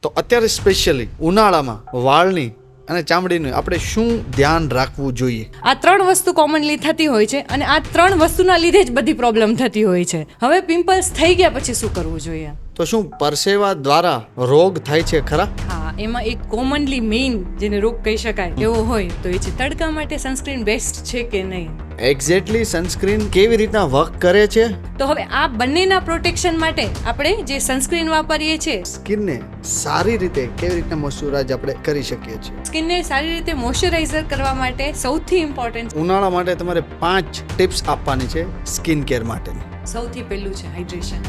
તો અત્યારે સ્પેશિયલી ઉનાળામાં વાળની અને ચામડીનું આપણે શું ધ્યાન રાખવું જોઈએ? આ ત્રણ વસ્તુ કોમનલી થતી હોય છે અને આ ત્રણ વસ્તુના લીધે જ બધી પ્રોબ્લેમ થતી હોય છે. હવે પિમ્પલ્સ થઈ ગયા પછી શું કરવું જોઈએ? તો શું પરસેવા દ્વારા રોગ થાય છે ખરા? હા, એમાં એક કોમનલી મેઇન જેને રોગ કહી શકાય એવો હોય તો એ છે તડકા માટે સનસ્ક્રીન બેસ્ટ છે કે નહીં. એક્ઝેક્ટલી સનસ્ક્રીન કેવી રીતના વર્ક કરે છે? તો હવે આ બંનેના પ્રોટેક્શન માટે આપણે જે સનસ્ક્રીન વાપરીએ છીએ, સ્કિનને સારી રીતે કેવી રીતના મોઇશ્ચરાઇઝ આપણે કરી શકીએ છીએ? સ્કિનને સારી રીતે મોઇશ્ચરાઇઝર કરવા માટે સૌથી ઇમ્પોર્ટન્ટ ઉનાળા માટે તમારે 5 ટિપ્સ આપવાની છે સ્કિન કેર માટેની. સૌથી પહેલું છે હાઇડ્રેશન.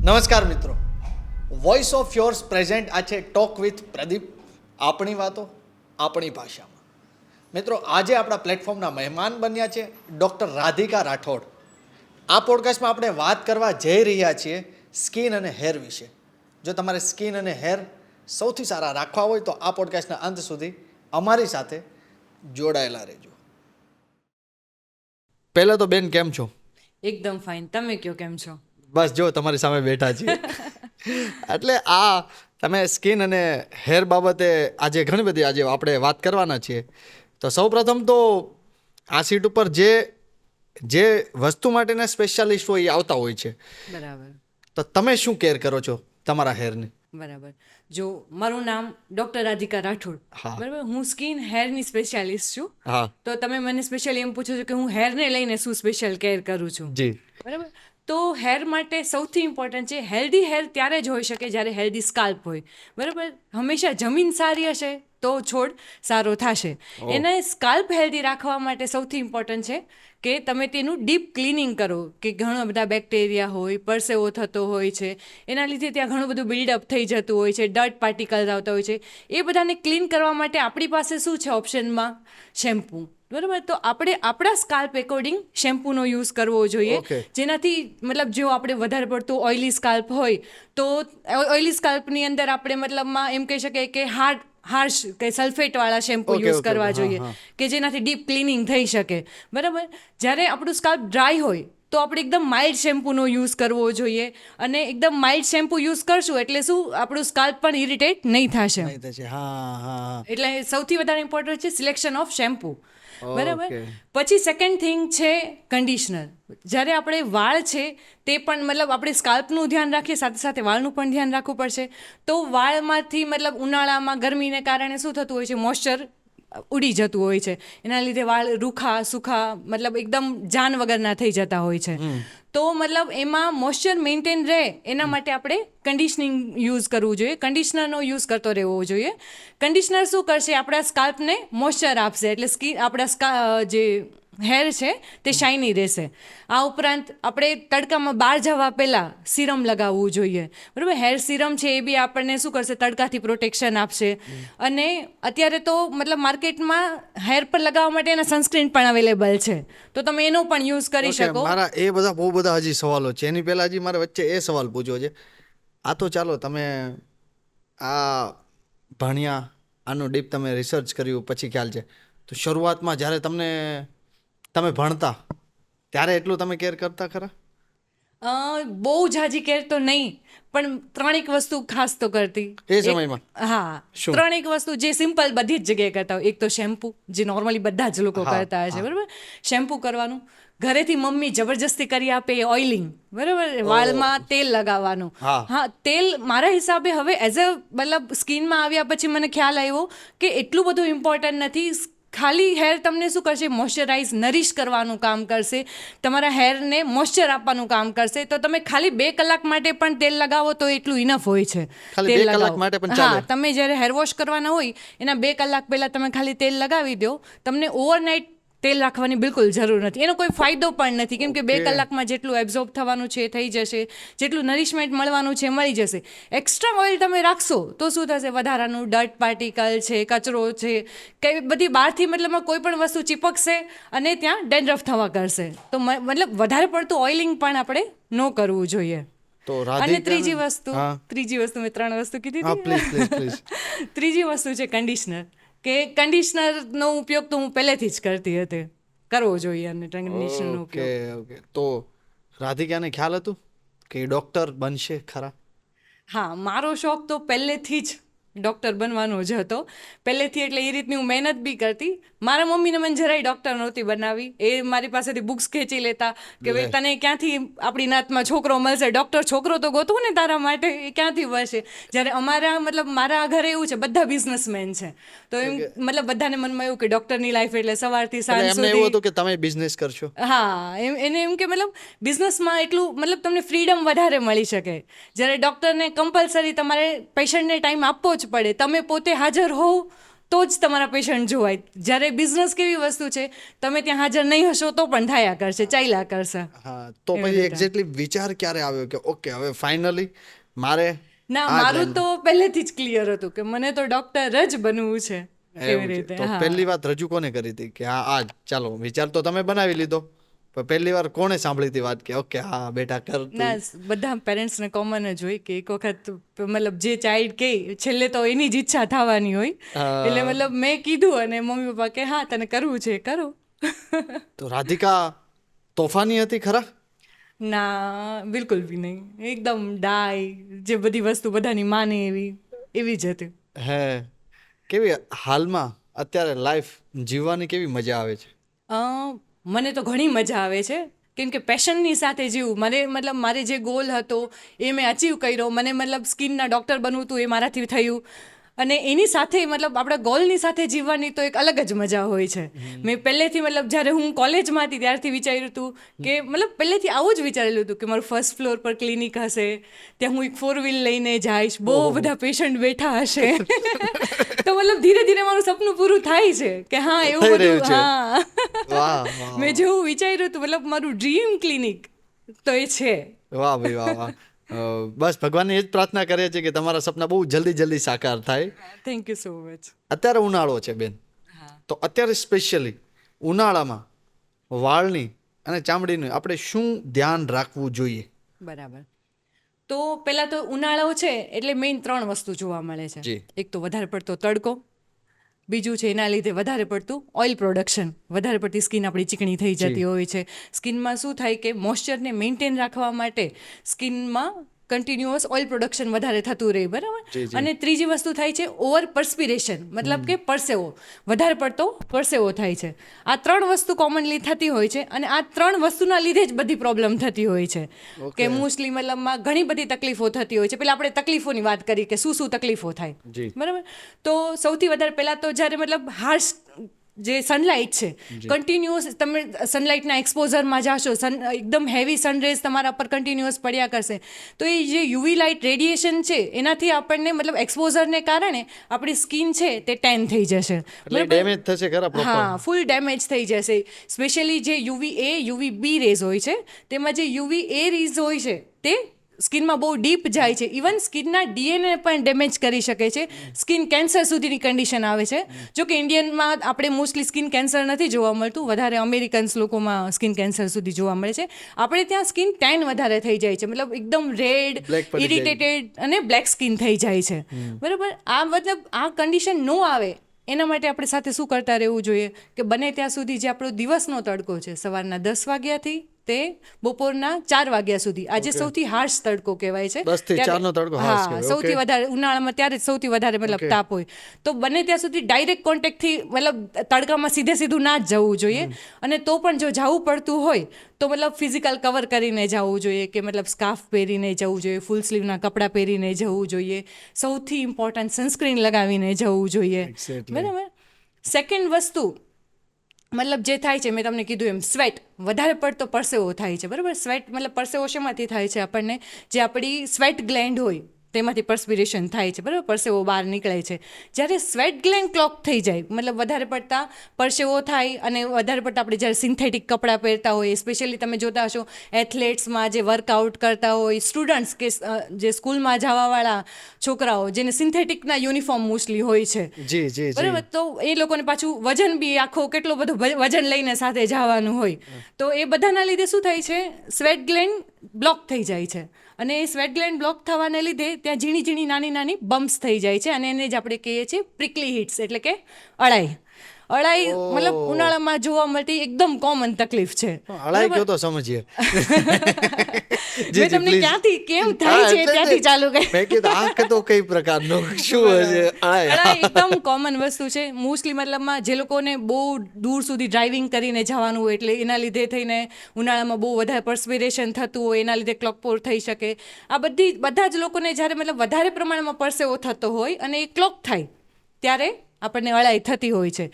નમસ્કાર મિત્રો, વોઇસ ઓફ યોર્સ પ્રેઝન્ટ આ છે ટોક વિથ પ્રદીપ, આપણી વાતો આપણી ભાષામાં. મિત્રો, આજે આપણા પ્લેટફોર્મના મહેમાન બન્યા છે ડૉક્ટર રાધિકા રાઠોડ. આ પોડકાસ્ટમાં આપણે વાત કરવા જઈ રહ્યા છીએ સ્કિન અને હેર વિશે. જો તમારે સ્કિન અને હેર સૌથી સારા રાખવા હોય તો આ પોડકાસ્ટના અંત સુધી અમારી સાથે જોડાયેલા રહેજો. પહેલાં તો બેન, કેમ છો? એકદમ ફાઇન. તમે કયો, કેમ છો? બસ જો તમારી સામે બેઠા છીએ. એટલે આ તમે સ્કિન અને હેર બાબતે આજે ઘણી બધી આજે આપણે વાત કરવાના છીએ. તો સૌપ્રથમ તો આ સીટ ઉપર જે વસ્તુ માટેના સ્પેશિયાલિસ્ટ હોય એ આવતા હોય છે. બરાબર. તો તમે શું કેર કરો છો તમારા હેરની? બરાબર. જો મારું નામ ડૉક્ટર રાધિકા રાઠોડ. હા. બરાબર. હું સ્કિન હેરની સ્પેશિયાલિસ્ટ છું. હા તો તમે મને સ્પેશિયલી એમ પૂછો છો કે હું હેરને લઈને શું સ્પેશિયલ કેર કરું છું. જી. બરાબર. તો હેર માટે સૌથી ઇમ્પોર્ટન્ટ છે હેલ્ધી હેર ત્યારે જ હોઈ શકે જ્યારે હેલ્ધી સ્કાલ્પ હોય. બરાબર. હંમેશા જમીન સારી હશે તો છોડ સારો થશે. એને સ્કાલ્પ હેલ્ધી રાખવા માટે સૌથી ઇમ્પોર્ટન્ટ છે કે તમે તેનું ડીપ ક્લિનિંગ કરો. કે ઘણા બધા બેક્ટેરિયા હોય, પરસેવો થતો હોય છે, એના લીધે ત્યાં ઘણું બધું બિલ્ડઅપ થઈ જતું હોય છે, ડર્ટ પાર્ટિકલ્સ આવતા હોય છે. એ બધાને ક્લીન કરવા માટે આપણી પાસે શું છે ઓપ્શનમાં? શેમ્પૂ. બરાબર. તો આપણે આપણા સ્કાલ્પ એકોર્ડિંગ શેમ્પૂનો યુઝ કરવો જોઈએ. Okay. જેનાથી મતલબ જો આપણે વધારે પડતું ઓઇલી સ્કાલ્પ હોય તો ઓઇલી સ્કાલ્પની અંદર આપણે મતલબમાં એમ કહી શકીએ કે હાર્શ કે સલ્ફેટવાળા શેમ્પૂ Okay, યુઝ okay, કરવા હા, જોઈએ હા. કે જેનાથી ડીપ ક્લિનિંગ થઈ શકે. બરાબર. જ્યારે આપણું સ્કાલ્પ ડ્રાય હોય તો આપણે એકદમ માઇલ્ડ શેમ્પૂનો યુઝ કરવો જોઈએ. અને એકદમ માઇલ્ડ શેમ્પૂ યુઝ કરશું એટલે શું આપણું સ્કાલ્પ પણ ઇરિટેટ નહીં થશે. નહીં થશે. હા હા. એટલે સૌથી વધારે ઇમ્પોર્ટન્ટ છે સિલેક્શન ઓફ શેમ્પૂ. બરાબર. Okay. પછી સેકન્ડ થિંગ છે કન્ડિશનર. જ્યારે આપણે વાળ છે તે પણ મતલબ આપણે સ્કાલ્પનું ધ્યાન રાખીએ સાથે સાથે વાળનું પણ ધ્યાન રાખવું પડશે. તો વાળમાંથી મતલબ ઉનાળામાં ગરમીને કારણે શું થતું હોય છે, મોઇશ્ચર ઉડી જતું હોય છે. એના લીધે વાળ રૂખા સૂખા મતલબ એકદમ જાન વગરના થઈ જતા હોય છે. તો મતલબ એમાં મોઇશ્ચર મેન્ટેન રહે એના માટે આપણે કન્ડિશનિંગ યુઝ કરવું જોઈએ. કન્ડિશનરનો યુઝ કરતો રહેવો જોઈએ. કન્ડિશનર શું કરશે? આપણા સ્કાલ્પને મોઇશ્ચર આપશે એટલે સ્કિન આપણા જે હેર છે તે શાઇની રહેશે. આ ઉપરાંત આપણે તડકામાં બહાર જવા પહેલાં સિરમ લગાવવું જોઈએ. બરાબર. હેર સિરમ છે એ બી આપણને શું કરશે? તડકાથી પ્રોટેક્શન આપશે. અને અત્યારે તો મતલબ માર્કેટમાં હેર પર લગાવવા માટે એના સનસ્ક્રીન પણ અવેલેબલ છે, તો તમે એનો પણ યુઝ કરી Okay, શકો. મારા એ બધા બહુ બધા હજી સવાલો છે. એની પહેલાં હજી મારે વચ્ચે એ સવાલ પૂછવો છે. આ તો ચાલો તમે આ ભણ્યા, આનું ડીપ તમે રિસર્ચ કર્યું પછી ખ્યાલ છે. તો શરૂઆતમાં જ્યારે તમે ભણતા ત્યારે એટલું તમે કેર કરતા ખરા? બહુ ઝાઝી કેર તો નહીં, પણ ત્રણેક વસ્તુ ખાસ તો કરતી એ સમયમાં? હા. શું? ત્રણેક વસ્તુ જે સિમ્પલ બધી જ જગ્યાએ કરતા હોય. એક તો શેમ્પૂ, જે નોર્મલી બધા જ લોકો હા, કરતા હોય છે. હા. બરાબર. શેમ્પૂ કરવાનું. ઘરેથી મમ્મી જબરજસ્તી કરી આપે ઓઇલિંગ. બરાબર. વાળમાં તેલ લગાવવાનું. હા. હા, તેલ મારા હિસાબે હવે એઝ અ મતલબ સ્કિનમાં આવ્યા પછી મને ખ્યાલ આવ્યો કે એટલું બધું ઇમ્પોર્ટન્ટ નથી. ખાલી હેર તમને શું કરશે? મોઇશ્ચરાઇઝ નરિશ કરવાનું કામ કરશે. તમારા હેરને મોઇશ્ચર આપવાનું કામ કરશે. તો તમે ખાલી 2 કલાક માટે પણ તેલ લગાવો તો એટલું ઇનફ હોય છે. ખાલી તેલ 2 કલાક લગાવો. માટે પણ ચાલે? હા, તમે જ્યારે હેર વોશ કરવાના હોય એના 2 કલાક પહેલાં તમે ખાલી તેલ લગાવી દો. તમને ઓવરનાઇટ તેલ રાખવાની બિલકુલ જરૂર નથી. એનો કોઈ ફાયદો પણ નથી કેમ કે 2 Okay. કલાકમાં જેટલું એબ્ઝોર્બ થવાનું છે એ થઈ જશે, જેટલું નરિશમેન્ટ મળવાનું છે મળી જશે. એક્સ્ટ્રા ઓઇલ તમે રાખશો તો શું થશે? વધારાનું ડર્ટ પાર્ટિકલ છે, કચરો છે, કંઈ બધી બહારથી મતલબમાં કોઈ પણ વસ્તુ ચીપકશે અને ત્યાં ડેન્ડ્રફ થવા કરશે. તો મતલબ વધારે પડતું ઓઇલિંગ પણ આપણે ન કરવું જોઈએ. તો અને રાધિકા, ત્રીજી વસ્તુ હા મેં 3 વસ્તુ કીધી હા, હતી. પ્લીઝ. ત્રીજી વસ્તુ છે કન્ડિશનર. કે કન્ડિશનરનો ઉપયોગ તો હું પહેલેથી જ કરતી હતી, કરવો જોઈએ. અને કન્ડિશનરનો ઓકે ઉપયોગ ઓકે. તો રાધિકાને ખ્યાલ હતું કે ડૉક્ટર બનશે ખરા? હા, મારો શોખ તો પહેલેથી જ ડૉક્ટર બનવાનો જ હતો. પહેલેથી એટલે એ રીતની હું મહેનત બી કરતી. મારા મમ્મીને મને જરાય ડૉક્ટર નહોતી બનાવી. એ મારી પાસેથી બુક્સ ખેંચી લેતા કે ભાઈ તને ક્યાંથી આપણી નાતમાં છોકરો મળશે, ડૉક્ટર છોકરો તો ગોતવું ને તારા માટે, એ ક્યાંથી મળશે. જ્યારે મારા ઘરે એવું છે, બધા બિઝનેસમેન છે. તો એમ મતલબ બધાને મનમાં એવું કે ડૉક્ટરની લાઈફ એટલે સવારથી સાંજ એમને એવું સુધી. હતું કે તમે બિઝનેસ કરશો. હા, એને એમ કે મતલબ બિઝનેસમાં એટલું મતલબ તમને ફ્રીડમ વધારે મળી શકે. જ્યારે ડૉક્ટરને કમ્પલસરી તમારે પેશન્ટને ટાઈમ આપવો જ પડે. તમે પોતે હાજર હોવ તો જ તમારા પેશન્ટ જોવાય. જ્યારે બિઝનેસ કેવી વસ્તુ છે, તમે ત્યાં હાજર નહીં હશો તો પણ થયા કરશે, ચાલ્યા કરશે. હા, તો પછી એક્ઝેક્ટલી વિચાર ક્યારે આવ્યો કે ઓકે હવે ફાઇનલી મારે ના, મારું તો પહેલેથી જ ક્લિયર હતું કે મને તો ડૉક્ટર જ બનવું છે. એવી એવું છે. રીતે. તો હા. પહેલી વાત રજૂ કોને કરી હતી કે હા આ ચાલો વિચાર તો તમે બનાવી લીધો, પણ પહેલી વાર કોણે સાંભળી હતી વાત કે ઓકે હા બેટા કર તું? ના, બધા પેરેન્ટ્સને કોમન જ હોય કે એક વખત મતલબ જે ચાઇલ્ડ કહે છેલ્લે તો એની જ ઈચ્છા થવાની હોય. એટલે મતલબ મેં કીધું અને મમ્મી પપ્પા કે હા તને કરવું છે કરો. તો રાધિકા તોફાની હતી ખરા? ના, બિલકુલ બી નહીં. એકદમ ડાય, જે બધી વસ્તુ બધાની માને એવી જ હતી. હે, કેવી હાલમાં અત્યારે લાઈફ જીવવાની કેવી મજા આવે છે? અ, મને તો ઘણી મજા આવે છે. કેમ કે પેશનની સાથે જીવું. મારે જે ગોલ હતો એ મેં અચીવ કર્યો. મને મતલબ સ્કિનના ડૉક્ટર બનવું હતું, એ મારાથી થયું. અને એની સાથે મતલબ આપણા ગોલની સાથે જીવવાની તો એક અલગ જ મજા હોય છે. મેં પહેલેથી મતલબ જ્યારે હું કોલેજમાં હતી ત્યારથી વિચાર્યું હતું કે મતલબ પહેલેથી આવું જ વિચારેલું હતું કે મારું ફર્સ્ટ ફ્લોર પર ક્લિનિક હશે, ત્યાં હું એક 4 વ્હીલ લઈને જઈશ, બહુ બધા પેશન્ટ બેઠા હશે. તો મતલબ ધીરે ધીરે મારું સપનું પૂરું થાય છે કે હા એવું થઈ રહ્યું બધું. છે. હા, વાહ વાહ મેં જેવું વિચાર્યું હતું મતલબ મારું ડ્રીમ ક્લિનિક તો એ છે. વાહ ભાઈ વાહ વાહ. બસ ભગવાનને એ જ પ્રાર્થના કરીએ છીએ કે તમારા સપના બહુ જલ્દી સાકાર થાય. Thank you so much. અત્યારે ઉનાળો છે બેન, તો અત્યારે સ્પેશિયલી ઉનાળામાં વાળની અને ચામડીનું આપણે શું ધ્યાન રાખવું જોઈએ? બરાબર. તો પહેલાં તો ઉનાળો છે એટલે મેઇન 3 વસ્તુ જોવા મળે છે. જી. એક તો વધારે પડતો તડકો, બીજું છે એના લીધે વધારે પડતું ઓઇલ પ્રોડક્શન, વધારે પડતી સ્કિન આપણી ચીકણી થઈ જતી હોય છે. સ્કિનમાં શું થાય કે મોઇશ્ચરને મેન્ટેન રાખવા માટે સ્કિનમાં કન્ટિન્યુઅસ ઓઇલ પ્રોડક્શન વધારે થતું રહે, બરાબર. જી, જી. અને ત્રીજી વસ્તુ થાય છે ઓવર પરસ્પિરેશન, મતલબ કે પરસેવો, વધારે પડતો પરસેવો થાય છે. આ 3 વસ્તુ કોમનલી થતી હોય છે અને આ 3 વસ્તુના લીધે જ બધી પ્રોબ્લેમ થતી હોય છે. કે મોસ્ટલી મતલબમાં ઘણી બધી તકલીફો થતી હોય છે. પહેલાં આપણે તકલીફોની વાત કરી કે શું તકલીફો થાય, જી. બરાબર. તો સૌથી વધારે પહેલાં તો જ્યારે મતલબ હાર્શ જે સનલાઇટ છે, કન્ટિન્યુઅસ તમે સનલાઇટના એક્સપોઝરમાં જાશો, એકદમ હેવી સનરેઝ તમારા પર કન્ટિન્યુઅસ પડ્યા કરશે, તો એ જે યુવી લાઇટ રેડિયેશન છે એનાથી આપણને મતલબ એક્સપોઝરને કારણે આપણી સ્કિન છે તે ટેન થઈ જશે. એટલે ડેમેજ થશે ખરા પ્રોપર? હા, ફૂલ ડેમેજ થઈ જશે. સ્પેશિયલી જે યુવી રેઝ હોય છે, તેમાં જે યુવી રેઝ હોય છે તે સ્કિનમાં બહુ ડીપ જાય છે. ઇવન સ્કિનના ડીએનએ પણ ડેમેજ કરી શકે છે. સ્કિન કેન્સર સુધીની કન્ડિશન આવે છે. જો કે ઇન્ડિયનમાં આપણે મોસ્ટલી સ્કિન કેન્સર નથી જોવા મળતું, વધારે અમેરિકન્સ લોકોમાં સ્કિન કેન્સર સુધી જોવા મળે છે. આપણે ત્યાં સ્કિન ટેન વધારે થઈ જાય છે, મતલબ એકદમ રેડ, Black પડી જાય. ઇરિટેટેડ અને બ્લેક સ્કિન થઈ જાય છે, બરાબર. આ મતલબ આ કન્ડિશન ન આવે એના માટે આપણે સાથે શું કરતા રહેવું જોઈએ કે બને ત્યાં સુધી જે આપણો દિવસનો તડકો છે, સવારના 10 વાગ્યાથી તે બપોરના 4 વાગ્યા સુધી, આજે સૌથી હાર્શ તડકો કહેવાય છે. 10 થી 4 નો તડકો harsh હા, કહેવાય. સૌથી Okay. વધારે ઉનાળામાં ત્યારે જ સૌથી વધારે મતલબ Okay. તાપ હોય. તો બને ત્યાં સુધી ડાયરેક્ટ કોન્ટેક્ટથી મતલબ તડકામાં સીધું ના જ જવું જોઈએ. અને તો પણ જો જવું પડતું હોય તો મતલબ ફિઝિકલ કવર કરીને જવું જોઈએ, કે મતલબ સ્કાર્ફ પહેરીને જવું જોઈએ, ફૂલ સ્લીવના કપડાં પહેરીને જવું જોઈએ, સૌથી ઇમ્પોર્ટન્ટ સનસ્ક્રીન લગાવીને જવું જોઈએ, Exactly. બરાબર. સેકન્ડ વસ્તુ મતલબ જે થાય છે, મેં તમને કીધું એમ સ્વેટ, વધારે પડતો પરસેવો થાય છે, બરાબર. સ્વેટ મતલબ પરસેવો શેમાંથી થાય છે આપણને, જે આપણી સ્વેટ ગ્લેન્ડ હોય તેમાંથી પરસ્પિરેશન થાય છે, બરાબર. પરસેવો બહાર નીકળે છે. જ્યારે સ્વેટ ગ્લેન્ડ ક્લોગ થઈ જાય, મતલબ વધારે પડતા પરસેવો થાય અને વધારે પડતા આપણે જ્યારે સિન્થેટિક કપડાં પહેરતા હોઈએ, સ્પેશિયલી તમે જોતા હશો એથ્લેટ્સમાં જે વર્કઆઉટ કરતા હોય, સ્ટુડન્ટ્સ કે જે સ્કૂલમાં જવાવાળા છોકરાઓ જેને સિન્થેટિકના યુનિફોર્મ મોસ્ટલી હોય છે, જી. બરાબર. તો એ લોકોને પાછું વજન બી આખો કેટલો બધો વજન લઈને સાથે જવાનું હોય, તો એ બધાના લીધે શું થાય છે, સ્વેટ ગ્લેન્ડ બ્લોક થઈ જાય છે. અને એ સ્વેટ ગ્લેન્ડ બ્લોક થવાને લીધે ત્યાં ઝીણી નાની બમ્પ્સ થઈ જાય છે અને એને જ આપણે કહીએ છીએ પ્રિકલી હિટ્સ, એટલે કે અળાઈ. મતલબ ઉનાળામાં જોવા મળતી એકદમ કોમન તકલીફ છે. અળાઈ કયો તો સમજીએ. મેં તમને ક્યાંથી કેમ થાય છે ત્યાંથી ચાલુ કરી. મેં કીધું આ કે તો કઈ પ્રકારનું શું હશે અળા એકદમ કોમન વસ્તુ છે મોસ્ટલી, મતલબમાં જે લોકોને બહુ દૂર સુધી ડ્રાઇવિંગ કરીને જવાનું હોય એટલે એના લીધે થઈને ઉનાળામાં બહુ વધારે પર્સ્પિરેશન થતું હોય, એના લીધે ક્લોકપોર થઈ શકે. આ બધા જ લોકોને જ્યારે મતલબ વધારે પ્રમાણમાં પરસેવો થતો હોય અને એ ક્લોક થાય ત્યારે આપણને અળાઈ થતી હોય છે.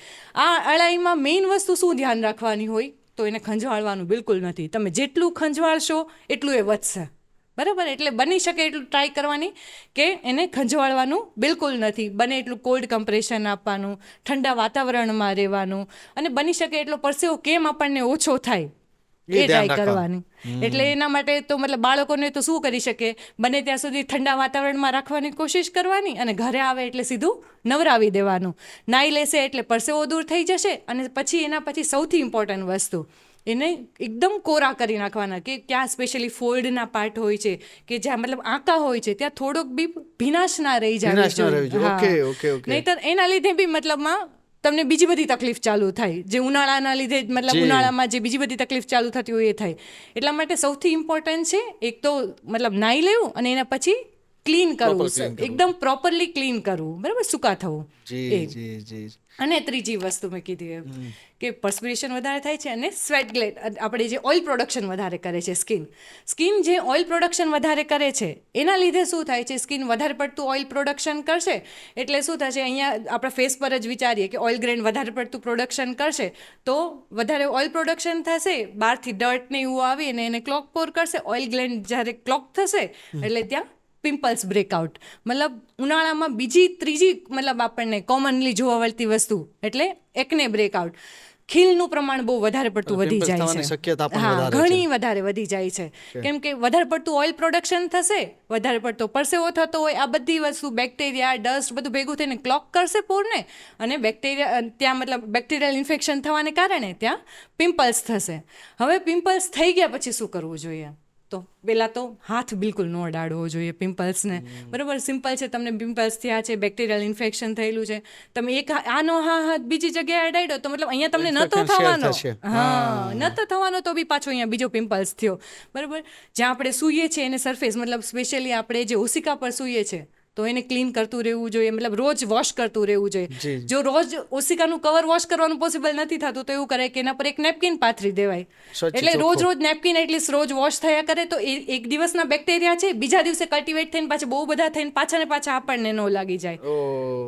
આ અળાઈમાં મેઇન વસ્તુ શું ધ્યાન રાખવાની હોય તો એને ખંજવાળવાનું બિલકુલ નથી. તમે જેટલું ખંજવાળશો એટલું એ વધશે, બરાબર. એટલે બની શકે એટલું ટ્રાય કરવાની કે એને ખંજવાળવાનું બિલકુલ નથી. બને એટલું કોલ્ડ કમ્પ્રેશન આપવાનું, ઠંડા વાતાવરણમાં રહેવાનું, અને બની શકે એટલો પરસેવો કેમ આપણને ઓછો થાય એ ટ્રાય કરવાની. એટલે એના માટે તો મતલબ બાળકોને તો શું કરી શકે, બને ત્યાં સુધી ઠંડા વાતાવરણમાં રાખવાની કોશિશ કરવાની, અને ઘરે આવે એટલે સીધું નવરાવી દેવાનું. નાહી લેશે એટલે પરસેવો દૂર થઈ જશે. અને પછી એના પછી સૌથી ઇમ્પોર્ટન્ટ વસ્તુ, એને એકદમ કોરા કરી નાખવાના, કે ક્યાં સ્પેશિયલી ફોલ્ડના પાર્ટ હોય છે કે જ્યાં મતલબ આંકા હોય છે ત્યાં થોડોક બી ભીનાશ ના રહી જાય. નહીતર એના લીધે બી મતલબમાં તમને બીજી બધી તકલીફ ચાલુ થાય, જે ઉનાળાના લીધે મતલબ ઉનાળામાં જે બીજી બધી તકલીફ ચાલુ થતી હોય એ થાય. એટલા માટે સૌથી ઇમ્પોર્ટન્ટ છે એક તો મતલબ નાહી લેવું અને એના પછી ક્લીન કરવું, એકદમ પ્રોપરલી ક્લીન કરવું, બરાબર, સૂકા થવું. અને ત્રીજી વસ્તુ મેં કીધી એમ કે પર્સ્પિરેશન વધારે થાય છે અને સ્વેટ ગ્લેન્ડ, આપણે જે ઓઇલ પ્રોડક્શન વધારે કરે છે સ્કિન જે ઓઇલ પ્રોડક્શન વધારે કરે છે એના લીધે શું થાય છે, સ્કિન વધારે પડતું ઓઇલ પ્રોડક્શન કરશે એટલે શું થશે, અહીંયા આપણા ફેસ પર જ વિચારીએ કે ઓઇલ ગ્રેન વધારે પડતું પ્રોડક્શન કરશે તો વધારે ઓઇલ પ્રોડક્શન થશે, બહારથી ડર્ટ ને એવું આવી અને એને ક્લોક પોર કરશે. ઓઇલ ગ્લેન્ડ જ્યારે ક્લોક થશે એટલે ત્યાં પિમ્પલ્સ બ્રેકઆઉટ. મતલબ ઉનાળામાં ત્રીજી મતલબ આપણને કોમનલી જોવા મળતી વસ્તુ એટલે એકને બ્રેકઆઉટ. ખીલનું પ્રમાણ બહુ વધારે પડતું વધી જાય છે. હા, ઘણી વધારે વધી જાય છે. કેમ કે વધારે પડતું ઓઇલ પ્રોડક્શન થશે, વધારે પડતો પરસેવો થતો હોય, આ બધી વસ્તુ બેક્ટેરિયા, ડસ્ટ બધું ભેગું થઈને ક્લોક કરશે પોરને, અને બેક્ટેરિયા ત્યાં મતલબ બેક્ટેરિયલ ઇન્ફેક્શન થવાને કારણે ત્યાં પિમ્પલ્સ થશે. હવે પિમ્પલ્સ થઈ ગયા પછી શું કરવું જોઈએ, તો પહેલાં તો હાથ બિલકુલ ન અડાડવો જોઈએ પિમ્પલ્સને, બરાબર. સિમ્પલ છે, તમને પિમ્પલ્સ થયા છે, બેક્ટેરિયલ ઇન્ફેક્શન થયેલું છે, તમે એક આનો હાથ બીજી જગ્યાએ અડાડ્યો તો મતલબ અહીંયા તમને નતો થવાનો, નતો થવાનો તો બી પાછો અહીંયા બીજો પિમ્પલ્સ થયો, બરાબર. જ્યાં આપણે સૂઈએ છીએ એને સરફેસ મતલબ સ્પેશિયલી આપણે જે ઓશિકા પર સૂઈએ છીએ તો એને ક્લીન કરતું રહેવું જોઈએ, મતલબ રોજ વોશ કરતું રહેવું જોઈએ. જો રોજ ઓશિકાનું કવર વોશ કરવાનું પોસિબલ નથી થતું તો એવું કરે કે એના પર એક નેપકિન પાથરી દેવાય, એટલે રોજ નેપકિન એટલીસ્ટ રોજ વોશ થયા કરે તો એક દિવસના બેક્ટેરિયા છે બીજા દિવસે કલ્ટિવેટ થઈને પાછા બહુ બધા થઈને પાછા ને પાછા આપણને ન લાગી જાય.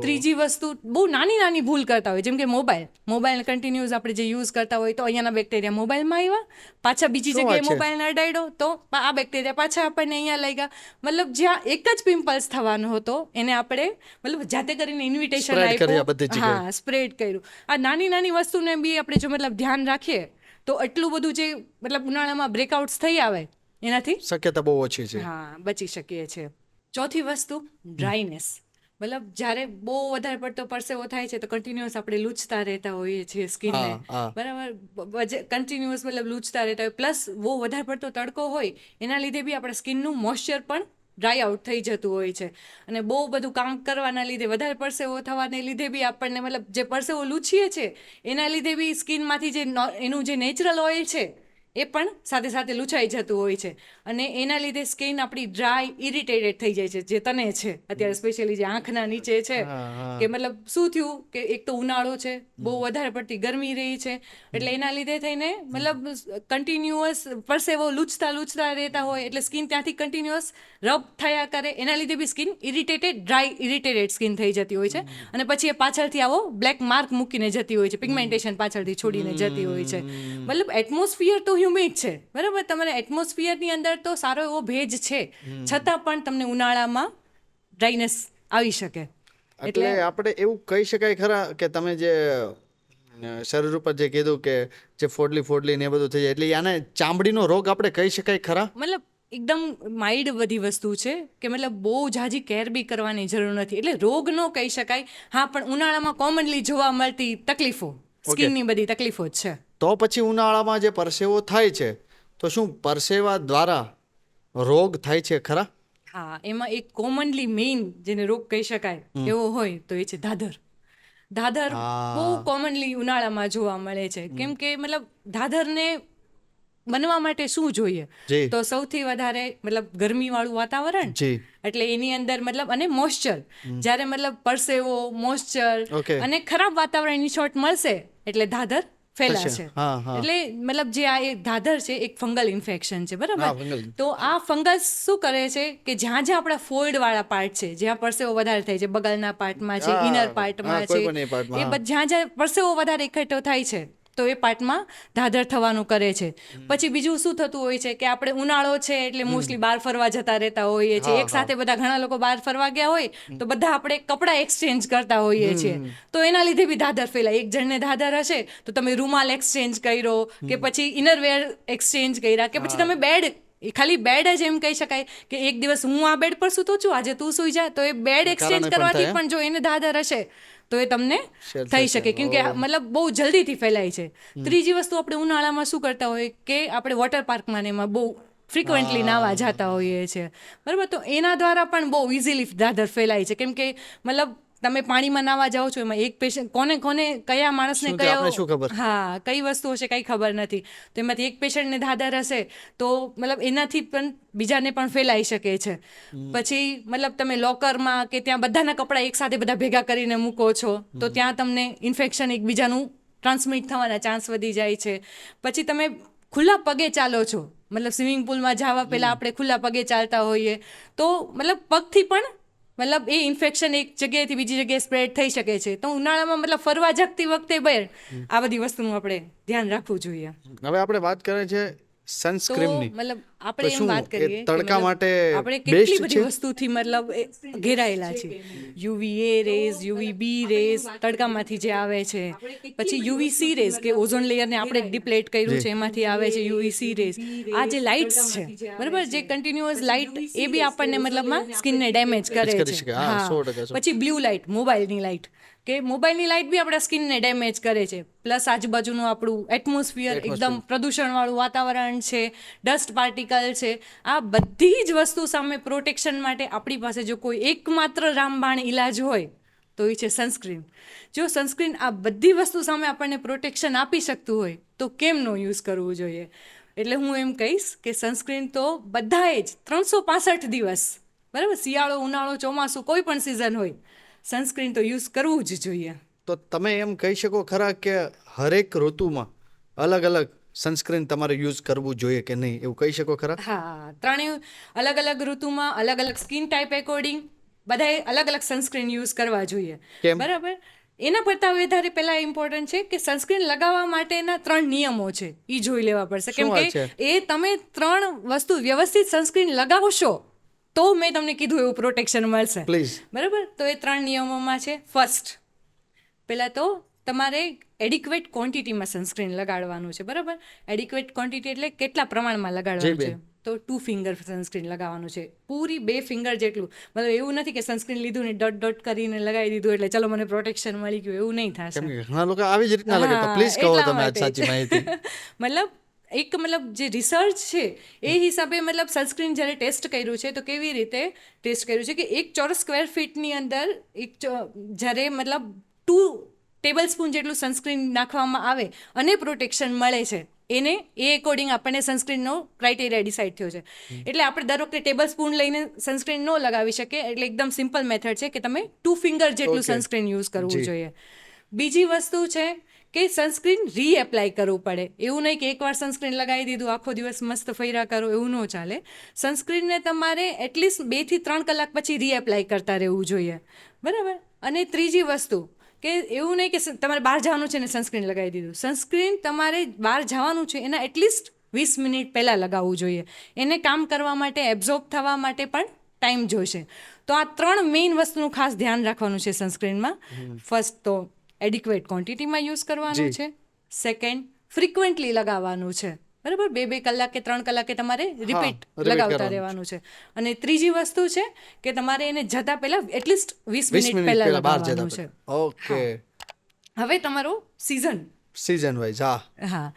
ત્રીજી વસ્તુ, બહુ નાની ભૂલ કરતા હોય, જેમ કે મોબાઈલ કન્ટિન્યુઅસ આપણે જે યુઝ કરતા હોય તો અહીંયાના બેક્ટેરિયા મોબાઈલમાં આવ્યા, પાછા બીજી જગ્યાએ મોબાઈલને અડાડ્યો તો આ બેક્ટેરિયા પાછા આપણને અહીંયા લઈ ગયા. મતલબ જ્યાં એક જ પિમ્પલ્સ થવાનો હતો એને આપણે મતલબ જાતે કરીને ઇન્વિટેશન આપ્યું, હા, સ્પ્રેડ કર્યું. આ નાની વસ્તુને બી આપણે જો મતલબ ધ્યાન રાખીએ તો એટલું બધું જે મતલબ ઉનાળામાં બ્રેકઆઉટ્સ થઈ આવે એનાથી શક્યતા બહુ ઓછી છે. હા, બચી શકીએ છીએ. ચોથી વસ્તુ ડ્રાયનેસ, મતલબ જ્યારે બહુ વધારે પડતો પરસેવો થાય છે તો કન્ટિન્યુઅસ આપણે લૂછતા રહેતા હોઈએ છીએ સ્કિનને, બરાબર, કન્ટિન્યુઅસ મતલબ લૂછતા રહેતા હોય, પ્લસ બહુ વધારે પડતો તડકો હોય એના લીધે બી આપણા સ્કિનનું મોઇશ્ચર પણ ડ્રાય આઉટ થઈ જતું હોય છે. અને બહુ બધું કામ કરવાના લીધે વધારે પરસેવો થવાને લીધે બી આપણને મતલબ જે પરસેવો લૂછીએ છીએ એના લીધે બી સ્કિનમાંથી જે એનું જે નેચરલ ઓઇલ છે એ પણ સાથે સાથે લૂછાઈ જતું હોય છે, અને એના લીધે સ્કિન આપણી ડ્રાય, ઇરિટેટેડ થઈ જાય છે, જે તને છે અત્યારે સ્પેશિયલી જે આંખના નીચે છે, કે મતલબ શું થયું કે એક તો ઉનાળો છે, બહુ વધારે પડતી ગરમી રહી છે, એટલે એના લીધે થઈને મતલબ કન્ટિન્યુઅસ પરસેવો લૂછતા રહેતા હોય એટલે સ્કિન ત્યાંથી કન્ટિન્યુઅસ રબ થયા કરે, એના લીધે બી સ્કિન ઇરિટેટેડ સ્કિન થઈ જતી હોય છે, અને પછી એ પાછળથી આવો બ્લેક માર્ક મૂકીને જતી હોય છે, પિગમેન્ટેશન પાછળથી છોડીને જતી હોય છે. મતલબ એટમોસ્ફિયર તો હ્યુમિડ છે, બરાબર, તમારા એટમોસ્ફિયરની અંદર તો સારો એવો ભેજ છે, છતાં પણ તમને ઉનાળામાં ડ્રાયનેસ આવી શકે. એટલે આપણે એવું કહી શકાય ખરા કે તમે જે શરીર ઉપર જે કીધું કે જે ફોડલી ને એ બધું થઈ જાય એટલે આને ચામડીનો રોગ આપણે કહી શકાય ખરા? મતલબ એકદમ માઇલ્ડ બધી વસ્તુ છે કે મતલબ બહુ ઝાઝી કેર બી કરવાની જરૂર નથી, એટલે રોગ ન કહી શકાય. હા, પણ ઉનાળામાં કોમનલી જોવા મળતી તકલીફો, સ્કિનની બધી તકલીફો જ છે. તો પછી ઉનાળામાં જે પરસેવો થાય છે તો શું પરસેવા દ્વારા રોગ થાય છે ખરા? હા, એમાં એક કોમનલી મેઇન જેને રોગ કહી શકાય એવો હોય તો એ છે ધાધર. બહુ કોમનલી ઉનાળામાં જોવા મળે છે, કેમ કે મતલબ ધાધરને બનવા માટે શું જોઈએ? જી. તો સૌથી વધારે મતલબ ગરમીવાળું વાતાવરણ, જી. એટલે એની અંદર મતલબ અને મોઇસ્ચર, જ્યારે મતલબ પરસેવો, મોઇસ્ચર Okay. અને ખરાબ વાતાવરણ ઇન શોર્ટ મળશે એટલે ધાધર ફેલાશે. થશે. હા, હા. એટલે મતલબ જે આ એક ધાધર છે એક ફંગલ ઇન્ફેક્શન છે, હા, બરાબર? fungal. તો આ ફંગસ શું કરે છે કે જ્યાં જ્યાં આપણા ફોલ્ડ વાળા પાર્ટ છે, જ્યાં પરસેવો વધારે થાય છે, બગલના પાર્ટમાં છે, હા, ઇનર પાર્ટમાં હા, છે, કોઈ પણ એ પાર્ટમાં, એ હા. જ્યાં જ્યાં પરસેવો વધારે એકઠો થાય છે તો એ પાર્ટમાં ધાધર થવાનું કરે છે. પછી બીજું શું થતું હોય છે કે આપણે ઉનાળો છે એટલે મોસ્ટલી બહાર ફરવા જતા રહેતા હોઈએ છીએ. હા, એક સાથે બધા ઘણા લોકો બહાર ફરવા ગયા હોય તો બધા આપણે કપડાં એક્સચેન્જ કરતા હોઈએ છીએ, તો એના લીધે બી ધાધર ફેલાય. એક જણને ધાધર હશે તો તમે રૂમાલ એક્સચેન્જ કર્યો કે પછી ઇનરવેર એક્સચેન્જ કર્યા કે પછી તમે બેડ, ખાલી બેડ જ એમ કહી શકાય કે એક દિવસ હું આ બેડ પર સૂતો છું, આજે તું સૂઈ જા, તો એ બેડ એક્સચેન્જ કારણે પણ કરવાથી થાય, પણ જો એને ધાધર હશે તો એ તમને Share થઈ થશે. શકે, કેમ કે મતલબ બહુ જલ્દીથી ફેલાય છે. ત્રીજી વસ્તુ, આપણે ઉનાળામાં શું કરતા હોય કે આપણે વોટર પાર્કમાં ને એમાં બહુ ફ્રિકવન્ટલી નાવા જતા હોઈએ છીએ, બરાબર? તો એના દ્વારા પણ બહુ ઇઝીલી ધાધર ફેલાય છે, કેમ કે મતલબ તમે પાણીમાં નાવા જાઓ છો, એમાં એક પેશન્ટ કોને કયા માણસને શું થયું, આપને શું ખબર? હા, કઈ વસ્તુ હશે કઈ ખબર નથી, તો એમાંથી એક પેશન્ટને ધાધર હશે તો મતલબ એનાથી પણ બીજાને પણ ફેલાઈ શકે છે. પછી મતલબ તમે લોકરમાં કે ત્યાં બધાના કપડાં એક સાથે બધા ભેગા કરીને મૂકો છો તો ત્યાં તમને ઇન્ફેક્શન એકબીજાનું ટ્રાન્સમિટ થવાના ચાન્સ વધી જાય છે. પછી તમે ખુલ્લા પગે ચાલો છો, મતલબ સ્વિમિંગ પુલમાં જવા પહેલાં આપણે ખુલ્લા પગે ચાલતા હોઈએ તો મતલબ પગથી પણ મતલબ એ ઇન્ફેક્શન એક જગ્યાએથી બીજી જગ્યાએ સ્પ્રેડ થઈ શકે છે. તો ઉનાળામાં મતલબ ફરવા જતી વખતે બહાર આ બધી વસ્તુનું આપણે ધ્યાન રાખવું જોઈએ. હવે આપણે વાત કરીએ છીએ તો સનસ્ક્રીનની. મતલબ તો આપણે એમ શું વાત એ કરીએ કે તડકા મતલબ માટે આપણે કેટલી best બધી છે? વસ્તુથી મતલબ ઘેરાયેલા છે. યુવી એ રેઝ, યુવી બી રેઝ તડકામાંથી જે આવે છે, પછી યુવી સી રેઝ કે ઓઝોન લેયરને આપણે ડિપ્લેટ કર્યું છે એમાંથી આવે છે યુવી સી રેઝ. આ જે લાઇટ્સ છે, બરાબર, જે કન્ટિન્યુઅસ લાઇટ એ બી આપણને મતલબમાં સ્કિનને ડેમેજ કરે કરી છે. શકે. હા, 100%. પછી બ્લુ લાઇટ, મોબાઈલની લાઇટ, કે મોબાઈલની લાઇટ બી આપણા સ્કિનને ડેમેજ કરે છે. પ્લસ આજુબાજુનું આપણું એટમોસ્ફિયર એકદમ પ્રદૂષણવાળું વાતાવરણ છે, ડસ્ટ પાર્ટિકલ છે, આ બધી જ વસ્તુ સામે પ્રોટેક્શન માટે આપણી પાસે જો કોઈ એકમાત્ર રામબાણ ઈલાજ હોય તો એ છે સનસ્ક્રીન. જો સનસ્ક્રીન આ બધી વસ્તુ સામે આપણને પ્રોટેક્શન આપી શકતું હોય તો કેમ નો યુઝ કરવું જોઈએ? એટલે હું એમ કહીશ કે સનસ્ક્રીન તો બધાએ જ 365 દિવસ, બરાબર, શિયાળો, ઉનાળો, ચોમાસું, કોઈ પણ સિઝન હોય, સનસ્ક્રીન તો યુઝ કરવું જ જોઈએ. તો તમે એમ કહી શકો ખરા કે હરેક ઋતુમાં અલગ અલગ સનસ્ક્રીન તમારે યુઝ કરવું જોઈએ કે નહીં, એવું કહી શકો ખરા? હા, ત્રણેય અલગ અલગ ઋતુમાં અલગ અલગ સ્કિન ટાઈપ એકોર્ડિંગ બધાએ અલગ અલગ સનસ્ક્રીન યુઝ કરવા જોઈએ, કેમ? બરાબર? એના કરતાં વધારે પહેલાં ઇમ્પોર્ટન્ટ છે કે સનસ્ક્રીન લગાવવા માટેના 3 નિયમો છે, એ જોઈ લેવા પડશે. શું કેમ વાત કે છે? એ તમે 3 વસ્તુ વ્યવસ્થિત સનસ્ક્રીન લગાવશો તો મેં તમને કીધું એવું પ્રોટેક્શન મળશે, Please. બરાબર? તો એ 3 નિયમોમાં છે, ફર્સ્ટ, પહેલાં તો તમારે એડિક્વેટ ક્વોન્ટિટીમાં સનસ્ક્રીન લગાડવાનું છે, બરાબર? એડિક્વેટ ક્વોન્ટિટી એટલે કેટલા પ્રમાણમાં લગાડવાનું જી છે? તો 2 ફિંગર સનસ્ક્રીન લગાવવાનું છે, પૂરી 2 ફિંગર જેટલું. મતલબ એવું નથી કે સનસ્ક્રીન લીધું ને ડોટ કરીને લગાવી દીધું એટલે ચલો મને પ્રોટેક્શન મળી ગયું, એવું નહીં થશે. કેમ કે ઘણા લોકો આવી જ રીતના લગે, તો હા, પ્લીઝ કહો એટલા તમે આજ માટે સાચી જ. માહિતી. મતલબ એક મતલબ જે રિસર્ચ છે એ હિસાબે મતલબ સનસ્ક્રીન જ્યારે ટેસ્ટ કર્યું છે તો કેવી રીતે ટેસ્ટ કર્યું છે કે 1 ચોરસ સ્ક્વેર ફીટની અંદર જ્યારે મતલબ 2 ટેબલ સ્પૂન જેટલું સનસ્ક્રીન નાખવામાં આવે અને પ્રોટેક્શન મળે છે, એને એ એકોર્ડિંગ આપણને સનસ્ક્રીનનો ક્રાઇટેરિયા ડિસાઇડ થયો છે. એટલે આપણે દર વખતે ટેબલ સ્પૂન લઈને સનસ્ક્રીન ન લગાવી શકીએ, એટલે એકદમ સિમ્પલ મેથડ છે કે તમે 2 ફિંગર જેટલું Okay. સનસ્ક્રીન યુઝ કરવું જી. જોઈએ. બીજી વસ્તુ છે કે સનસ્ક્રીન રીએપ્લાય કરવું પડે. એવું નહીં કે એકવાર સનસ્ક્રીન લગાવી દીધું આખો દિવસ મસ્ત ફર્યા કરો, એવું ન ચાલે. સનસ્ક્રીનને તમારે એટલીસ્ટ 2 થી 3 કલાક પછી રીએપ્લાય કરતા રહેવું જોઈએ, બરાબર? અને ત્રીજી વસ્તુ કે એવું નહીં કે તમારે બહાર જવાનું છે ને સનસ્ક્રીન લગાવી દીધું. સનસ્ક્રીન તમારે બહાર જવાનું છે એના એટલીસ્ટ 20 મિનિટ પહેલાં લગાવવું જોઈએ. એને કામ કરવા માટે, એબ્ઝોર્બ થવા માટે પણ ટાઈમ જોઈશે. તો આ 3 મેઇન વસ્તુનું ખાસ ધ્યાન રાખવાનું છે સનસ્ક્રીનમાં. ફર્સ્ટ તો એડિક્વેટ ક્વોન્ટિટીમાં યુઝ કરવાનું જી. છે. સેકન્ડ, ફ્રિકવન્ટલી લગાવવાનું છે, બરાબર? 2 કલાક કે 3 કલાકે તમારે રિપીટ repeat લગાવતા કરવાનું રહેવાનું છે. અને ત્રીજી વસ્તુ છે કે તમારે એને જતા પહેલા એટલીસ્ટ 20 20 મિનિટ મિનિટ પહેલા પહેલા બહાર લગાવવાનું જતા છે. ઓકે. હવે તમારો સિઝન સિઝન વાઇઝ હા. હા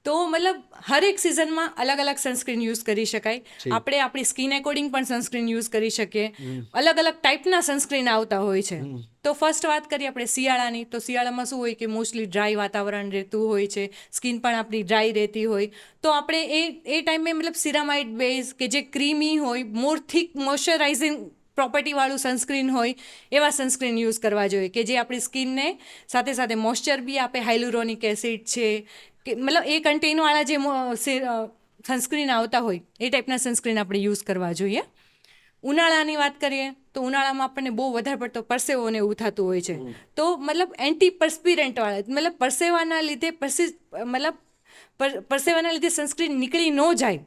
તો મતલબ હરેક સિઝનમાં અલગ અલગ સનસ્ક્રીન યુઝ કરી શકાય. આપણે આપણી સ્કિન એકોર્ડિંગ પણ સનસ્ક્રીન યુઝ કરી શકીએ. અલગ અલગ ટાઈપના સનસ્ક્રીન આવતા હોય છે. તો ફર્સ્ટ વાત કરીએ આપણે શિયાળાની. તો શિયાળામાં શું હોય કે મોસ્ટલી ડ્રાય વાતાવરણ રહેતું હોય છે, સ્કિન પણ આપણી ડ્રાય રહેતી હોય. તો આપણે એ ટાઈમે મતલબ સિરામાઇડ બેઝ કે જે ક્રીમી હોય, મોર થિક મોઇશ્ચરાઇઝિંગ પ્રોપર્ટીવાળું સનસ્ક્રીન હોય એવા સનસ્ક્રીન યુઝ કરવા જોઈએ કે જે આપણી સ્કિનને સાથે સાથે મોઇશ્ચર બી આપે. હાઇલુરોનિક એસિડ છે કે મતલબ એ કન્ટેનવાળા જે સનસ્ક્રીન આવતા હોય એ ટાઈપના સનસ્ક્રીન આપણે યુઝ કરવા જોઈએ. ઉનાળાની વાત કરીએ તો ઉનાળામાં આપણને બહુ વધારે પડતો પરસેવો ને એવું થતું હોય છે. તો મતલબ એન્ટી પરસ્પિરન્ટવાળા મતલબ પરસેવાના લીધે પરસેવાના લીધે સનસ્ક્રીન નીકળી ન જાય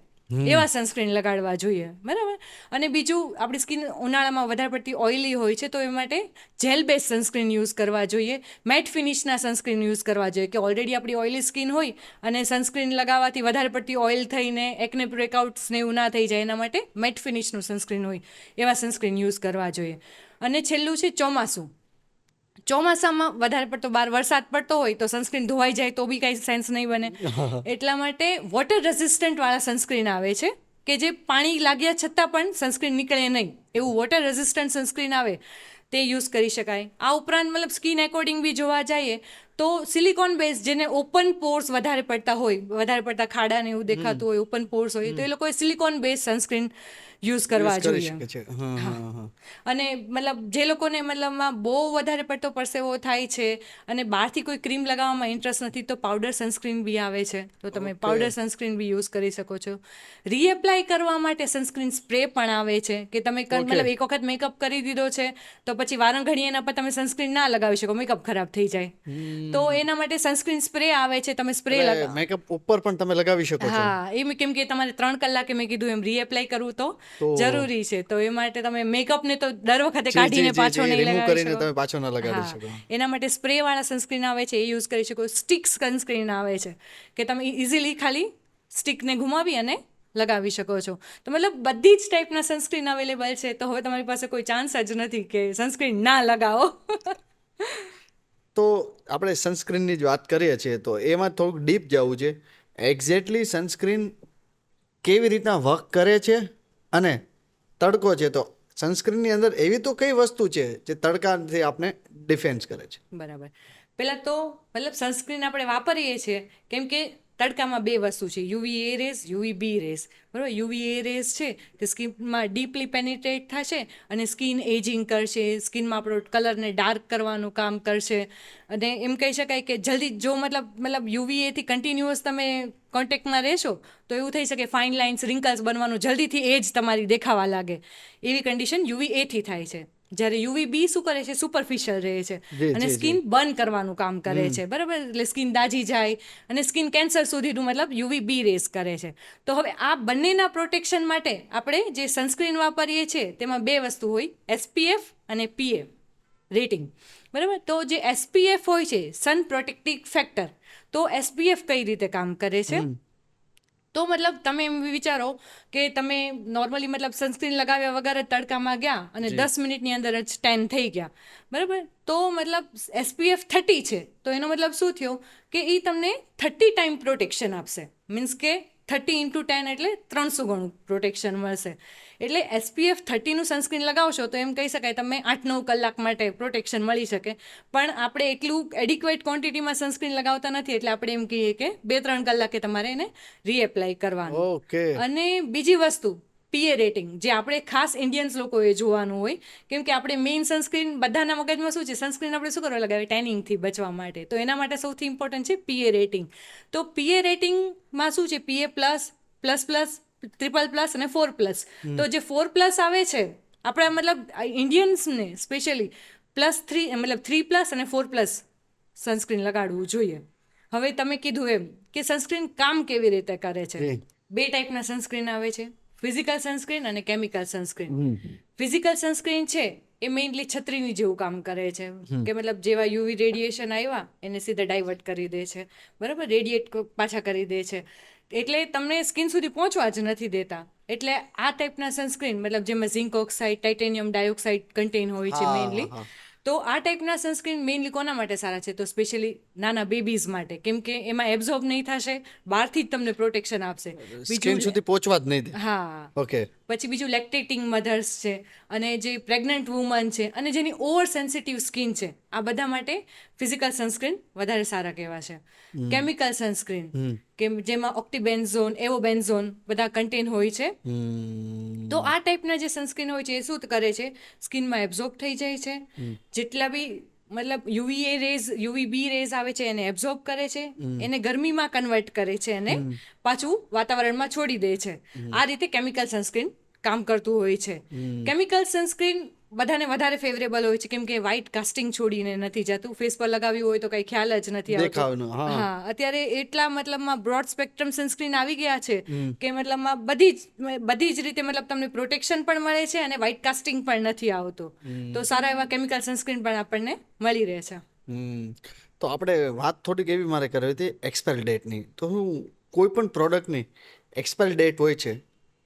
એવા સનસ્ક્રીન લગાડવા જોઈએ, બરાબર. અને બીજું, આપણી સ્કિન ઉનાળામાં વધારે પડતી ઓઇલી હોય છે તો એ માટે જેલ બેઝ સનસ્ક્રીન યુઝ કરવા જોઈએ. મેટ ફિનિશના સનસ્ક્રીન યુઝ કરવા જોઈએ કે ઓલરેડી આપણી ઓઇલી સ્કિન હોય અને સનસ્ક્રીન લગાવવાથી વધારે પડતી ઓઇલ થઈને એકને બ્રેકઆઉટ્સ ને એવું ના થઈ જાય એના માટે મેટ ફિનિશનું સનસ્ક્રીન હોય એવા સનસ્ક્રીન યુઝ કરવા જોઈએ. અને છેલ્લું છે ચોમાસું. ચોમાસામાં વધારે પડતો બહાર વરસાદ પડતો હોય તો સનસ્ક્રીન ધોવાઈ જાય તો બી કાંઈ સેન્સ નહીં બને. એટલા માટે વોટર રેઝિસ્ટન્ટ વાળા સનસ્ક્રીન આવે છે કે જે પાણી લાગ્યા છતાં પણ સનસ્ક્રીન નીકળે નહીં એવું વોટર રેઝિસ્ટન્ટ સનસ્ક્રીન આવે તે યુઝ કરી શકાય. આ ઉપરાંત મતલબ સ્કિન એકોર્ડિંગ બી જોવા જઈએ તો સિલિકોન બેઝ જેને ઓપન પોર્સ વધારે પડતા હોય, વધારે પડતા ખાડા ને એવું દેખાતું હોય, ઓપન પોર્સ હોય, તો એ લોકોએ સિલિકોન બેઝ સનસ્ક્રીન યુઝ કરવા કરી જોઈએ. શકે છે. હા. અને મતલબ જે લોકોને મતલબમાં બહુ વધારે પડતો પરસેવો થાય છે અને બહારથી કોઈ ક્રીમ લગાવવામાં ઇન્ટરેસ્ટ નથી તો પાવડર સનસ્ક્રીન બી આવે છે, તો તમે પાવડર સનસ્ક્રીન બી યુઝ કરી શકો છો. રીએપ્લાય કરવા માટે સનસ્ક્રીન સ્પ્રે પણ આવે છે કે તમે મતલબ એક વખત મેકઅપ કરી દીધો છે તો પછી વારંઘડી એના પર તમે સનસ્ક્રીન ના લગાવી શકો, મેકઅપ ખરાબ થઈ જાય. તો એના માટે સનસ્ક્રીન સ્પ્રે આવે છે, તમે સ્પ્રે લગાવો. મેકઅપ ઉપર પણ તમે લગાવી શકો છો. હા, એ કેમ કે તમારે 3 કલાકે મેં કીધું એમ રીએપ્લાય કરવું તો જરૂરી છે. તો એ માટે તમે મેકઅપને તો દર વખતે કાઢીને પાછો નહીં રિમૂવ લગાવી કરીને શકો. તમે પાછો ના લગાડી હા, શકો. એના માટે સ્પ્રે વાળા સનસ્ક્રીન આવે છે, એ યુઝ કરી શકો. સ્ટિક સનસ્ક્રીન આવે છે કે તમે ઇઝીલી ખાલી સ્ટિકને ઘુમાવી અને લગાવી શકો છો. તો મતલબ બધી જ ટાઈપના સનસ્ક્રીન અવેલેબલ છે. તો હવે તમારી પાસે કોઈ ચાન્સ જ નથી કે સનસ્ક્રીન ના લગાવો. તો આપણે સનસ્ક્રીનની જ વાત કરીએ છીએ તો એમાં થોડુંક ડીપ જવું છે. એક્ઝેક્ટલી સનસ્ક્રીન કેવી રીતના વર્ક કરે છે અને તડકો છે તો સનસ્ક્રીનની અંદર એવી તો કઈ વસ્તુ છે જે તડકાથી આપણે ડિફેન્સ કરે છે? બરાબર. પહેલાં તો મતલબ સનસ્ક્રીન આપણે વાપરીએ છીએ કેમ કે તડકામાં 2 વસ્તુ છે, યુવી એ રેઝ, યુવી બી રેઝ, બરાબર. યુવી એ રેઝ છે તે સ્કિનમાં ડીપલી પેનિટ્રેટ થશે અને સ્કિન એજિંગ કરશે, સ્કિનમાં આપણો કલરને ડાર્ક કરવાનું કામ કરશે. અને એમ કહી શકાય કે જલ્દી જો મતલબ યુવી એથી કન્ટિન્યુઅસ તમે કોન્ટેક્ટમાં રહેશો તો એવું થઈ શકે ફાઇન લાઇન્સ, રિંકલ્સ બનવાનું જલ્દીથી એજ તમારી દેખાવા લાગે. એવી કન્ડિશન યુવી એથી થાય છે. જ્યારે યુવી બી શું કરે છે, સુપરફિશિયલ રહે છે અને સ્કિન બર્ન કરવાનું કામ કરે છે, બરાબર. એટલે સ્કિન દાજી જાય અને સ્કિન કેન્સર સુધીનું મતલબ યુવી બી રેસ કરે છે. તો હવે આ બંનેના પ્રોટેક્શન માટે આપણે જે સનસ્ક્રીન વાપરીએ છીએ તેમાં 2 વસ્તુ હોય, એસપીએફ અને પીએફ રેટિંગ, બરાબર. તો જે એસપીએફ હોય છે, સન પ્રોટેક્ટિવ ફેક્ટર, તો એસપીએફ કઈ રીતે કામ કરે છે? તો મતલબ તમે એમ વિચારો કે તમે નોર્મલી મતલબ સનસ્ક્રીન લગાવ્યા વગર જ તડકામાં ગયા અને 10 મિનિટની અંદર જ ટેન થઈ ગયા, બરાબર. તો મતલબ એસપીએફ 30 છે તો એનો મતલબ શું થયો કે એ તમને 30 ટાઈમ પ્રોટેક્શન આપશે. મીન્સ કે 30 × 10 એટલે 300 ગણું પ્રોટેક્શન મળશે. એટલે એસપીએફ 30નું સનસ્ક્રીન લગાવશો તો એમ કહી શકાય તમે 8-9 કલાક માટે પ્રોટેક્શન મળી શકે. પણ આપણે એટલું એડિક્વેટ ક્વોન્ટિટીમાં સનસ્ક્રીન લગાવતા નથી એટલે આપણે એમ કહીએ કે 2-3 કલાકે તમારે એને રીએપ્લાય કરવાનું. ઓકે. અને બીજી વસ્તુ પીએ રેટિંગ, જે આપણે ખાસ ઇન્ડિયન્સ લોકોએ જોવાનું હોય કેમ કે આપણે મેઇન સનસ્ક્રીન બધાના મગજમાં શું છે, સનસ્ક્રીન આપણે શું કરવા લગાવીએ, ટેનિંગથી બચવા માટે. તો એના માટે સૌથી ઇમ્પોર્ટન્ટ છે પીએ રેટિંગ. તો પીએ રેટિંગમાં શું છે, PA plus, plus plus, triple plus અને 4+. તો જે 4+ આવે છે આપણા મતલબ ઇન્ડિયન્સને સ્પેશિયલી +3 મતલબ 3+ અને 4+ સનસ્ક્રીન લગાડવું જોઈએ. હવે તમે કીધું એમ કે સનસ્ક્રીન કામ કેવી રીતે કરે છે. 2 ટાઈપના સનસ્ક્રીન આવે છે, ફિઝિકલ સનસ્ક્રીન અને કેમિકલ સનસ્ક્રીન. ફિઝિકલ સનસ્ક્રીન છે એ મેઇનલી છત્રીની જેવું કામ કરે છે કે મતલબ જેવા યુવી રેડિયેશન આવ્યા એને સીધા ડાયવર્ટ કરી દે છે, બરાબર, રેડિયેટ પાછા કરી દે છે. એટલે તમને સ્કિન સુધી પહોંચવા જ નથી દેતા. એટલે આ ટાઈપના સનસ્ક્રીન મતલબ જેમાં zinc oxide, titanium dioxide contain હોય છે મેઇનલી, તો આ ટાઈપના સનસ્ક્રીન મેઇનલી કોના માટે સારા છે? તો સ્પેશિયલી નાના બેબીઝ માટે, કેમ કે એમાં એબ્ઝોર્બ નહીં થશે, બહારથી જ તમને પ્રોટેક્શન આપશે. સ્કિન સુધી પહોંચવા જ નહીં દે. હા. ઓકે. પછી બીજું લેક્ટેટિંગ મધર્સ છે, અને જે પ્રેગ્નન્ટ વુમન છે, અને જેની ઓવર સેન્સિટિવ સ્કિન છે, આ બધા માટે ફિઝિકલ સનસ્ક્રીન વધારે સારા કહેવાશે. કેમિકલ સનસ્ક્રીન કે જેમાં ઓક્ટીબેન્ઝોન, એવોબેન્ઝોન બધા કન્ટેન હોય છે. તો આ ટાઈપના જે સનસ્ક્રીન હોય છે એ શું કરે છે, સ્કિનમાં એબ્ઝોર્બ થઈ જાય છે. જેટલા બી મતલબ યુવીબી રેઝ આવે છે એને એબ્ઝોર્બ કરે છે, એને ગરમીમાં કન્વર્ટ કરે છે, અને પાછું વાતાવરણમાં છોડી દે છે. આ રીતે કેમિકલ સનસ્ક્રીન કામ કરતું હોય છે. કેમિકલ સનસ્ક્રીન બધાને વધારે ફેવરેબલ હોય છે, કેમ કે વ્હાઇટ કાસ્ટિંગ છોડીને નથી જતું. ફેસ પર લગાવ્યું હોય તો કઈ ખ્યાલ જ નથી આવતો. દેખાવનું, હા. હા, અત્યારે એટલા મતલબમાં બ્રોડ સ્પેક્ટ્રમ સનસ્ક્રીન આવી ગયા છે કે મતલબમાં બધી જ રીતે મતલબ તમને પ્રોટેક્શન પણ મળે છે અને વ્હાઇટ કાસ્ટિંગ પણ નથી આવતો. તો સારા એવા કેમિકલ સનસ્ક્રીન પણ આપણને મળી રહે છે. તો આપણે વાત થોડીક એવી મારે કરવી હતી એક્સપાયરી ડેટની. તો હું કોઈ પણ પ્રોડક્ટની એક્સપાયરી ડેટ હોય છે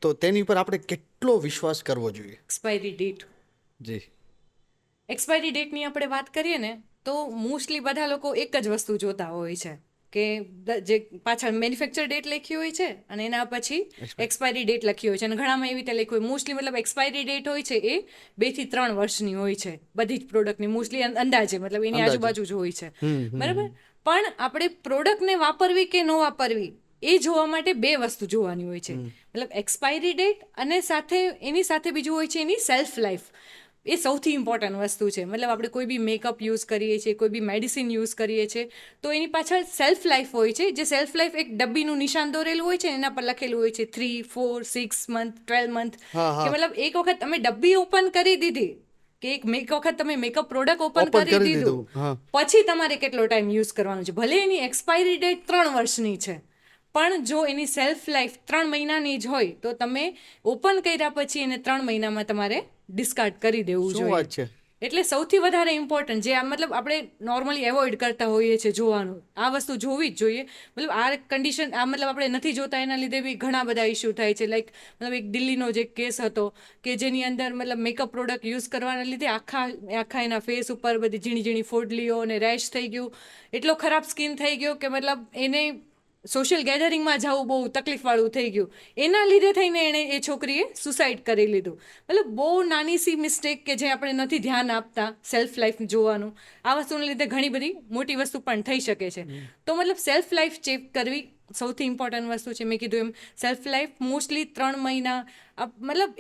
તો તેની પર આપણે કેટલો વિશ્વાસ કરવો જોઈએ? એક્સપાયરી ડેટ, જી, એક્સપાયરી ડેટની આપણે વાત કરીએ ને તો મોસ્ટલી બધા લોકો એક જ વસ્તુ જોતા હોય છે કે જે પાછળ મેન્યુફેક્ચર ડેટ લખી હોય છે અને એના પછી એક્સપાયરી ડેટ લખી હોય છે, અને ઘણામાં એવી રીતે લખ્યું હોય. મોસ્ટલી મતલબ એક્સપાયરી ડેટ હોય છે એ 2 થી 3 વર્ષની હોય છે બધી જ પ્રોડક્ટની, મોસ્ટલી અંદાજે, મતલબ એની આજુબાજુ જ હોય છે. બરાબર. પણ આપણે પ્રોડક્ટને વાપરવી કે ન વાપરવી એ જોવા માટે 2 વસ્તુ જોવાની હોય છે. મતલબ એક્સપાયરી ડેટ અને એની સાથે બીજું હોય છે એની સેલ્ફ લાઈફ. એ સૌથી ઇમ્પોર્ટન્ટ વસ્તુ છે. મતલબ આપણે કોઈ બી મેકઅપ યુઝ કરીએ છીએ, કોઈ બી મેડિસિન યુઝ કરીએ છીએ, તો એની પાછળ સેલ્ફ લાઈફ હોય છે. જે સેલ્ફ લાઈફ એક ડબ્બીનું નિશાન દોરેલું હોય છે, એના પર લખેલું હોય છે 3, 4, 6 મંથ, 12 મંથ. કે મતલબ એક વખત તમે ડબ્બી ઓપન કરી દીધી કે એક વખત તમે મેકઅપ પ્રોડક્ટ ઓપન કરી દીધું, પછી તમારે કેટલો ટાઈમ યુઝ કરવાનો છે. ભલે એની એક્સપાયરી ડેટ 3 વર્ષની છે, પણ જો એની સેલ્ફ લાઈફ 3 મહિનાની જ હોય તો તમે ઓપન કર્યા પછી એને 3 મહિનામાં તમારે ડિસ્કાર્ડ કરી દેવું શું વાત જોઈએ. છે? એટલે સૌથી વધારે ઇમ્પોર્ટન્ટ જે આ મતલબ આપણે નોર્મલી એવોઇડ કરતા હોઈએ છીએ જોવાનું, આ વસ્તુ જોવી જ જોઈએ. મતલબ આ કન્ડિશન આ મતલબ આપણે નથી જોતા એના લીધે બી ઘણા બધા ઇસ્યુ થાય છે. લાઈક મતલબ એક દિલ્હીનો જે કેસ હતો કે જેની અંદર મતલબ મેકઅપ પ્રોડક્ટ યુઝ કરવાના લીધે આખા એના ફેસ ઉપર બધી ઝીણી ઝીણી ફોડલીઓ અને રેશ થઈ ગયું, એટલો ખરાબ સ્કિન થઈ ગયો કે મતલબ એને સોશિયલ ગેધરિંગમાં જવું બહુ તકલીફવાળું થઈ ગયું. એના લીધે થઈને એ છોકરીએ સુસાઇડ કરી લીધું. મતલબ બહુ નાની સી મિસ્ટેક કે જે આપણે નથી ધ્યાન આપતા સેલ્ફ લાઈફ જોવાનું, આ વસ્તુને લીધે ઘણી બધી મોટી વસ્તુ પણ થઈ શકે છે. તો મતલબ સેલ્ફ લાઈફ ચેક કરવી સૌથી ઇમ્પોર્ટન્ટ વસ્તુ છે. મેં કીધું એમ સેલ્ફ લાઈફ મોસ્ટલી 3 મહિના. મતલબ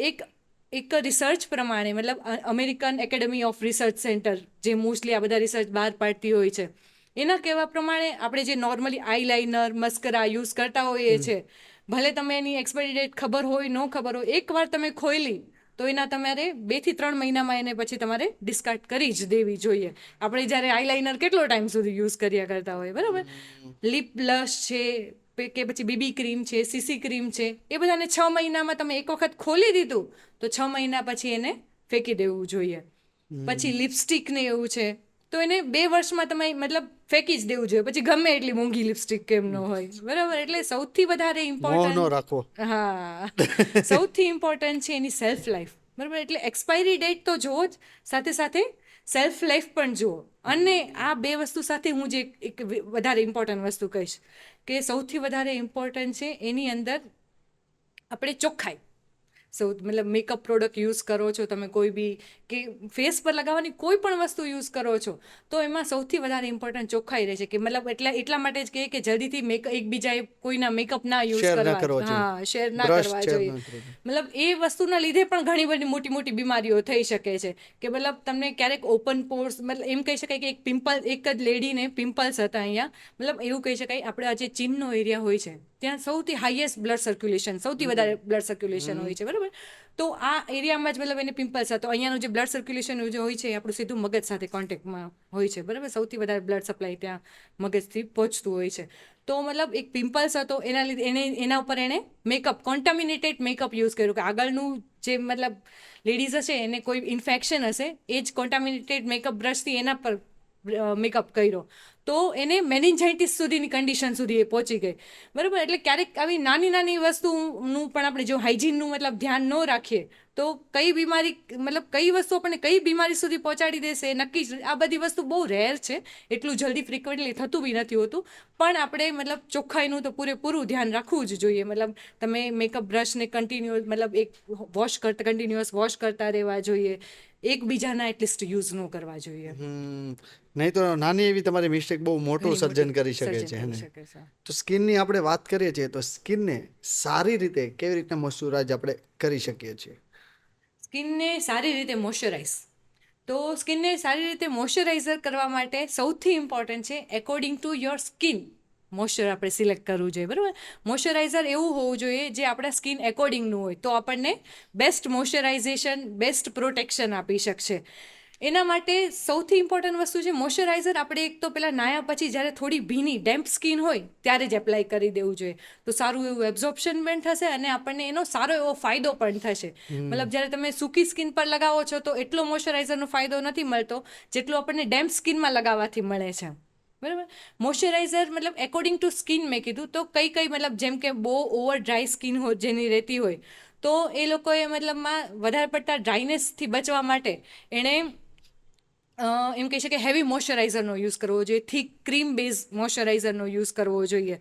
એક રિસર્ચ પ્રમાણે, મતલબ American academy of research centre જે મોસ્ટલી આ બધા રિસર્ચ બહાર પાડતી હોય છે, એના કહેવા પ્રમાણે આપણે જે નોર્મલી આઈલાઇનર, મસ્કરા યુઝ કરતા હોઈએ છીએ, ભલે તમે એની એક્સપાયરી ડેટ ખબર હોય ન ખબર હોય, એકવાર તમે ખોલી તો એના તમારે 2 થી 3 મહિનામાં એને પછી તમારે ડિસ્કાર્ડ કરી જ દેવી જોઈએ. આપણે જ્યારે આઈલાઇનર કેટલો ટાઈમ સુધી યુઝ કર્યા કરતા હોય, બરાબર. લિપ બ્લશ છે કે પછી બીબી ક્રીમ છે, સીસી ક્રીમ છે, એ બધાને 6 મહિનામાં તમે એક વખત ખોલી દીધું તો 6 મહિના પછી એને ફેંકી દેવું જોઈએ. પછી લિપસ્ટિક ને એવું છે તો એને 2 વર્ષમાં તમે મતલબ ફેંકી જ દેવું જોઈએ, પછી ગમે એટલી મોંઘી લિપસ્ટિક કેમ ન હોય, બરાબર. એટલે સૌથી વધારે ઇમ્પોર્ટન્ટ, હા, સૌથી ઇમ્પોર્ટન્ટ છે એની સેલ્ફ લાઈફ, બરાબર. એટલે એક્સપાયરી ડેટ તો જુઓ જ, સાથે સાથે સેલ્ફ લાઈફ પણ જુઓ. અને આ 2 વસ્તુ સાથે હું જે એક વધારે ઇમ્પોર્ટન્ટ વસ્તુ કહીશ કે સૌથી વધારે ઇમ્પોર્ટન્ટ છે એની અંદર આપણે ચોખ્ખાઈ. મતલબ મેકઅપ પ્રોડક્ટ યુઝ કરો છો તમે, કોઈ બી કે ફેસ પર લગાવવાની કોઈ પણ વસ્તુ યુઝ કરો છો, તો એમાં સૌથી વધારે ઇમ્પોર્ટન્ટ ચોખ્ખાઈ રહે છે. કે મતલબ એટલા માટે જ કે જલ્દીથી એકબીજાએ કોઈના મેકઅપ ના યુઝ કરવા, હા, શેર ના કરવા જોઈએ. મતલબ એ વસ્તુના લીધે પણ ઘણી બધી મોટી મોટી બીમારીઓ થઈ શકે છે. કે મતલબ તમને ક્યારેક ઓપન પોર્સ, મતલબ એમ કહી શકાય કે એક જ લેડીને પિમ્પલ્સ હતા અહીંયા, મતલબ એવું કહી શકાય આપણે જે ચીનનો એરિયા હોય છે ત્યાં સૌથી હાઈએસ્ટ બ્લડ સર્ક્યુલેશન, સૌથી વધારે બ્લડ સર્ક્યુલેશન હોય છે, બરાબર. તો આ એરિયામાં જ મતલબ એને પિમ્પલ્સ હતો. અહીંયાનું જે બ્લડ સર્ક્યુલેશન જે હોય છે એ આપણું સીધું મગજ સાથે કોન્ટેક્ટમાં હોય છે, બરાબર. સૌથી વધારે બ્લડ સપ્લાય ત્યાં મગજથી પહોંચતું હોય છે. તો મતલબ એક પિમ્પલ્સ હતો, એના લીધે એના ઉપર એણે મેકઅપ, કોન્ટામિનેટેડ મેકઅપ યુઝ કર્યું. કે આગળનું જે મતલબ લેડીઝ હશે એને કોઈ ઇન્ફેક્શન હશે, એ જ કોન્ટામિનેટેડ મેકઅપ બ્રશથી એના પર મેકઅપ કર્યો તો એને મેનિન્જાઇટિસ સુધીની કન્ડિશન સુધી એ પહોંચી ગઈ, બરાબર. એટલે ક્યારેક આવી નાની નાની વસ્તુનું પણ આપણે જો હાઇજીનનું મતલબ ધ્યાન ન રાખીએ તો કઈ બીમારી મતલબ કઈ વસ્તુ આપણને કઈ બીમારી સુધી પહોંચાડી દેશે એ નક્કી જ આ બધી વસ્તુ બહુ રેર છે, એટલું જલ્દી ફ્રિકવન્ટલી થતું બી નથી હોતું. પણ આપણે મતલબ ચોખ્ખાઈનું તો પૂરેપૂરું ધ્યાન રાખવું જ જોઈએ. મતલબ તમે મેકઅપ બ્રશને કન્ટિન્યુઅસ મતલબ એક કન્ટિન્યુઅસ વોશ કરતા રહેવા જોઈએ, એકબીજાના એટલીસ્ટ યુઝ ન કરવા જોઈએ. નહીં તો નાની એવી તમારી મિસ્ટેક બહુ મોટું ઘણી સર્જન મોટી કરી શકે સર્જન છે કરી એને. શકે છે. તો સ્કિનની આપણે વાત કરીએ છીએ તો સ્કિનને સારી રીતે કેવી રીતના મોઇશ્ચરાઇઝ આપણે કરી શકીએ છીએ? સ્કિનને સારી રીતે મોઇશ્ચરાઇઝ તો સ્કિનને સારી રીતે મોઇશ્ચરાઇઝર કરવા માટે સૌથી ઇમ્પોર્ટન્ટ છે according to your skin moisture આપણે સિલેક્ટ કરવું જોઈએ. બરાબર, મોઇશ્ચરાઇઝર એવું હોવું જોઈએ જે આપણા સ્કિન એકોર્ડિંગનું હોય તો આપણને બેસ્ટ મોઇશ્ચરાઇઝેશન, બેસ્ટ પ્રોટેક્શન આપી શકશે. એના માટે સૌથી ઇમ્પોર્ટન્ટ વસ્તુ છે મોઇશ્ચરાઇઝર આપણે એક તો પહેલાં નાહ્યા પછી જ્યારે થોડી ભીની ડેમ્પ સ્કિન હોય ત્યારે જ એપ્લાય કરી દેવું જોઈએ, તો સારું એવું એબ્ઝોર્પ્શન પણ થશે અને આપણને એનો સારો એવો ફાયદો પણ થશે. મતલબ જ્યારે તમે સૂકી સ્કિન પર લગાવો છો તો એટલો મોઇશ્ચરાઇઝરનો ફાયદો નથી મળતો જેટલો આપણને ડેમ્પ સ્કિનમાં લગાવવાથી મળે છે. બરાબર, મોઇશ્ચરાઇઝર મતલબ એકોર્ડિંગ ટુ સ્કિન મેં કીધું તો કઈ મતલબ જેમ કે બહુ ઓવર ડ્રાય સ્કિન હોય જેની રહેતી હોય તો એ લોકોએ મતલબમાં વધારે પડતા ડ્રાયનેસથી બચવા માટે એણે એમ કહી શકે હેવી મોઇશ્ચરાઇઝરનો યુઝ કરવો જોઈએ, થીક ક્રીમ બેઝ મોઇશ્ચરાઇઝરનો યુઝ કરવો જોઈએ.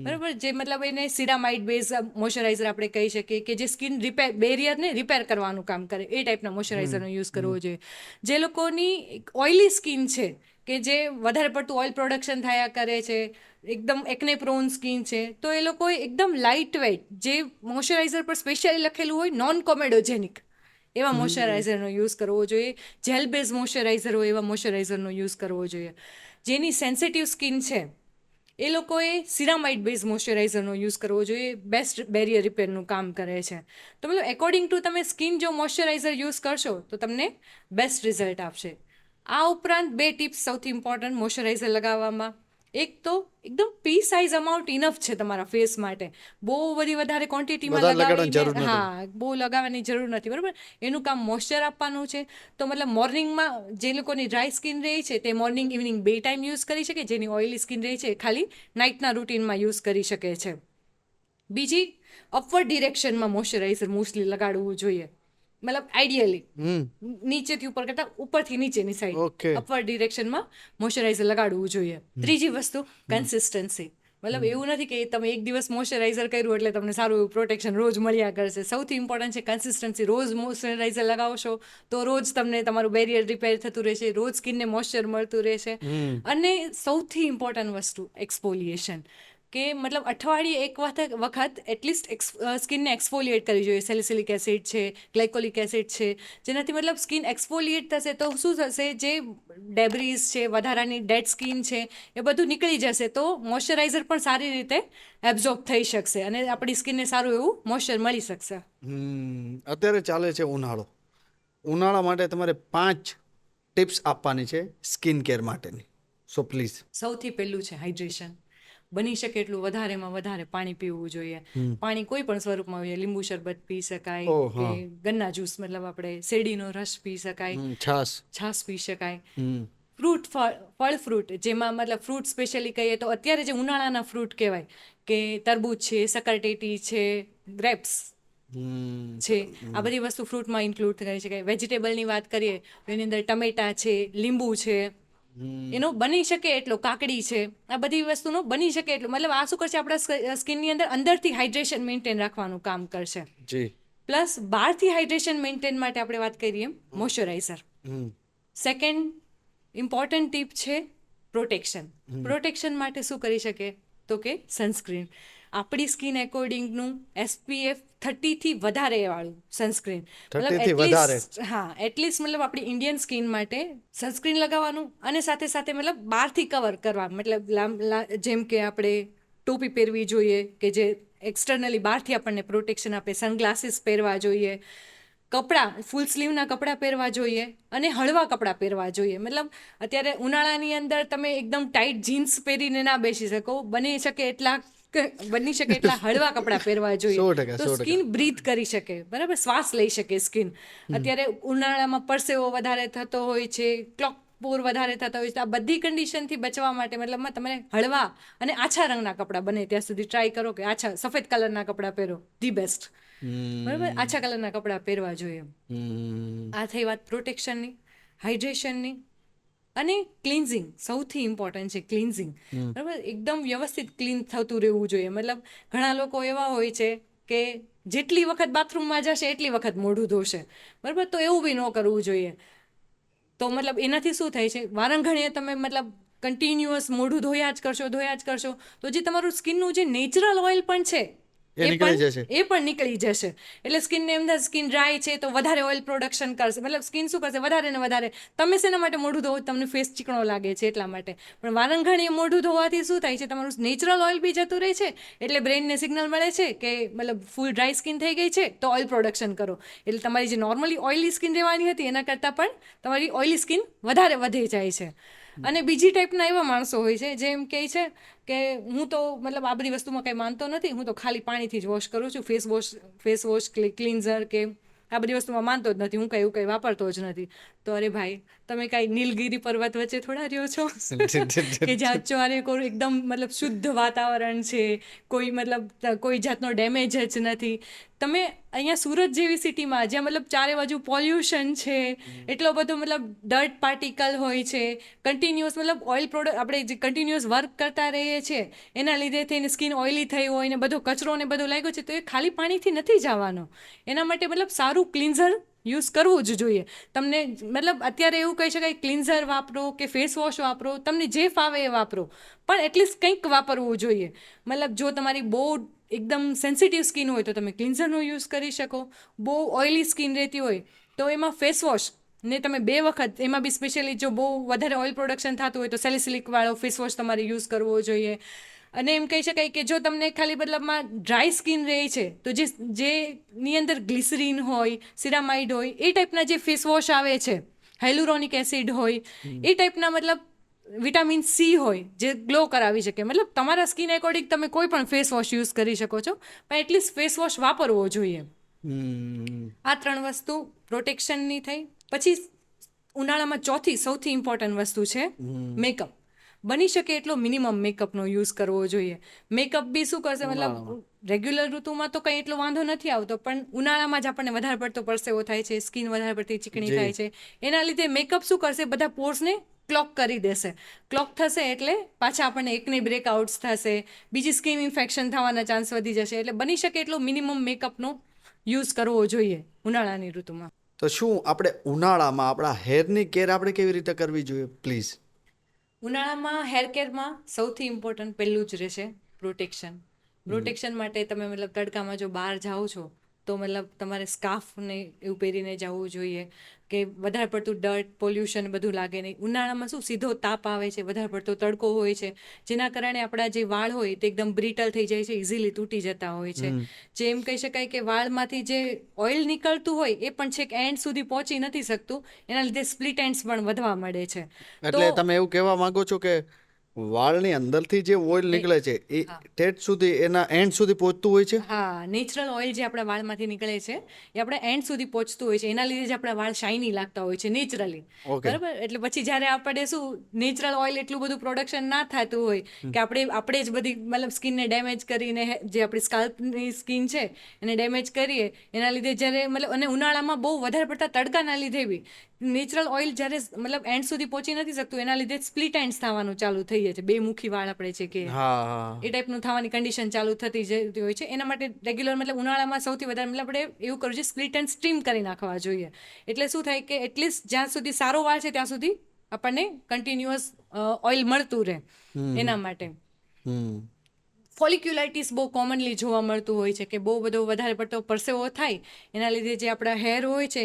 બરાબર, જે મતલબ એને સિરામાઇડ બેઝ મોઇશ્ચરાઇઝર આપણે કહી શકીએ કે જે સ્કિન બેરિયરને રિપેર કરવાનું કામ કરે એ ટાઈપના મોઇશ્ચરાઇઝરનો યુઝ કરવો જોઈએ. જે લોકોની ઓઇલી સ્કિન છે કે જે વધારે પડતું ઓઇલ પ્રોડક્શન થયા કરે છે, એકદમ એકને પ્રોન સ્કિન છે, તો એ લોકોએ એકદમ લાઇટ વેઇટ જે મોઇશ્ચરાઇઝર પર સ્પેશિયલી લખેલું હોય નોન કોમેડોજેનિક એવા મોઇશ્ચરાઇઝરનો યુઝ કરવો જોઈએ. જેલ બેઝ મોઇશ્ચરાઇઝર હોય એવા મોઇશ્ચરાઇઝરનો યુઝ કરવો જોઈએ. જેની સેન્સિટિવ સ્કિન છે એ લોકોએ સિરામાઇડ બેઝ મોઇશ્ચરાઇઝરનો યુઝ કરવો જોઈએ, બેસ્ટ બેરિયર રિપેરનું કામ કરે છે. તો મતલબ એકોર્ડિંગ ટુ તમે સ્કિન જો મોઇશ્ચરાઇઝર યુઝ કરશો તો તમને બેસ્ટ રિઝલ્ટ આપશે. આ ઉપરાંત 2 ટિપ્સ સૌથી ઇમ્પોર્ટન્ટ મોઇશ્ચરાઇઝર લગાવવામાં. એક તો એકદમ પી સાઇઝ અમાઉન્ટ ઇનફ છે તમારા ફેસ માટે, બહુ બધી વધારે ક્વોન્ટિટીમાં વધારે લગાડવાની જરૂર લગાવીને નથી. બહુ લગાવવાની જરૂર નથી. બરાબર, એનું કામ મોઇશ્ચર આપવાનું છે. તો મતલબ મોર્નિંગમાં જે લોકોની ડ્રાય સ્કિન રહે છે તે મોર્નિંગ ઇવનિંગ 2 ટાઈમ યુઝ કરી શકે, જેની ઓઇલી સ્કિન રહે છે ખાલી નાઇટના રૂટીનમાં યુઝ કરી શકે છે. બીજી, અપવર્ડ ડિરેક્શનમાં મોઇશ્ચરાઇઝર મોસ્ટલી લગાડવું જોઈએ. મતલબ આઈડિયલી નીચેથી ઉપર કરતાં ઉપરથી નીચેની સાઈડ Okay. અપવર્ડ ડિરેક્શનમાં મોઇશ્ચરાઇઝર લગાડવું જોઈએ. ત્રીજી વસ્તુ કન્સિસ્ટન્સી. મતલબ એવું નથી કે તમે એક દિવસ મોઇશ્ચરાઇઝર કર્યું એટલે તમને સારું એવું પ્રોટેક્શન રોજ મળ્યા કરશે. સૌથી ઇમ્પોર્ટન્ટ છે કન્સિસ્ટન્સી. રોજ મોઇશ્ચરાઇઝર લગાવશો તો રોજ તમને તમારું બેરિયર રિપેર થતું રહેશે, રોજ સ્કિનને મોઇશ્ચર મળતું રહેશે. અને સૌથી ઇમ્પોર્ટન્ટ વસ્તુ એક્સફોલિએશન, કે મતલબ અઠવાડિયે એક વખત એટલીસ્ટ સ્કિનને એક્સફોલિએટ કરવી જોઈએ. સેલિસિલિક એસિડ છે, ગ્લાયકોલિક એસિડ છે, જેનાથી મતલબ સ્કિન એક્સફોલિએટ થશે તો શું થશે, જે ડેબ્રીઝ છે, વધારાની ડેડ સ્કિન છે એ બધું નીકળી જશે તો મોઇશ્ચરાઇઝર પણ સારી રીતે એબ્ઝોર્બ થઈ શકશે અને આપણી સ્કિનને સારું એવું મોઇશ્ચર મળી શકશે. અત્યારે ચાલે છે ઉનાળો. ઉનાળા માટે તમારે 5 ટિપ્સ આપવાની છે સ્કિન કેર માટેની. So please. સૌથી પહેલું છે હાઇડ્રેશન. બની શકે એટલું વધારેમાં વધારે પાણી પીવું જોઈએ. પાણી કોઈ પણ સ્વરૂપમાં હોય, લીંબુ શરબત પી શકાય ઓહ, કે હા. ગન્ના જ્યુસ મતલબ આપણે શેરડીનો રસ પી શકાય, છાશ પી શકાય. ફળ ફ્રૂટ જેમાં મતલબ ફ્રૂટ સ્પેશિયલી કહીએ તો અત્યારે જે ઉનાળાના ફ્રૂટ કહેવાય કે તરબૂચ છે, સકરટેટી છે, ગ્રેપ્સ છે, આ બધી વસ્તુ ફ્રૂટમાં ઇન્ક્લુડ કરી શકાય. વેજીટેબલની વાત કરીએ તો એની અંદર ટમેટા છે, લીંબુ છે, એનો બની શકે એટલો કાકડી છે, આ બધી વસ્તુનો બની શકે એટલું મતલબ આ શું કરશે, આપણા સ્કિનની અંદરથી હાઇડ્રેશન મેન્ટેન રાખવાનું કામ કરશે. જી. પ્લસ બહારથી હાઇડ્રેશન મેન્ટેન માટે આપણે વાત કરીએ મોઇશ્ચરાઇઝર. સેકન્ડ ઇમ્પોર્ટન્ટ ટીપ છે પ્રોટેક્શન. પ્રોટેક્શન માટે શું કરી શકે તો કે સનસ્ક્રીન. આપણી સ્કિન એકોર્ડિંગનું SPF 30 થી વધારે વાળું સનસ્ક્રીન. 30 થી વધારે. હા, એટલીસ્ટ મતલબ આપણી ઇન્ડિયન સ્કિન માટે સનસ્ક્રીન લગાવવાનું અને સાથે સાથે મતલબ બહારથી કવર કરવા મતલબ જેમ કે આપણે ટોપી પહેરવી જોઈએ કે જે એક્સટર્નલી બહારથી આપણને પ્રોટેક્શન આપે, સનગ્લાસીસ પહેરવા જોઈએ, કપડાં ફૂલ સ્લીવના કપડાં પહેરવા જોઈએ અને હળવા કપડાં પહેરવા જોઈએ. મતલબ અત્યારે ઉનાળાની અંદર તમે એકદમ ટાઈટ જીન્સ પહેરીને ના બેસી શકો, બની શકે એટલા હળવા કપડાં પહેરવા જોઈએ 100%, તો સ્કિન બ્રીથ કરી શકે, બરાબર, શ્વાસ લઈ શકે સ્કિન. અત્યારે ઉનાળામાં પરસેવો વધારે થતો હોય છે, પોર વધારે થતા હોય છે. આ બધી કન્ડિશનથી બચવા માટે મતલબમાં તમે હળવા અને આછા રંગના કપડાં બને ત્યાં સુધી ટ્રાય કરો કે આછા સફેદ કલરના કપડાં પહેરો, ધી બેસ્ટ. બરાબર, આછા કલરના કપડાં પહેરવા જોઈએ. આ થઈ વાત પ્રોટેક્શનની, હાઇડ્રેશનની અને ક્લિન્ઝિંગ. સૌથી ઇમ્પોર્ટન્ટ છે ક્લિન્ઝિંગ. બરાબર, એકદમ વ્યવસ્થિત ક્લીન થતું રહેવું જોઈએ. મતલબ ઘણા લોકો એવા હોય છે કે જેટલી વખત બાથરૂમમાં જશે એટલી વખત મોઢું ધોશે. બરાબર, તો એવું બી ન કરવું જોઈએ. તો મતલબ એનાથી શું થાય છે, વારંઘણીએ તમે મતલબ કન્ટિન્યુઅસ મોઢું ધોયા જ કરશો તો જે તમારું સ્કિનનું જે નેચરલ ઓઇલ પણ છે એ નીકળી જશે. એ પણ નીકળી જશે. એટલે સ્કિનને એમ થાય સ્કિન ડ્રાય છે તો વધારે ઓઇલ પ્રોડક્શન કરશે. મતલબ સ્કિન શું કરશે, વધારે ને વધારે. તમે શેના માટે મોઢું ધોવો, તમને ફેસ ચીકણો લાગે છે એટલા માટે. પણ વારંઘણીએ મોઢું ધોવાથી શું થાય છે, તમારું નેચરલ ઓઇલ બી જતું રહે છે. એટલે બ્રેઇનને સિગ્નલ મળે છે કે મતલબ ફૂલ ડ્રાય સ્કિન થઈ ગઈ છે તો ઓઇલ પ્રોડક્શન કરો. એટલે તમારી જે નોર્મલી ઓઇલી સ્કિન રહેવાની હતી એના કરતાં પણ તમારી ઓઇલી સ્કિન વધારે વધી જાય છે. અને બીજી ટાઈપના એવા માણસો હોય છે જેમ કહે છે કે હું તો મતલબ આ બધી વસ્તુમાં કંઈ માનતો નથી, હું તો ખાલી પાણીથી જ વોશ કરું છું, ફેસ વોશ ક્લિન્ઝર કે આ બધી વસ્તુમાં માનતો જ નથી, હું કંઈ એવું કંઈ વાપરતો જ નથી. તો અરે ભાઈ, તમે કાંઈ નીલગિરી પર્વત વચ્ચે થોડા રહ્યો છો કે જ્યાં ચોરે કોઈ એકદમ મતલબ શુદ્ધ વાતાવરણ છે, કોઈ મતલબ કોઈ જાતનો ડેમેજ જ નથી. તમે અહીંયા સુરત જેવી સિટીમાં જ્યાં મતલબ ચારે બાજુ પોલ્યુશન છે, એટલો બધો મતલબ ડર્ટ પાર્ટિકલ હોય છે, કન્ટિન્યુઅસ મતલબ ઓઇલ પ્રોડક્ટ આપણે જે કન્ટિન્યુઅસ વર્ક કરતા રહીએ છીએ એના લીધે થઈને સ્કિન ઓઇલી થઈ હોય ને બધો કચરો ને બધો લાગ્યો છે, તો એ ખાલી પાણીથી નથી જવાનો. એના માટે મતલબ સારું ક્લિન્ઝર યુઝ કરવું જ જોઈએ. તમને મતલબ અત્યારે એવું કહી શકાય ક્લિન્ઝર વાપરો કે ફેસ વોશ વાપરો, તમને જે ફાવે એ વાપરો, પણ એટલીસ્ટ કંઈક વાપરવું જોઈએ. મતલબ જો તમારી બહુ એકદમ સેન્સિટિવ સ્કિન હોય તો તમે ક્લિન્ઝરનો યુઝ કરી શકો. બહુ ઓઇલી સ્કિન રહેતી હોય તો એમાં ફેસ વોશ ને તમે 2 વખત, એમાં બી સ્પેશિયલી જો બહુ વધારે ઓઇલ પ્રોડક્શન થતું હોય તો સેલિસિલિકવાળો ફેસ વોશ તમારે યુઝ કરવો જોઈએ. અને એમ કહી શકાય કે જો તમને ખાલી મતલબમાં ડ્રાય સ્કિન રહે છે તો જેની અંદર ગ્લિસરીન હોય, સિરામાઇડ હોય, એ ટાઈપના જે ફેસ વોશ આવે છે, હાઇલુરોનિક એસિડ હોય, એ ટાઈપના મતલબ વિટામિન સી હોય જે ગ્લો કરાવી શકે. મતલબ તમારા સ્કિન એકોર્ડિંગ તમે કોઈ પણ ફેસ વોશ યુઝ કરી શકો છો, પણ એટલીસ્ટ ફેસ વોશ વાપરવો જોઈએ. આ 3 વસ્તુ પ્રોટેક્શનની થઈ. પછી ઉનાળામાં ચોથી સૌથી ઇમ્પોર્ટન્ટ વસ્તુ છે મેકઅપ. બની શકે એટલો મિનિમમ મેકઅપનો યુઝ કરવો જોઈએ. મેકઅપ બી શું કરશે, મતલબ રેગ્યુલર ઋતુમાં તો કંઈ એટલો વાંધો નથી આવતો, પણ ઉનાળામાં જ આપણને વધારે પડતો પરસેવો થાય છે, સ્કિન વધારે પડતી ચીકણી થાય છે. એના લીધે મેકઅપ શું કરશે, બધા પોર્સને ક્લોક કરી દેશે. ક્લોક થશે એટલે પાછા આપણને એકને બ્રેકઆઉટ્સ થશે, બીજી સ્કિન ઇન્ફેક્શન થવાના ચાન્સ વધી જશે. એટલે બની શકે એટલો મિનિમમ મેકઅપનો યુઝ કરવો જોઈએ ઉનાળાની ઋતુમાં. તો શું આપણે ઉનાળામાં આપણા હેરની કેર આપણે કેવી રીતે કરવી જોઈએ પ્લીઝ? ઉનાળામાં હેર કેરમાં સૌથી ઇમ્પોર્ટન્ટ પહેલું જ રહેશે પ્રોટેક્શન. પ્રોટેક્શન માટે તમે મતલબ તડકામાં જો બહાર જાઓ છો તો મતલબ તમારે સ્કાર્ફ ને એવું પહેરીને જવું જોઈએ કે વધારે પડતું ડર્ટ, પોલ્યુશન બધું લાગે નહીં. ઉનાળામાં શું સીધો તાપ આવે છે, વધારે પડતો તડકો હોય છે, જેના કારણે આપણા જે વાળ હોય તે એકદમ બ્રિટલ થઈ જાય છે, ઇઝીલી તૂટી જતા હોય છે. જે એમ કહી શકાય કે વાળમાંથી જે ઓઇલ નીકળતું હોય એ પણ છેક એન્ડ સુધી પહોંચી નથી શકતું, એના લીધે સ્પ્લિટ એન્ડ્સ પણ વધવા મળે છે. એટલે તમે એવું કહેવા માંગો છો કે વાળની અંદરથી જે ઓઇલ નીકળે છે એ ઠેઠ સુધી એના એન્ડ સુધી પહોંચતું હોય છે? હા, નેચરલ ઓઇલ જે આપણા વાળમાંથી નીકળે છે એ આપણા એન્ડ સુધી પહોંચતું હોય છે. એના લીધે જ આપણા વાળ શાઇની લાગતા હોય છે નેચરલી. બરાબર, એટલે પછી જ્યારે આપણે શું નેચરલ ઓઇલ એટલું બધું પ્રોડક્શન ના થતું હોય કે આપણે જ બધી મતલબ સ્કિનને ડેમેજ કરીને, જે આપણી સ્કાલ્પની સ્કિન છે એને ડેમેજ કરીએ, એના લીધે જ્યારે મતલબ અને ઉનાળામાં બહુ વધારે પડતા તડકાના લીધે બી નેચરલ ઓઇલ જ્યારે મતલબ એન્ડ સુધી પહોંચી નથી શકતું, એના લીધે સ્પ્લિટ એન્ડ્સ થવાનું ચાલુ થઈ જાય છે. 2 મુખી વાળ આપણે છે કે એ ટાઈપનું થવાની કન્ડિશન ચાલુ થતી જતી હોય છે. એના માટે રેગ્યુલર મતલબ ઉનાળામાં સૌથી વધારે મતલબ આપણે એવું કરવું છે, સ્પ્લિટ એન્ડ સ્ટ્રીમ કરી નાખવા જોઈએ. એટલે શું થાય કે એટલીસ્ટ જ્યાં સુધી સારો વાળ છે ત્યાં સુધી આપણને કન્ટિન્યુઅસ ઓઇલ મળતું રહે. એના માટે ફોલિક્યુલાઇટિસ બહુ કોમનલી જોવા મળતું હોય છે કે બહુ બધો વધારે પડતો પરસેવો થાય એના લીધે જે આપણા હેર હોય છે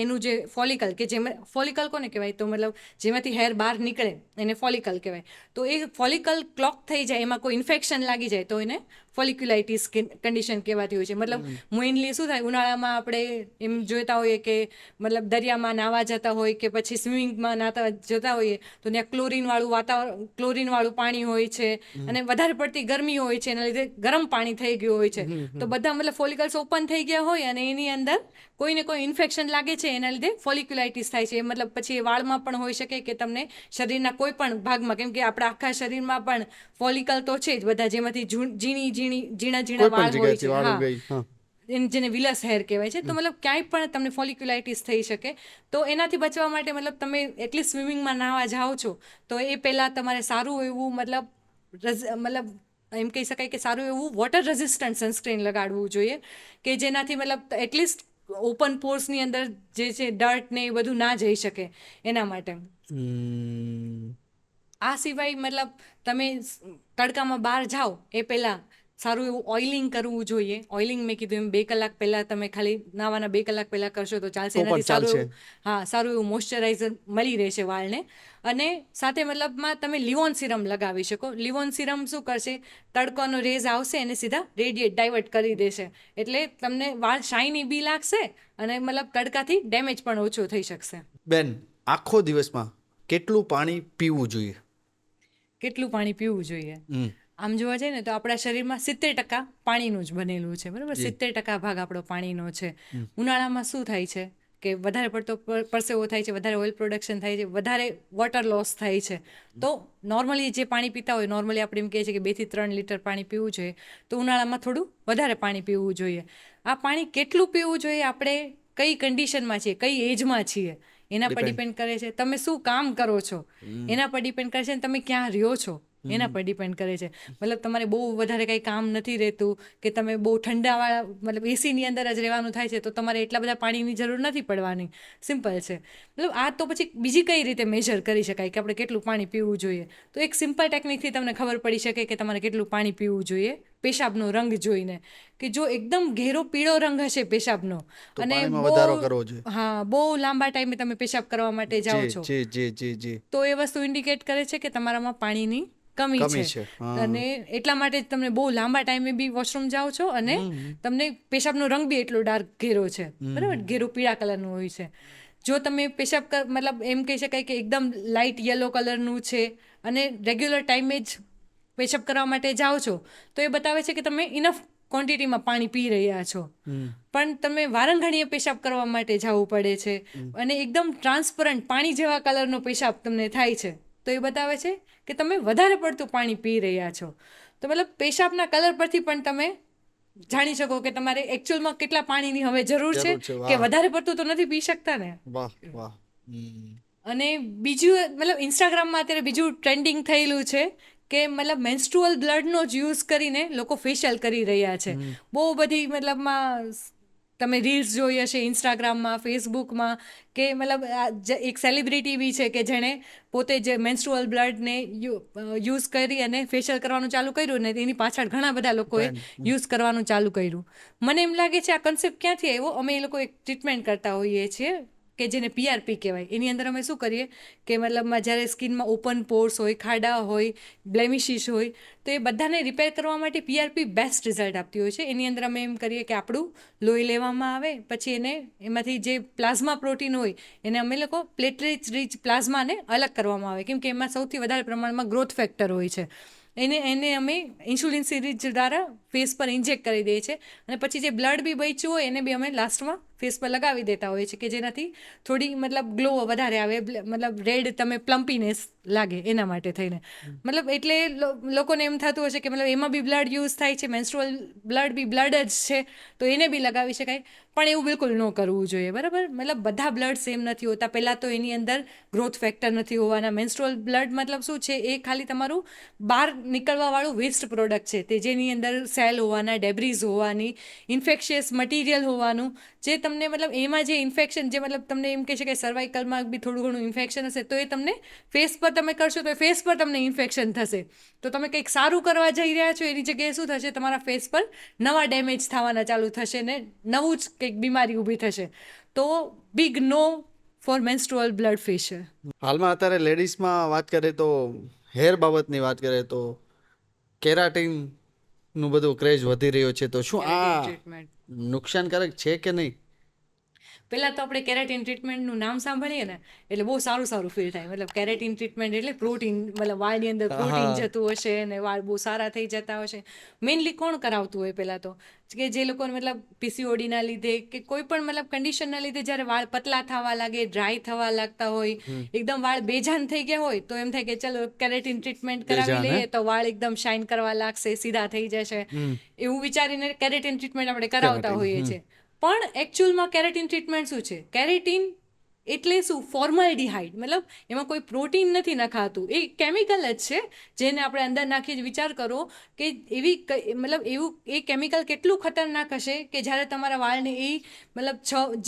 એનું જે ફોલિકલ, કે જેમાં ફોલિકલ કોને કહેવાય, તો મતલબ જેમાંથી હેર બહાર નીકળે એને ફોલિકલ કહેવાય. તો એ ફોલિકલ ક્લોક થઈ જાય, એમાં કોઈ ઇન્ફેક્શન લાગી જાય તો એને ફોલિક્યુલાઇટિસ કન્ડિશન કહેવાતી હોય છે. મતલબ મેઇનલી શું થાય, ઉનાળામાં આપણે એમ જોતા હોઈએ કે મતલબ દરિયામાં નાહવા જતા હોય કે પછી સ્વિમિંગમાં નાહતા જતા હોઈએ તો ત્યાં ક્લોરીનવાળું પાણી હોય છે અને વધારે પડતી ગરમી હોય છે, એના લીધે ગરમ પાણી થઈ ગયું હોય છે. તો બધા મતલબ ફોલિકલ્સ ઓપન થઈ ગયા હોય અને એની અંદર કોઈને કોઈ ઇન્ફેક્શન લાગે છે, એના લીધે ફોલિક્યુલાઇટિસ થાય છે. મતલબ પછી એ વાળમાં પણ હોઈ શકે કે તમને શરીરના કોઈ પણ ભાગમાં, કેમ કે આપણા આખા શરીરમાં પણ ફોલિકલ તો છે જ બધા, જેમાંથી ઝીણા કોઈ પણ વાળ હોય જગ્યાએથી છે. વાળ હા, ઉગાય. હા. જેને વિલસ હેર કહેવાય છે. તો મતલબ ક્યાંય પણ તમને ફોલિક્યુલાઇટિસ થઈ શકે. તો એનાથી બચવા માટે મતલબ તમે એટલીસ્ટ સ્વિમિંગમાં નાહવા જાઓ છો તો એ પહેલાં તમારે સારું એવું મતલબ એમ કહી શકાય કે સારું એવું વોટર રેઝિસ્ટન્ટ સનસ્ક્રીન લગાડવું જોઈએ કે જેનાથી મતલબ એટલીસ્ટ ઓપન પોર્સની અંદર જે છે ડર્ટ ને એ બધું ના જઈ શકે એના માટે. આ સિવાય મતલબ તમે તડકામાં બહાર જાઓ એ પહેલાં સારું એવું ઓઇલિંગ કરવું જોઈએ. ઓઇલિંગ મેં કીધું એમ 2 કલાક પહેલાં તમે ખાલી નાવાના 2 કલાક પહેલાં કરશો તો ચાલશે. તો પણ એનાથી સારું ચાલશે. એવું સારું એવું મોઇશ્ચરાઇઝર મળી રહેશે વાળને. અને સાથે મતલબમાં તમે લિવોન સિરમ લગાવી શકો. લિવોન સિરમ શું કરશે, તડકાનો રેઝ આવશે અને સીધા રેડિયેટ ડાયવર્ટ કરી દેશે, એટલે તમને વાળ શાઇની બી લાગશે અને મતલબ તડકાથી ડેમેજ પણ ઓછો થઈ શકશે. બેન, આખો દિવસમાં કેટલું પાણી પીવું જોઈએ? કેટલું પાણી પીવું જોઈએ? આમ જોવા જઈએ ને તો આપણા શરીરમાં 70% પાણીનું જ બનેલું છે, બરાબર? 70% ભાગ આપણો પાણીનો છે. ઉનાળામાં શું થાય છે કે વધારે પડતો પરસેવો થાય છે, વધારે ઓઇલ પ્રોડક્શન થાય છે, વધારે વોટર લોસ થાય છે. તો નોર્મલી જે પાણી પીતા હોય, નોર્મલી આપણે એમ કહીએ છીએ કે 2 થી 3 લીટર પાણી પીવું જોઈએ. તો ઉનાળામાં થોડું વધારે પાણી પીવું જોઈએ. આ પાણી કેટલું પીવું જોઈએ, આપણે કઈ કન્ડિશનમાં છીએ, કઈ એજમાં છીએ એના પર ડિપેન્ડ કરે છે. તમે શું કામ કરો છો એના પર ડિપેન્ડ કરે છે. અને તમે ક્યાં રહ્યો છો એના પર ડિપેન્ડ કરે છે. મતલબ તમારે બહુ વધારે કંઈ કામ નથી રહેતું કે તમે બહુ ઠંડાવાળા મતલબ એસીની અંદર જ રહેવાનું થાય છે તો તમારે એટલા બધા પાણીની જરૂર નથી પડવાની. સિમ્પલ છે. મતલબ આ તો પછી બીજી કઈ રીતે મેજર કરી શકાય કે આપણે કેટલું પાણી પીવું જોઈએ? તો એક સિમ્પલ ટેકનિકથી તમને ખબર પડી શકે કે તમારે કેટલું પાણી પીવું જોઈએ. પેશાબનો રંગ જોઈને, કે જો એકદમ ઘેરો પીળો રંગ હશે પેશાબનો તો અને પાણીમાં વધારો કરવો જોઈએ. બહુ લાંબા ટાઈમે તમે પેશાબ કરવા માટે જાઓ છો જી. તો એ વસ્તુ ઇન્ડિકેટ કરે છે કે તમારામાં પાણીની કમી છે. અને એટલા માટે જ તમે બહુ લાંબા ટાઈમે બી વોશરૂમ જાઓ છો અને તમને પેશાબનો રંગ બી એટલો ડાર્ક ઘેરો છે, બરાબર? ઘેરો પીળા કલરનું હોય છે. જો તમે પેશાબ મતલબ એમ કહી શકાય કે એકદમ લાઇટ યલો કલરનું છે અને રેગ્યુલર ટાઈમે જ પેશાબ કરવા માટે જાઓ છો તો એ બતાવે છે કે તમે ઇનફ ક્વોન્ટિટીમાં પાણી પી રહ્યા છો. પણ તમે વારંઘડીએ પેશાબ કરવા માટે જવું પડે છે અને એકદમ ટ્રાન્સપરન્ટ પાણી જેવા કલરનો પેશાબ તમને થાય છે તો એ બતાવે છે કે તમે વધારે પડતું પાણી પી રહ્યા છો. તો મતલબ પેશાબના કલર પરથી પણ તમે જાણી શકો કે તમારે એકચ્યુઅલમાં કેટલા પાણીની હવે જરૂર છે, કે વધારે પડતું તો નથી પી શકતા ને. વાહ. અને બીજું મતલબ ઇન્સ્ટાગ્રામમાં અત્યારે બીજું ટ્રેન્ડિંગ થયેલું છે કે મતલબ મેન્સ્ટ્રુઅલ બ્લડનો જ યુઝ કરીને લોકો ફેશિયલ કરી રહ્યા છે. બહુ બધી મતલબમાં તમે રીલ્સ જોઈ હશે ઇન્સ્ટાગ્રામમાં, ફેસબુકમાં, કે મતલબ એક સેલિબ્રિટી બી છે કે જેણે પોતે જે મેન્સ્ટ્રુઅલ બ્લડને યુઝ કરી અને ફેશિયલ કરવાનું ચાલુ કર્યું ને એની પાછળ ઘણા બધા લોકોએ યુઝ કરવાનું ચાલુ કર્યું. મને એમ લાગે છે આ કન્સેપ્ટ ક્યાંથી આવ્યો? અમે એ લોકો એક ટ્રીટમેન્ટ કરતા હોઈએ છીએ કે જેને PRP કહેવાય. એની અંદર અમે શું કરીએ કે મતલબમાં જ્યારે સ્કિનમાં ઓપન પોર્સ હોય, ખાડા હોય, બ્લેમિશિસ હોય તો એ બધાને રિપેર કરવા માટે PRP બેસ્ટ રિઝલ્ટ આપતી હોય છે. એની અંદર અમે એમ કરીએ કે આપણું લોહી લેવામાં આવે, પછી એમાંથી જે પ્લાઝમા પ્રોટીન હોય એને અમે લોકો પ્લેટલેટ રીચ પ્લાઝમાને અલગ કરવામાં આવે, કેમ કે એમાં સૌથી વધારે પ્રમાણમાં ગ્રોથ ફેક્ટર હોય છે. એને અમે ઇન્સ્યુલિન સિરીજ દ્વારા ફેસ પર ઇન્જેક્ટ કરી દઈએ છીએ અને પછી જે બ્લડ બી બચ્યું હોય એને બી અમે લાસ્ટમાં ફેસ પર લગાવી દેતા હોઈએ છીએ કે જેનાથી થોડી મતલબ ગ્લો વધારે આવે, મતલબ રેડ તમે પ્લમ્પીનેસ લાગે એના માટે થઈને. મતલબ એટલે લોકોને એમ થતું હશે કે મતલબ એમાં બી બ્લડ યુઝ થાય છે, મેન્સ્ટ્રુઅલ બ્લડ બી બ્લડ જ છે તો એને બી લગાવી શકાય, પણ એવું બિલકુલ ન કરવું જોઈએ, બરાબર? મતલબ બધા બ્લડ સેમ નથી હોતા. પહેલાં તો એની અંદર ગ્રોથ ફેક્ટર નથી હોવાના. મેન્સ્ટ્રુઅલ બ્લડ મતલબ શું છે, એ ખાલી તમારું બહાર નીકળવાવાળું વેસ્ટ પ્રોડક્ટ છે, તે જેની અંદર સેલ હોવાના, ડેબ્રીઝ હોવાની, ઇન્ફેક્શિયસ મટીરિયલ હોવાનું, જે તમને મતલબ એમાં જે ઇન્ફેક્શન, જે મતલબ તમને એમ કહે છે કે સર્વાઇકલમાં બી થોડું ઘણું ઇન્ફેક્શન હશે તો એ તમને ફેસ પર તમે કરશો તો ફેસ પર તમને ઇન્ફેક્શન થશે. તો તમે કંઈક સારું કરવા જઈ રહ્યા છો એની જગ્યાએ શું થશે, તમારા ફેસ પર નવા ડેમેજ થવાના ચાલુ થશે ને નવું જ કંઈક બીમારી ઊભી થશે. તો બિગ નો ફોર મેન્સ્ટ્રુઅલ બ્લડ ફેશિયલ. હાલમાં અત્યારે લેડીઝમાં વાત કરીએ તો હેર બાબતની વાત કરીએ તો કેરાટીન નું બધું ક્રેઝ વધી રહ્યો છે, તો શું આ ટ્રીટમેન્ટ નુકસાનકારક છે કે નહીં? પહેલાં તો આપણે કેરેટીન ટ્રીટમેન્ટનું નામ સાંભળીએ ને એટલે બહુ સારું સારું ફીલ થાય. મતલબ કેરેટીન ટ્રીટમેન્ટ એટલે પ્રોટીન, મતલબ વાળની અંદર પ્રોટીન જતું હશે અને વાળ બહુ સારા થઈ જતા હશે. મેઇનલી કોણ કરાવતું હોય પહેલાં તો કે જે લોકોને મતલબ પીસીઓડીના લીધે કે કોઈ પણ મતલબ કન્ડિશનના લીધે જ્યારે વાળ પતલા થવા લાગે, ડ્રાય થવા લાગતા હોય, એકદમ વાળ બેજાન થઈ ગયા હોય, તો એમ થાય કે ચલો કેરેટીન ટ્રીટમેન્ટ કરાવી લઈએ તો વાળ એકદમ શાઇન કરવા લાગશે, સીધા થઈ જશે, એવું વિચારીને કેરેટીન ટ્રીટમેન્ટ આપણે કરાવતા હોઈએ છીએ. પણ એકચ્યુઅલમાં કેરેટીન ટ્રીટમેન્ટ શું છે? કેરેટીન એટલે શું? ફોર્મલ્ડીહાઇડ, મતલબ એમાં કોઈ પ્રોટીન નથી નખાતું, એ કેમિકલ જ છે જેને આપણે અંદર નાખીએ. વિચાર કરો કે મતલબ એવું એ કેમિકલ કેટલું ખતરનાક હશે કે જ્યારે તમારા વાળને એ મતલબ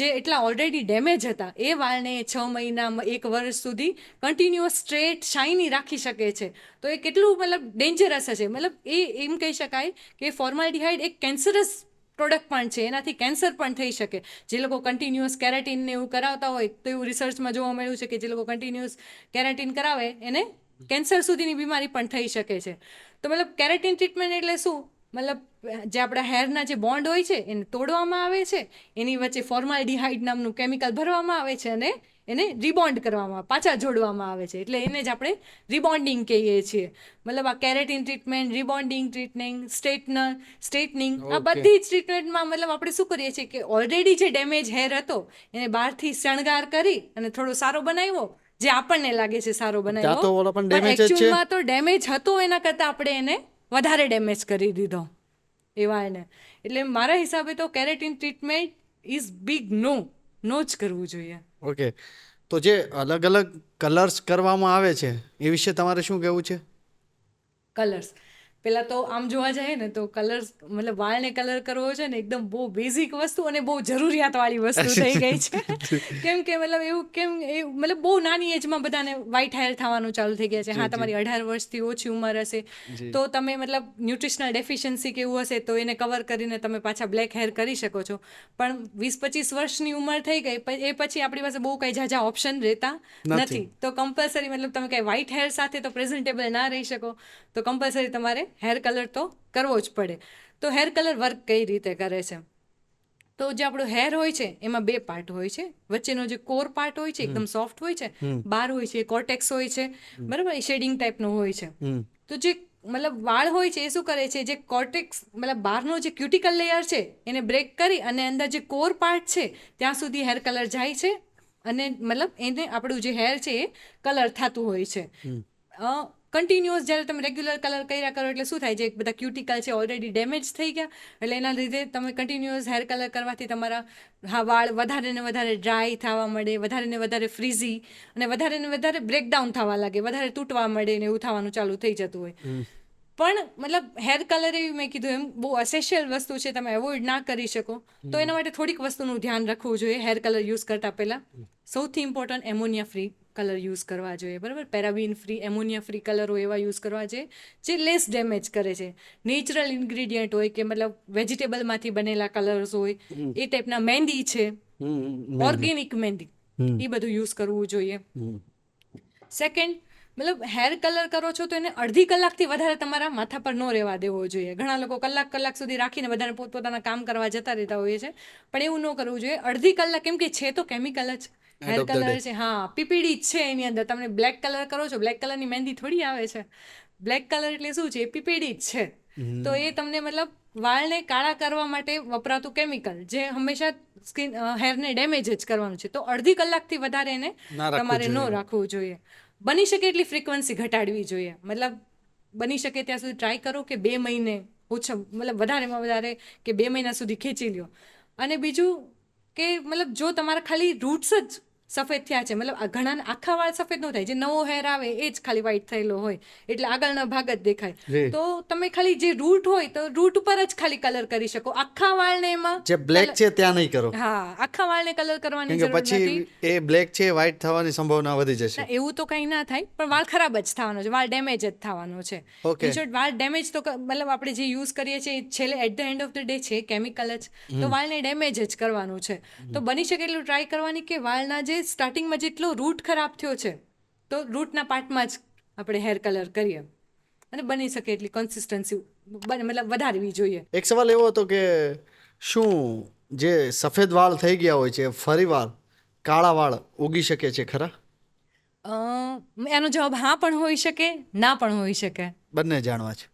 જે એટલા ઓલરેડી ડેમેજ હતા એ વાળને 6 મહિના 1 વર્ષ સુધી કન્ટિન્યુઅસ સ્ટ્રેટ શાઇની રાખી શકે છે. તો એ કેટલું મતલબ ડેન્જરસ હશે. મતલબ એ એમ કહી શકાય કે ફોર્માલ્ડીહાઇડ એક કેન્સરસ પ્રોડક્ટ પણ છે, એનાથી કેન્સર પણ થઈ શકે. જે લોકો કન્ટિન્યુઅસ કેરેટીનને એવું કરાવતા હોય તો એવું રિસર્ચમાં જોવા મળ્યું છે કે જે લોકો કન્ટિન્યુઅસ કેરેટીન કરાવે એને કેન્સર સુધીની બીમારી પણ થઈ શકે છે. તો મતલબ કેરેટીન ટ્રીટમેન્ટ એટલે શું? મતલબ જે આપણા હેરના જે બોન્ડ હોય છે એને તોડવામાં આવે છે, એની વચ્ચે ફોર્માલ્ડીહાઇડ નામનું કેમિકલ ભરવામાં આવે છે અને એને રિબોન્ડ કરવામાં, પાછા જોડવામાં આવે છે. એટલે એને જ આપણે રિબોન્ડિંગ કહીએ છીએ. મતલબ આ કેરેટીન ટ્રીટમેન્ટ, રિબોન્ડિંગ ટ્રીટમેન્ટ, સ્ટ્રેટનિંગ, આ બધી જ ટ્રીટમેન્ટમાં મતલબ આપણે શું કરીએ છીએ કે ઓલરેડી જે ડેમેજ હેર હતો એને બહારથી શણગાર કરી અને થોડો સારો બનાવ્યો, જે આપણને લાગે છે સારો બનાવ્યો, પણ એકચ્યુઅલમાં તો ડેમેજ હતો એના કરતાં આપણે એને વધારે ડેમેજ કરી દીધો એવા એને. એટલે મારા હિસાબે તો કેરેટીન ટ્રીટમેન્ટ ઇઝ બિગ નો જ કરવું જોઈએ. ઓકે, તો જે અલગ અલગ કલર્સ કરવામાં આવે છે એ વિશે તમારે શું કહેવું છે? કલર્સ પહેલાં તો આમ જોવા જઈએ ને તો કલર્સ મતલબ વાળને કલર કરવો છે ને એકદમ બહુ બેઝિક વસ્તુ અને બહુ જરૂરિયાતવાળી વસ્તુ થઈ ગઈ છે. કેમ કે મતલબ એ મતલબ બહુ નાની એજમાં બધાને વ્હાઇટ હેર થવાનું ચાલુ થઈ ગયા છે. હા, તમારી 18 વર્ષથી ઓછી ઉંમર હશે તો તમે મતલબ ન્યુટ્રિશનલ ડેફિશિયન્સી કેવું હશે તો એને કવર કરીને તમે પાછા બ્લેક હેર કરી શકો છો. પણ 20-25 વર્ષની ઉંમર થઈ ગઈ એ પછી આપણી પાસે બહુ કંઈ ઝાઝા ઓપ્શન રહેતા નથી. તો કમ્પલસરી મતલબ તમે કંઈ વ્હાઇટ હેર સાથે તો પ્રેઝન્ટેબલ ના રહી શકો, તો કમ્પલસરી તમારે હેર કલર તો કરવો જ પડે. તો હેર કલર વર્ક કઈ રીતે કરે છે? તો જે આપણો હેર હોય છે એમાં 2 પાર્ટ હોય છે. વચ્ચેનો જે કોર પાર્ટ હોય છે એકદમ સોફ્ટ હોય છે, બહાર હોય છે કોર્ટેક્સ હોય છે, બરાબર, એ શેડિંગ ટાઈપનો હોય છે. તો જે મતલબ વાળ હોય છે એ શું કરે છે? જે કોર્ટેક્સ મતલબ બહારનો જે ક્યુટિકલ લેયર છે એને બ્રેક કરી અને અંદર જે કોર પાર્ટ છે ત્યાં સુધી હેર કલર જાય છે અને મતલબ એને આપણું જે હેર છે એ કલર થતું હોય છે. કન્ટિન્યુઅસ જ્યારે તમે રેગ્યુલર કલર કર્યા કરો એટલે શું થાય? જે બધા ક્યુટિકલ છે ઓલરેડી ડેમેજ થઈ ગયા, એટલે એના લીધે તમે કન્ટિન્યુઅસ હેર કલર કરવાથી તમારા વાળ વધારે ને વધારે ડ્રાય થવા મળે, વધારે ને વધારે ફ્રીઝી અને વધારે ને વધારે બ્રેકડાઉન થવા લાગે, વધારે તૂટવા મળે ને એવું થવાનું ચાલુ થઈ જતું હોય. પણ મતલબ હેર કલર એવી મેં કીધું એમ બહુ અસેશિયલ વસ્તુ છે, તમે એવોઇડ ના કરી શકો. તો એના માટે થોડીક વસ્તુનું ધ્યાન રાખવું જોઈએ હેર કલર યુઝ કરતાં પહેલાં. સૌથી important ammonia free colour use કરવા જોઈએ, બરાબર. પેરાબીન ફ્રી, એમોનિયા ફ્રી કલર હોય એવા યુઝ કરવા જોઈએ જે લેસ ડેમેજ કરે છે. નેચરલ ઇન્ગ્રીડિયન્ટ હોય કે મતલબ વેજીટેબલમાંથી બનેલા કલર્સ હોય એ ટાઈપના, મહેંદી છે, ઓર્ગેનિક મહેંદી, એ બધું યુઝ કરવું જોઈએ. સેકન્ડ, મતલબ હેર કલર કરો છો તો એને અડધી કલાકથી વધારે તમારા માથા પર ન રહેવા દેવો જોઈએ. ઘણા લોકો કલાક સુધી રાખીને બધાને પોતપોતાના કામ કરવા જતા રહેતા હોય છે, પણ એવું ન કરવું જોઈએ. અડધી કલાક, કેમ કે છે તો કેમિકલ જ હેર કલર છે. હા, પીપીડી જ છે એની અંદર. તમે બ્લેક કલર કરો છો, બ્લેક કલરની મહેંદી થોડી આવે છે. બ્લેક કલર એટલે શું છે? એ પીપીડી જ છે. તો એ તમને મતલબ વાળને કાળા કરવા માટે વપરાતું કેમિકલ જે હંમેશા હેરને ડેમેજ જ કરવાનું છે. તો અડધી કલાકથી વધારે એને તમારે ન રાખવું જોઈએ. બની શકે એટલી ફ્રીક્વન્સી ઘટાડવી જોઈએ. મતલબ બની શકે ત્યાં સુધી ટ્રાય કરો કે 2 મહિને ઓછા, મતલબ વધારેમાં વધારે કે 2 મહિના સુધી ખેંચી લ્યો. અને બીજું કે મતલબ જો તમારા ખાલી રૂટ્સ જ સફેદ થયા છે, મતલબ ઘણા આખા વાળ સફેદ ન થાય, જે નવો હેર આવે એ જ ખાલી વ્હાઈટ થયેલો હોય એટલે આગળનો ભાગ જ દેખાય, તો તમે ખાલી જે રૂટ હોય તો રૂટ ઉપર જ ખાલી કલર કરી શકો. આખા વાળને એમાં જે બ્લેક છે ત્યાં નહીં કરો. હા, આખા વાળને કલર કરવાની જરૂર પછી નથી. એ બ્લેક છે વ્હાઈટ થવાની સંભાવના વધી જશે. એવું તો કંઈ ના થાય, પણ વાળ ખરાબ જ થવાનો છે, વાળ ડેમેજ જ થવાનો છે. ઇન શોર્ટ, વાળ ડેમેજ તો મતલબ આપણે જે યુઝ કરીએ છીએ છેલ્લે at the end of the day છે કેમિકલ જ, તો વાળને ડેમેજ જ કરવાનું છે. તો બની શકે એટલું ટ્રાય કરવાની કે વાળના જે સ્ટાર્ટિંગમાં જેટલો રૂટ ખરાબ થયો છે તો રૂટના પાર્ટમાં જ આપણે હેર કલર કરીએ. અને બની શકે એટલી કન્સિસ્ટન્સી મતલબ વધારવી જોઈએ. એક સવાલ એવો હતો કે શું જે સફેદ વાળ થઈ ગયા હોય છે ફરીવાર કાળા વાળ ઉગી શકે છે ખરા? એનો જવાબ હા પણ હોઈ શકે, ના પણ હોઈ શકે. બંને જાણવા છે.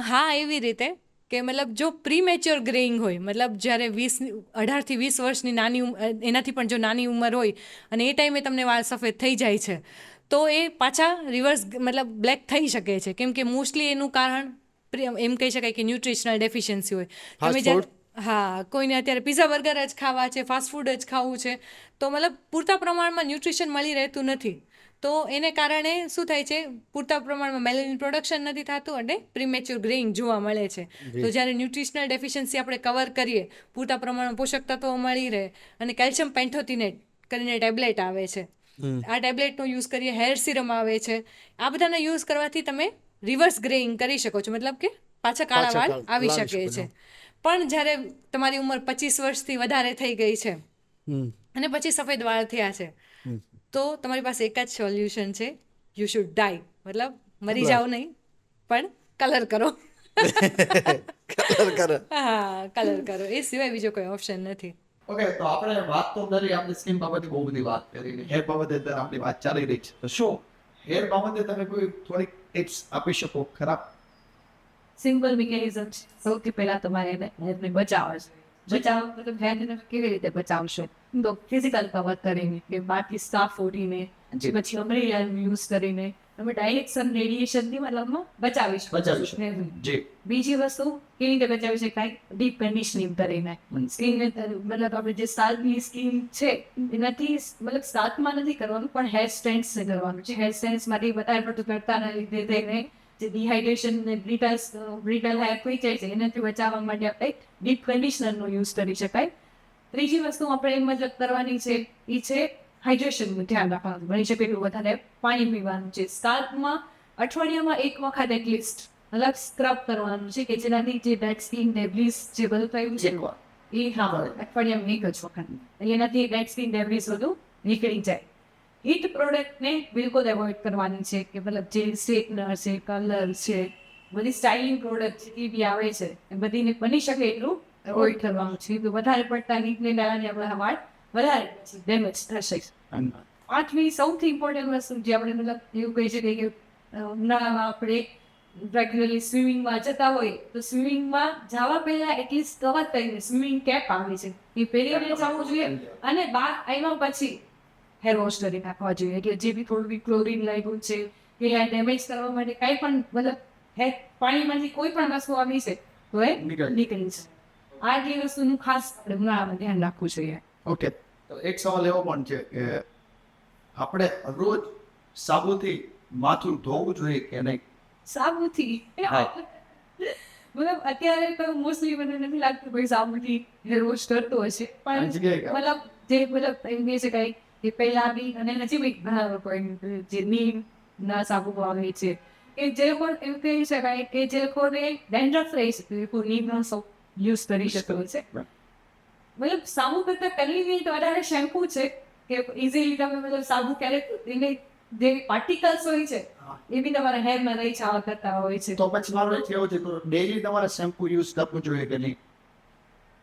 હા, એવી રીતે કે મતલબ જો પ્રીમેચ્યોર ગ્રેઇંગ હોય, મતલબ જ્યારે 18થી 20 વર્ષની નાની એનાથી પણ જો નાની ઉંમર હોય અને એ ટાઈમે તમને વાળ સફેદ થઈ જાય છે તો એ પાછા રિવર્સ મતલબ બ્લેક થઈ શકે છે, કેમ કે મોસ્ટલી એનું કારણ એમ કહી શકાય કે ન્યુટ્રિશનલ ડેફિશિયન્સી હોય. Fast તમે જ્યારે કોઈને અત્યારે પીઝા બર્ગર જ ખાવા છે, ફાસ્ટ ફૂડ જ ખાવું છે, તો મતલબ પૂરતા પ્રમાણમાં ન્યુટ્રિશન મળી રહેતું નથી. તો એને કારણે શું થાય છે, પૂરતા પ્રમાણમાં મેલેનિન પ્રોડક્શન નથી થતું અને પ્રીમેચ્યોર ગ્રેઇંગ જોવા મળે છે. તો જ્યારે ન્યુટ્રિશનલ ડેફિશિયન્સી આપણે કવર કરીએ, પૂરતા પ્રમાણમાં પોષક તત્વો મળી રહે અને કેલ્શિયમ પેન્ટોથિનેટ કરીને ટેબ્લેટ આવે છે, આ ટેબ્લેટનો યુઝ કરીએ, હેર સિરમ આવે છે, આ બધાના યુઝ કરવાથી તમે રિવર્સ ગ્રેઇંગ કરી શકો છો, મતલબ કે પાછા કાળા વાળ આવી શકે છે. પણ જ્યારે તમારી ઉંમર 25 વર્ષથી વધારે થઈ ગઈ છે અને પછી સફેદ વાળ થયા છે તો તમારી પાસે એક જ સોલ્યુશન છે, યુ શુડ ડાય, મતલબ મરી જાઓ નહીં પણ કલર કરો. કલર કરે. હા, કલર કરો, એ સિવાય બીજો કોઈ ઓપ્શન નથી. ઓકે, તો આપણે વાત તો કરી, આપણી સ્કિન બાબતે બહુ બધી વાત કરી, હેર બાબતે અત્યારે આપણી વાત ચાલી રહી છે, તો શું હેર બાબતે તમે કોઈ થોડીક ટિપ્સ આપી શકો ખરા? સિમ્પલ મિકેનિઝમ છે. સૌથી પહેલા તમારે એને હેરને બચાવવા છે. બચાવવા મતલબ હેરને કેવી રીતે બચાવશો? તો ફિઝિકલ કવર કરીને કે બાકી સ્કાર્ફ ઓઢીને પછી અમ્બ્રેલા યુઝ કરીને તમે ડાયરેક્ટ સન રેડિયેશનથી મતલબમાં બચાવી શકો છો હેરને. જી. બીજી વસ્તુ કેવી રીતે બચાવી શકાય? ડીપ કન્ડિશનિંગ કરીને સ્કિન મતલબ આપણે જે સ્કાલ્પની સ્કિન છે એનાથી મતલબ સ્કાલ્પમાં નથી કરવાનું પણ હેર સ્ટ્રેન્ડ્સ કરવાનું છે. હેર સ્ટ્રેન્ડ્સ માટે વધારે પડતું કરતાના લીધે થઈને જે ડિહાઇડ્રેશન ને બ્રિટલ હેર થઈ જાય છે એનાથી બચાવવા માટે આપણે ડીપ કન્ડિશનરનો યુઝ કરી શકાય. ત્રીજી વસ્તુ આપણે મતલબ કરવાની છે એ છે હાઇડ્રેશનનું ધ્યાન રાખવાનું. બની શકે એટલું વધારે પાણી પીવાનું છે. સ્કાલ્પમાં અઠવાડિયામાં એક વખત એટલીસ્ટ મતલબ સ્ક્રબ કરવાનું છે કે જેનાથી જે ડેડ સ્કિન ડેબ્રીઝ જે બધું થયું છે એ અઠવાડિયામાં એક જ વખત એનાથી ડેડ સ્કિન ડેબ્રીઝ બધું નીકળી જાય. હીટ પ્રોડક્ટને બિલકુલ એવોઇડ કરવાની છે કે મતલબ જે સ્ટ્રેટનર છે, કલર છે, બધી સ્ટાઇલિંગ પ્રોડક્ટ જે બી આવે છે એ બધીને બની શકે એટલું એવોઇડ કરવાનું છે. તો વધારે પડતા હીટને કારણે આપણા વાળ વધારે ડેમેજ થશે. પાંચમી સૌથી ઇમ્પોર્ટન્ટ વસ્તુ જે આપણે મતલબ એવું કહી શકીએ કે ઉનાળામાં આપણે રેગ્યુલરલી સ્વિમિંગમાં જતા હોય તો સ્વિમિંગમાં જવા પહેલા એટલીસ્ટ કવર કરીને સ્વિમિંગ કેપ આવે છે એ પહેરીને જવું જોઈએ અને બહાર આવ્યા પછી હેર વોશ કરી નાખવા જોઈએ. એટલે જે બી થોડું બી ક્લોરીન લાગ્યું છે કે હેર ડેમેજ કરવા માટે કાંઈ પણ મતલબ હેર પાણીમાંથી કોઈ પણ વસ્તુ આવી છે તો એ નીકળી છે. આ જે વસ્તુનું ખાસ આપણે ઉનાળામાં ધ્યાન રાખવું જોઈએ. ઓકે, તો એક સવાલ એવો પણ છે કે આપણે રોજ સાબુથી માથું ધોવું જોઈએ કે નહીં? સાબુથી મતલબ અત્યારે તો મોસ્ટલી મને નથી લાગતું કોઈ સાબુથી હેર વોશ કરતો હશે પણ મતલબ જે મતલબ એમ કહી શકાય કે પહેલા બી અને હજી બી ઘણા લોકો જે નીમ ના સાબુ આવે છે કે જે લોકો એવું કહી શકાય કે જે લોકોને ડેન્ડ્રફ રહી શકે એ લોકો નીમનો સોપ યુઝ કરી શકો છે. મતલબ સાબુ કરતાં કન્વીનિયન્ટ વધારે શેમ્પુ છે કે ઇઝીલી તમે મતલબ સાબુ ક્યારેક એને જે પાર્ટિકલ્સ હોય છે એ બી તમારા હેરમાં રહી જવા કરતા હોય છે. તો પછી મારું એક કેવું છે તો ડેઈલી તમારે શેમ્પુ યુઝ કરવું જોઈએ કે નહીં?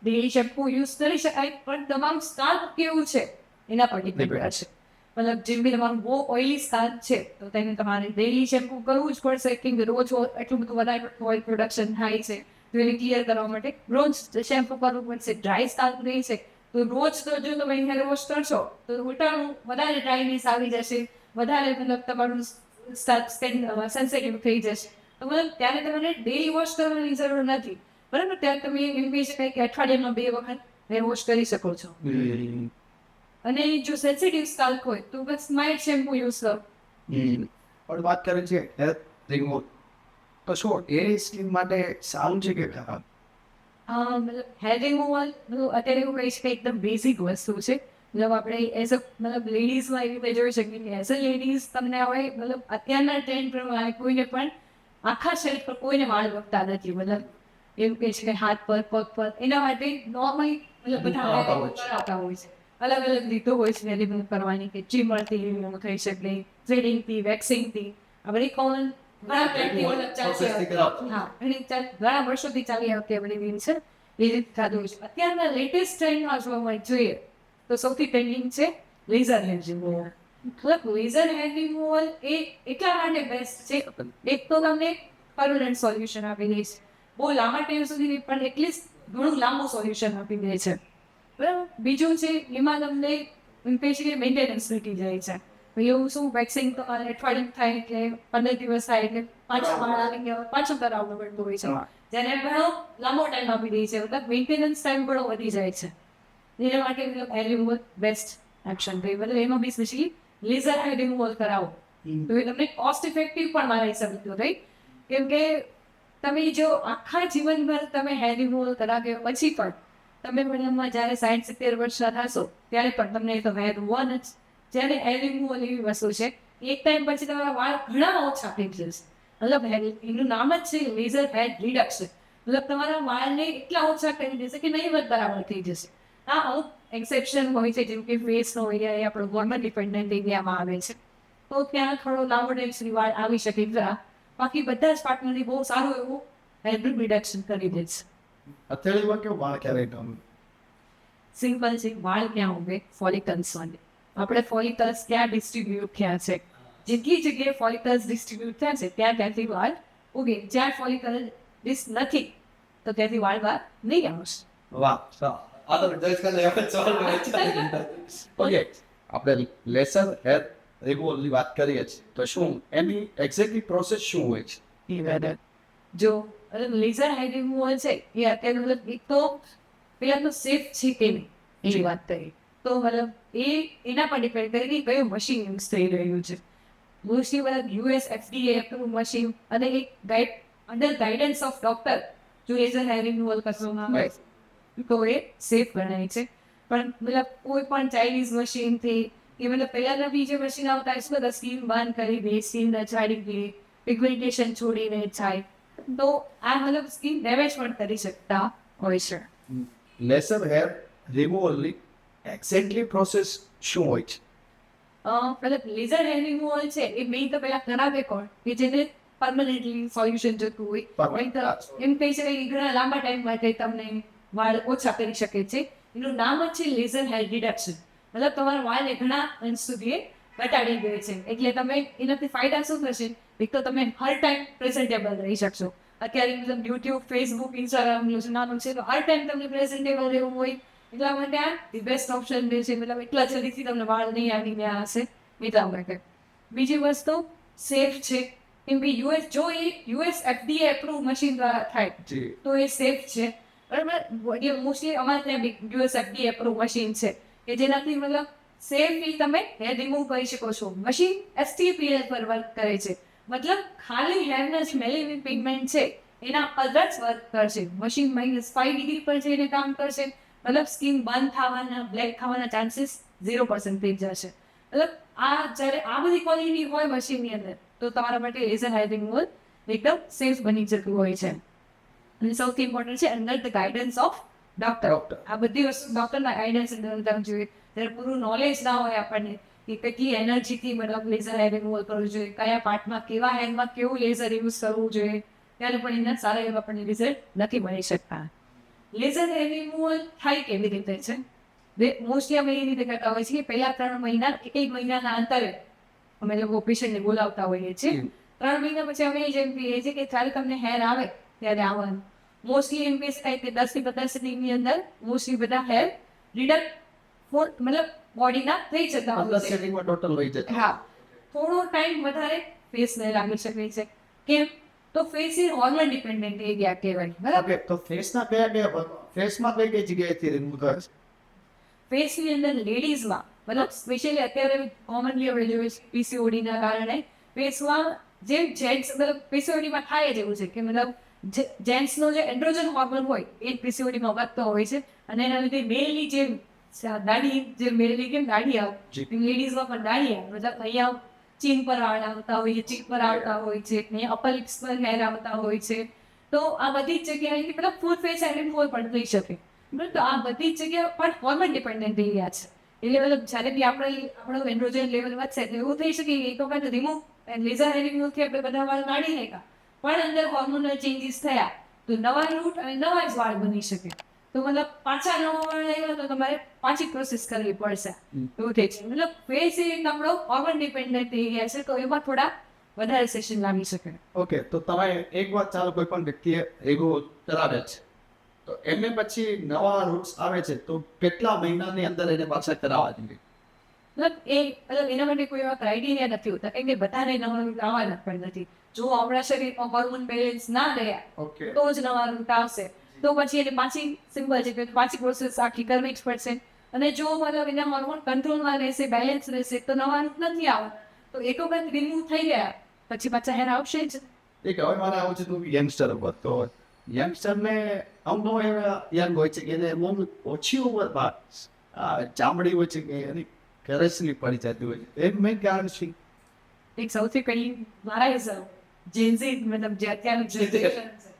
ડેલી શેમ્પુ યુઝ કરી શકાય પણ તમારું સ્કાલ્પ કેવું છે એના પર ડિપેન્ડ કરશે. મતલબ જેમ બી તમારું બહુ ઓઇલી સ્કાલ્પ છે તો તેને તમારે ડેલી શેમ્પુ કરવું જ પડશે કેમ કે રોજ એટલું બધું વધારે ઓઇલ પ્રોડક્શન થાય છે તો એને ક્લિયર કરવા માટે રોજ શેમ્પુ કરવું પડશે. ડ્રાય સ્કાલ્પ રહી છે તો રોજ તો જો તમે હેર વોશ કરશો તો ઉલટાનું વધારે ડ્રાયનેસ આવી જશે, વધારે મતલબ તમારું સ્કિન સેન્સિટિવ થઈ જશે. તો મતલબ ત્યારે તમારે ડેલી વોશ કરવાની જરૂર નથી, બરાબર? ત્યારે તમે એમ કહી શકાય કે અઠવાડિયામાં 2 વખત હેર વોશ કરી શકો છો. અને જો સેન્સિટિવ સ્કાલ્પ હોય તો બસ માઇલ્ડ શેમ્પુ યુઝ કરો. પણ વાત કરે છે હેર રિમૂવ, તો શું એ સ્કિન માટે સારું છે કે ખરાબ? મતલબ હેર રિમૂવલ અત્યારે એવું કહી શકાય એકદમ બેઝિક વસ્તુ છે. મતલબ આપણે એઝ અ મતલબ લેડીઝમાં એવી રીતે જોઈ શકીએ કે એઝ અ લેડીઝ તમને હવે મતલબ અત્યારના ટ્રેન્ડ પ્રમાણે કોઈને પણ આખા શરીર પર કોઈને વાળ વધતા નથી. મતલબ એવું કહે છે કે હાથ પર, પગ પર, એના માટે નોર્મલી મતલબ બધા કરાવતા હોય છે. અલગ અલગ રીતો હોય છે રિમૂવ કરવાની કે ચીમરથી રિમૂવ થઈ શકે, થ્રેડિંગથી, વેક્સિંગથી. આ બધી કોમન ઘણા ટાઈમથી મતલબ ચાલતી Process થી આવતી. કરાવતો. હા, ઘણા વર્ષોથી ચાલી આવતી આ બધી રીલ છે એ રીતે થતું છે. અત્યારના લેટેસ્ટ ટ્રેન્ડમાં જોવા જોઈએ તો સૌથી ટ્રેન્ડિંગ છે લેઝર હેર રિમૂવલ. મતલબ લેઝર હેર રિમૂવલ એ એટલા માટે બેસ્ટ છે, એક તો તમને પરમનન્ટ સોલ્યુશન આપી દે છે, બહુ લાંબા ટાઈમ સુધી નહીં પણ એટલીસ્ટ ઘણું લાંબુ સોલ્યુશન આપી દે છે, બરાબર. બીજું છે એમાં તમને સ્પેશિયલી મેન્ટેનન્સ ઘટી જાય છે. એવું શું વેક્સિંગ તમારે અઠવાડિયું થાય કે 15 દિવસ થાય એટલે પાછા વાળ આવી ગયા પાછું કરાવવું પડતું હોય છે, જેને ઘણો લાંબો ટાઈમ આપી દે છે, મતલબ મેન્ટેનન્સ ટાઈમ ઘણો વધી જાય છે. એના માટે હેર રિમૂવલ બેસ્ટ ઓપ્શન રહે. મતલબ એમાં બી સ્પેશિયલી લેઝર હેર રિમૂવલ કરાવો તો એ તમને કોસ્ટ ઇફેક્ટિવ પણ મારા હિસાબે તો રહી, કેમ કે તમે જો આખા જીવનભર તમે હેર રિમૂવલ કરાવ્યા પછી પણ તમે મતલબમાં જ્યારે 60-70 વર્ષના થશો ત્યારે પણ તમને તો હેર હોવાના જ. જ્યારે હેર રિમૂવલ એવી વસ્તુ છે એક ટાઈમ પછી તમારા વાળ ઘણા ઓછા થઈ જશે. મતલબ એનું નામ જ છે લેઝર હેર રિડક્શન. મતલબ તમારા વાળને એટલા ઓછા કરી દેશે કે નહીવત બરાબર થઈ જશે. આ અમુક એક્સેપ્શન હોય છે, જેમ કે ફેસનો એરિયા એ આપણો હોર્મોન ડિપેન્ડન્ટ એરિયામાં આવે છે, તો ત્યાં થોડો લાંબો ટાઈમ સુધી વાળ આવી શકે ખરા. બાકી બધા જ પાર્ટનરથી બહુ સારું એવું હેર રિડક્શન કરી દે છે. હથેળીમાં કેવું વાળ ક્યારે ગમે? સિમ્પલ છે, વાળ ક્યાં ઉગે? ફોલિકલ્સ વાળે. આપણે ફોલિકલ્સ ક્યાં ડિસ્ટ્રીબ્યુટ થયા છે, જેટલી જગ્યાએ ફોલિકલ્સ ડિસ્ટ્રીબ્યુટ થયા છે ત્યાં ત્યાંથી વાળ ઉગે. જ્યાં ફોલિકલ નથી તો ત્યાંથી વાળ બહાર નહીં આવશે. વાહ, આ તો જજ કરે આપણે સવાલ ઓકે, આપણે લેસર હેર રિમૂવલની વાત કરીએ છીએ તો શું એની એક્ઝેક્ટલી પ્રોસેસ શું હોય છે? જો લેઝર હેર રિમૂવલ છે એ અત્યારે મતલબ એક તો પેલા તો સેફ છે કે નહીં એની વાત કરીએ તો મતલબ એના પર ડિપેન્ડ કરે કે કયું મશીન યુઝ થઈ રહ્યું છે. મોસ્ટલી મતલબ US FDA એપ્રુવ મશીન અને એક અંડર ગાઈડન્સ ઓફ ડોક્ટર જો લેઝર હેર રિમૂવલ કરવામાં આવે તો એ સેફ ગણાય છે. પણ મતલબ કોઈ પણ ચાઇનીઝ મશીનથી કે મતલબ પહેલાના બી જે મશીન આવતા છે બધા સ્કીન બંધ કરી દે, સ્કીન નચાડી દે, પિગમેન્ટેશન છોડીને થાય, તો આ મતલબ સ્કીન ડેમેજ પણ કરી શકતા હોય છે. લેસર હેર રિમૂવલની એક્ઝેક્ટલી પ્રોસેસ શું હોય છે? મતલબ લેઝર હેર રિમૂવલ છે એ મેઇન તો પહેલા કરાવે કોણ કે જેને પરમનન્ટલી સોલ્યુશન જોતું હોય. Permanent. એમ કહી શકાય કે ઘણા લાંબા ટાઈમ માટે તમને વાળ ઓછા કરી શકે છે. એનું નામ જ છે લેઝર હેર રિડક્શન. મતલબ તમારા વાળને ઘણા અંશ સુધી એ ઘટાડી દે છે. એટલે તમે એનાથી ફાયદા શું થશે? એક તો તમે હર ટાઈમ પ્રેઝન્ટેબલ રહી શકશો. અત્યારે મતલબ યુટ્યુબ, ફેસબુક, ઇન્સ્ટાગ્રામ નાનું છે તો હર ટાઈમ તમને પ્રેઝન્ટેબલ રહેવું હોય એટલા માટે આ ધી બેસ્ટ ઓપ્શન રહે છે. મતલબ એટલા જલ્દીથી તમને વાળ નહીં આવીને હશે એટલા માટે. બીજી વસ્તુ સેફ છે, કેમ કે US FDA એપ્રુવ મશીન દ્વારા થાય તો એ સેફ છે, બરાબર. મોસ્ટલી અમારે ત્યાં US FDA એપ્રુવ મશીન છે કે જેનાથી મતલબ સેફલી તમે હેર રિમૂવ કરી શકો છો. મશીન STPL પર વર્ક કરે છે, મતલબ ખાલી હેરના જે મેલેનિન પિગમેન્ટ છે એના પર જ વર્ક કરશે. મશીન -5 ડિગ્રી પર જઈને કામ કરશે, મતલબ સ્કિન બંધ થવાના, બ્લેક થવાના ચાન્સીસ 0% થઈ જશે. મતલબ જ્યારે આ બધી ક્વોલિટી હોય મશીનની અંદર તો તમારા માટે લેઝર હેર રિમૂવલ એકદમ સેફ બની જતું હોય છે. અને સૌથી ઇમ્પોર્ટન્ટ છે under the guidance of doctor. આ બધી વસ્તુ ડોક્ટરના ગાઈડન્સ અંદર જોઈએ. જ્યારે પૂરું નોલેજ ના હોય આપણને કે કેટલી એનર્જીથી મતલબ લેઝર હેર રિમૂવલ કરવું જોઈએ, કયા પાર્ટમાં કેવા હેરમાં કેવું લેઝર યુઝ કરવું જોઈએ, ત્યારે પણ એના સારા એવા આપણને રિઝલ્ટ નથી મળી શકતા. લેઝર હેર રિમૂવલ થાય કેવી રીતે છે? મોસ્ટલી અમે એ રીતે કરતા હોય છે કે પહેલા 3 મહિના, 1 મહિનાના અંતરે અમે લોકો પેશન્ટને બોલાવતા હોઈએ છીએ. 3 મહિના પછી અમે જેમ કહીએ છીએ કે જ્યારે તમને હેર આવે ત્યારે આવવાનું. મોસ્ટલી એમ કેસ થાય કે 10 થી 15 દિવસની અંદર મોસ્ટલી બધા હેર રિડક્ટ મતલબ બોડીના થઈ જતા હોય છે. સેટિંગમાં ટોટલ હોય છે. હા, થોડો ટાઈમ વધારે ફેસને લાગી શકે છે. કેમ? તો ફેસ એ હોર્મોન ડિપેન્ડન્ટ એરિયા કહેવાય, બરાબર. ઓકે, તો ફેસના કયા ફેસમાં કઈ જગ્યાએથી રિમૂવ કરે છે? ફેસની અંદર લેડીઝમાં મતલબ સ્પેશિયલી અત્યારે કોમનલી આપણે જોઈએ PCOD ના કારણે ફેસમાં જે જેન્ટ્સ મતલબ PCODમાં થાય જ એવું છે કે મતલબ જેન્ટ્સનો જે એન્ડ્રોજન હોર્મોન હોય એ PCODમાં વધતો હોય છે અને એના લીધે મેલની જે દાઢી, જે મેલની કેમ દાઢી આવે લેડીઝમાં પણ દાઢી આવે, મતલબ અહીંયા ચીન પર વાળ આવતા હોય છે, ચીક પર આવતા હોય છે, અહીંયા અપર લિપ્સ પર હેર આવતા હોય છે. તો આ બધી જ જગ્યાએ મતલબ ફૂલ ફેસ હેર રિમૂવલ પણ થઈ શકે. તો આ બધી જ જગ્યા પણ હોર્મોન ડિપેન્ડન્ટ એરિયા છે. એટલે મતલબ જ્યારે બી આપણું એન્ડ્રોજન લેવલ વધશે તો એવું થઈ શકે કે એક વખત રિમૂવ લેઝર હેરિંગથી આપણે બધા વાળ કાઢી નાખ્યા પણ અંદર હોર્મોનલ ચેન્જીસ થયા તો નવા રૂટ અને નવા જ વાળ બની શકે તો મતલબ પાછા નવા વાળ આવ્યા તો તમારે પાછી પ્રોસેસ કરવી પડશે એવું થાય છે મતલબ ફેસ એ આપણો હોર્મોન ડિપેન્ડન્ટ એરિયા છે તો એમાં થોડા વધારે સેશન લાવી શકે ઓકે તો તમે એક વાત ચાલો કોઈ પણ વ્યક્તિએ રેગો કરાવે છે તો એમને પછી નવા રૂટ્સ આવે છે તો કેટલા મહિનાની અંદર એને પાછા કરાવવા જોઈએ મતલબ એના માટે કોઈ એવા ક્રાઇટેરિયા નથી હોતા કેમ કે બધાને નવા રૂટ આવવાના પણ નથી જો આપણા શરીરમાં હોર્મોન બેલેન્સ ના રહ્યા ઓકે તો જ નવા રૂટ આવશે તો પછી એને પાછી સિમ્પલ છે કે પાછી પ્રોસેસ આખી કરવી જ પડશે અને જો મતલબ એના હોર્મોન કંટ્રોલમાં રહેશે બેલેન્સ રહેશે તો નવા રૂટ નથી આવવાના તો એક વખત રિમૂવ થઈ ગયા પછી પાછા હેર આવશે જ એક હવે મારે આવું છે તું યંગસ્ટર ઉપર તો યંગસ્ટરને અમનો એવા યંગ હોય છે કે એને બહુ ઓછી ઉંમરમાં ચામડી હોય છે કે એની કરસલી પડી જતી હોય છે એક મેઇન કારણ છે એક સૌથી પહેલી મારા હિસાબ જેન્ઝી મતલબ જે અત્યારનું જનરેશન છે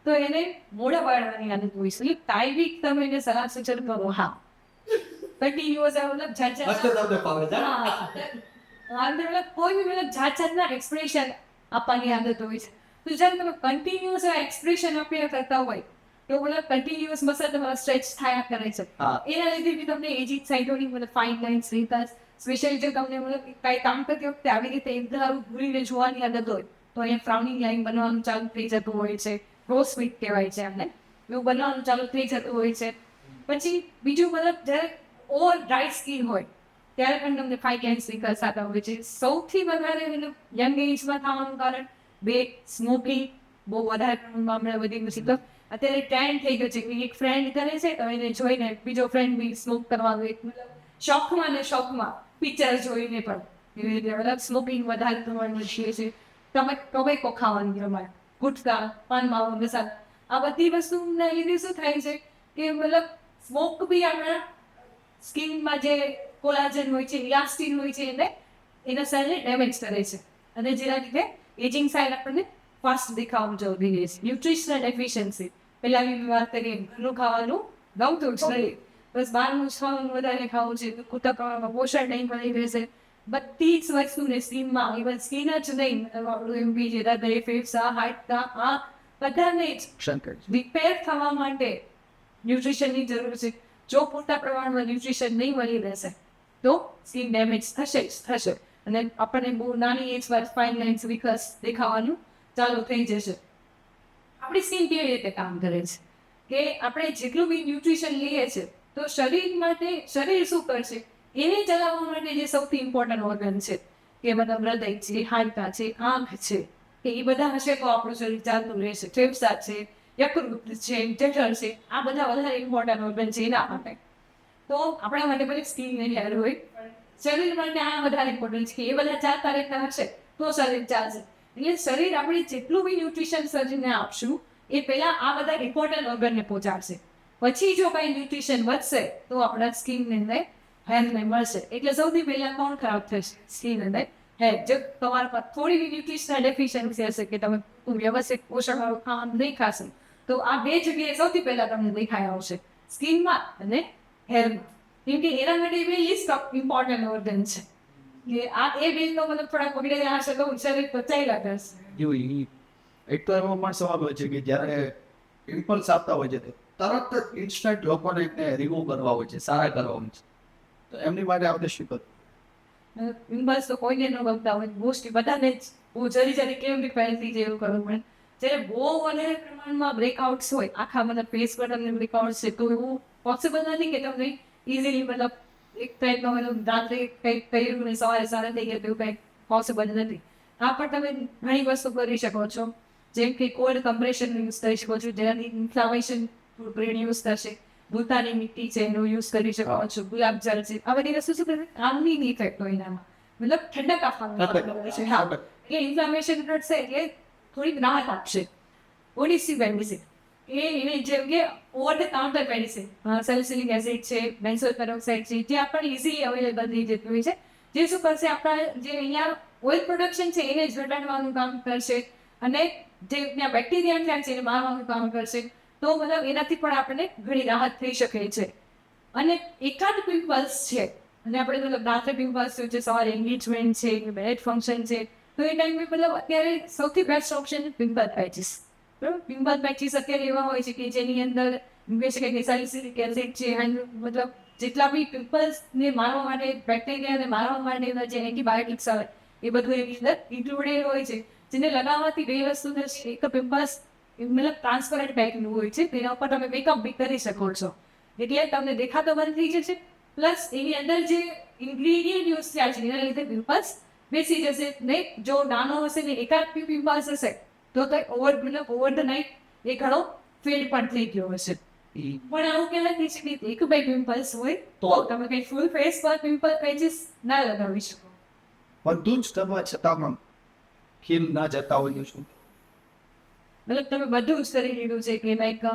તો એને મોઢા પાડવાની આદત હોય છે ટાઈમિંગ તમે એને સલાહ સૂચન કરો હા કન્ટિન્યુઅસ મતલબ કોઈ બી મતલબ જાતના એક્સપ્રેશન આપવાની આદત હોય છે તો જ્યારે તમે કન્ટિન્યુઅસ એક્સપ્રેશન આપ્યા કરતા હોય તો મતલબ કન્ટિન્યુઅસ મસલ તમારા સ્ટ્રેચ થયા કરે છે એના લીધે બી તમને એજી સાઈડોની મતલબ ફાઇન લાઇન્સ રીતા સ્પેશિયલી જો તમને મતલબ કાંઈ કામ કરતી વખતે આવી રીતે એકદમ ભૂલીને જોવાની આદત હોય તો અહીંયા ફ્રાઉનિંગ લાઈન બનવાનું ચાલુ થઈ જતું હોય છે ક્રોસ ફિટ કહેવાય છે એમને એવું બનવાનું ચાલુ થઈ જતું હોય છે પછી બીજું મતલબ જ્યારે ઓવર ડ્રાય સ્કિન હોય ત્યારે પણ તમને ફાઇન લાઇન્સ વિકલ્પ થતા હોય છે સૌથી વધારે મતલબ યંગ એજમાં થવાનું કારણ બે સ્મોકિંગ બહુ વધારે પ્રમાણમાં હમણાં વધી ગયું છે તો અત્યારે ટ્રેન્ડ થઈ ગયો છે કે એક ફ્રેન્ડ કરે છે તો એને જોઈને બીજો ફ્રેન્ડ બી સ્મોક કરવાનું એક મતલબ શોખમાં ને શોખમાં પિક્ચર જોઈને પણ એવી રીતે મતલબ સ્મોકિંગ વધારે પ્રમાણમાં છીએ છે ટોબેકો ખાવાની પ્રમાણ ગુટકા પાન માવો મસાલા આ બધી વસ્તુના લીધે શું થાય છે કે મતલબ સ્મોક બી આપણા સ્કિનમાં જે કોલાજન હોય છે ઇલાસ્ટિન હોય છે એને એના સેલને ડેમેજ કરે છે અને જેના લીધે એજિંગ સાઇન આપણને ફાસ્ટ દેખાવાનું જરૂરી છે ન્યુટ્રિશનલ ડેફિશિયન્સી પહેલાં બી વાત કરીએ ઘરનું ખાવાનું ગમતું જ નહીં બસ બહારનું ખાવાનું વધારે ખાવું છે પૂરતા પ્રમાણમાં પોષણ નહીં મળી રહેશે બધી જ વસ્તુને સ્કિનમાં ઇવન સ્કિન જ નહીં આપણું એમ બી જે હૃદય ફેફસા હાડકા આ બધાને જ રિપેર થવા માટે ન્યુટ્રિશનની જરૂર છે જો પૂરતા પ્રમાણમાં ન્યુટ્રિશન નહીં મળી રહેશે તો સ્કિન ડેમેજ થશે જ થશે અને આપણને બહુ નાની એજ પર ફાઇન લાઇન્સ વિકાસ દેખાવાનું ચાલુ થઈ જશે આપણી સ્કિન કેવી રીતે કામ કરે છે કે આપણે જેટલું બી ન્યુટ્રિશન લઈએ છીએ તો શરીર માટે શરીર શું કરશે એને ચલાવવા માટે જે સૌથી ઇમ્પોર્ટન્ટ ઓર્ગન છે કે મતલબ હૃદય છે હાડકા છે આંખ છે કે એ બધા હશે તો આપણું શરીર ચાલતું રહેશે ફેફસા છે યકૃત છે જઠર છે આ બધા વધારે ઇમ્પોર્ટન્ટ ઓર્ગન છે એના માટે તો આપણા માટે પછી સ્કિન અને હેર હોય શરીર માટે આ વધારે ઇમ્પોર્ટન્ટ છે કે એ બધા ચાલતા રહેતા હશે તો શરીર ચાલશે એટલે શરીર આપણે જેટલું બી ન્યુટ્રિશન શરીરને આપશું એ પહેલાં આ બધા ઇમ્પોર્ટન્ટ ઓર્ગનને પહોંચાડશે પછી જો કાંઈ ન્યુટ્રિશન વધશે તો આપણા સ્કિનને હેરને મળશે એટલે સૌથી પહેલાં કોણ ખરાબ થશે સ્કિન અને હેર જો તમારા પર થોડી બી ન્યુટ્રિશનલ ડેફિશિયન્સી હશે કે તમે વ્યવસ્થિત પોષણવાળું ખાવાનું નહીં ખાશો તો આ બે જગ્યાએ સૌથી પહેલાં તમને દેખાઈ આવશે સ્કિનમાં અને હેરમાં કેમ કે એના માટે બે લિસ્ટ ઓફ ઇમ્પોર્ટન્ટ ઓર્ગન છે કે આ એ બે તો મતલબ થોડા બગડેલા હશે તો શરીર બચાવેલા કરશે એક તો એમાં પણ સવાલ હોય છે કે જ્યારે પિમ્પલ્સ આવતા હોય છે તરત જ ઇન્સ્ટન્ટ લોકોને એને રિમૂવ કરવા હોય છે સારા કરવા હોય છે તો એમની માટે આપણે શું કરવું પિમ્પલ્સ તો કોઈને ન ગમતા હોય મોસ્ટલી બધાને જ બહુ જરી કેમ બી પહેલથી જેવું કરવું પડે જ્યારે બહુ વધારે પ્રમાણમાં બ્રેકઆઉટ્સ હોય આખા મતલબ ફેસ પર તમને બ્રેકઆઉટ છે તો એવું પોસિબલ નથી કે તમને ઇઝીલી મતલબ એક ટાઈપમાં મતલબ રાત્રે કંઈક કર્યું ને સવારે સારા થઈ ગયા તેવું કંઈક પોસિબલ નથી આ પણ તમે ઘણી વસ્તુ કરી શકો છો જેમ કે કોલ્ડ કમ્પ્રેશન યુઝ કરી શકો છો જેનાથી ઇન્ફ્લામેશન બ્રેન યુઝ થશે ભૂતાની મીઠી છે એનો યુઝ કરી શકો છો ગુલાબ જળ છે આ બધી વસ્તુ શું કરે આમની ઇફેક્ટ હોય એનામાં મતલબ ઠંડક આપવાનું છે હા એટલે ઇન્ફ્લામેશન ઘટશે એટલે થોડીક રાહત આપશે ઓડિસી બેન્ડિસિન એને જેમ કે over the counter medicine salicylic acid છે બેન્ઝોઇલ પેરોક્સાઇડ છે જે આપણને ઇઝીલી અવેલેબલ થઈ જતું હોય છે જે શું કરશે આપણા જે અહીંયા ઓઇલ પ્રોડક્શન છે એને જ ઘટાડવાનું કામ કરશે અને જે ત્યાં બેક્ટેરિયા થાય છે એને મારવાનું કામ કરશે તો મતલબ એનાથી પણ આપણને ઘણી રાહત થઈ શકે છે અને એકાદ પિમ્પલ્સ છે અને આપણે મતલબ રાત્રે પિમ્પલ્સ છે સવારે એન્ગેજમેન્ટ છે બેડ ફંક્શન છે તો એ ટાઈમે મતલબ અત્યારે સૌથી બેસ્ટ ઓપ્શન પિમ્પલ પેચીસ. બરાબર, પિમ્પલ પેચીસ અત્યારે એવા હોય છે કે જેની અંદર સાલિસિલિક એસિડ છે and મતલબ જેટલા બી પિમ્પલ્સને મારવા માટે, બેક્ટેરિયાને મારવા માટે જે એન્ટીબાયોટિક્સ આવે એ બધું એની અંદર ઇન્ક્લુડેડ હોય છે, જેને લગાવવાથી બે વસ્તુ થશે. એક પિમ્પલ્સ મતલબ ટ્રાન્સપરન્ટ બેગનું હોય છે, તેના ઉપર તમે મેકઅપ બી કરી શકો છો, એટલે તમને દેખાતો બંધ થઈ જશે. પ્લસ એની અંદર જે ઇન્ગ્રેડિયન્ટ યુઝ થયા છે એના લીધે પિમ્પલ્સ બેસી જશે નહીં. જો નાનો હશે ને એકાદ બી પિમ્પલ્સ હશે તો ઓવર ધ નાઇટ એ ઘણો ફેડ પણ થઈ ગયો હશે. પણ આવું કહેવાય છે કે એક બે પિમ્પલ્સ હોય તો તમે કઈ ફૂલ ફેસ પર પિમ્પલ પેચીસ ના લગાવી શકો. બધું જ કરવા છતાં પણ ખીલ ના જતા હોય શું? મતલબ તમે બધું જ કરી દીધું છે કે લાઈક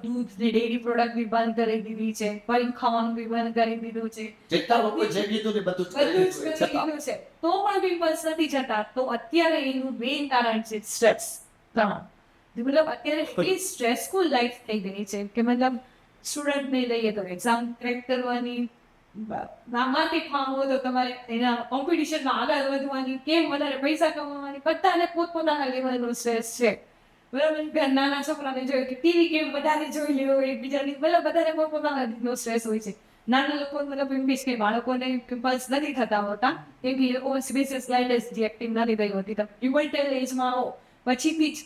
દૂધ ડેરી પ્રોડક્ટ બી બંધ કરી દીધી છે, ફરી ખાવાનું બી બંધ કરી દીધું છે, જેટલા લોકો જે કીધું ને બધું જ કરી બધું જ દીધું કરી છતાં દીધું છે, તો પણ પિમ્પલ્સ નથી જતા. તો અત્યારે એનું મેઇન કારણ છે સ્ટ્રેસ. મતલબ અત્યારે એટલી સ્ટ્રેસફુલ લાઈફ થઈ ગઈ છે કે મતલબ સ્ટુડન્ટને લઈએ તો એક્ઝામ ક્રેક કરવાની, નામાંથી ખાવું તો તમારે એના કોમ્પિટિશનમાં આગળ વધવાની, કેમ વધારે પૈસા કમાવાની, બધાને પોતપોતાના લેવલનો સ્ટ્રેસ છે. બરાબર, નાના છોકરાને જોઈએ કે ટીવી કેમ બધાને જોઈ લેવો, એકબીજાની મતલબ બધાને પોતપોતાના રીતનો સ્ટ્રેસ હોય છે. નાના લોકો મતલબ એમ કે બાળકોને પિમ્પલ્સ નથી થતા હોતા કેમ કે એ લોકો સિબેસિયસ ગ્લેન્ડ જે એક્ટિવ નથી થઈ હોતી. તો પ્યુબર્ટલ એજમાં આવો પછીથી જ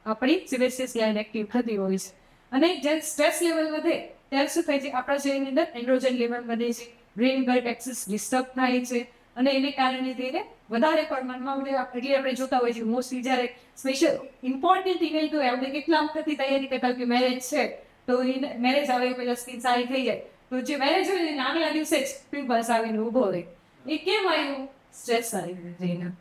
આપણી સિબેસિયસ ગ્લેન્ડ એક્ટિવ થતી હોય છે. અને જ્યારે સ્ટ્રેસ લેવલ વધે ત્યારે શું થાય છે, આપણા શરીરની અંદર એન્ડ્રોજન લેવલ વધે છે, બ્રેન ગટ એક્સિસ ડિસ્ટર્બ થાય છે, અને એને કારણે તેને વધારે પ્રમાણમાં એટલે આપણે જોતા હોઈએ છીએ મોસ્ટલી જ્યારે સ્પેશિયલ ઇમ્પોર્ટન્ટ ઇવેન્ટ હોય, આપણે કેટલા વખતથી તૈયારી કરતા કે મેરેજ છે તો એ મેરેજ આવે પહેલાં સ્કિન સારી થઈ જાય, તો જે મેરેજ હોય એને આગલા દિવસે જ પિમ્પલ્સ આવીને ઊભો રહે. એ કેમ આવ્યું? સ્ટ્રેસ આવી જઈને.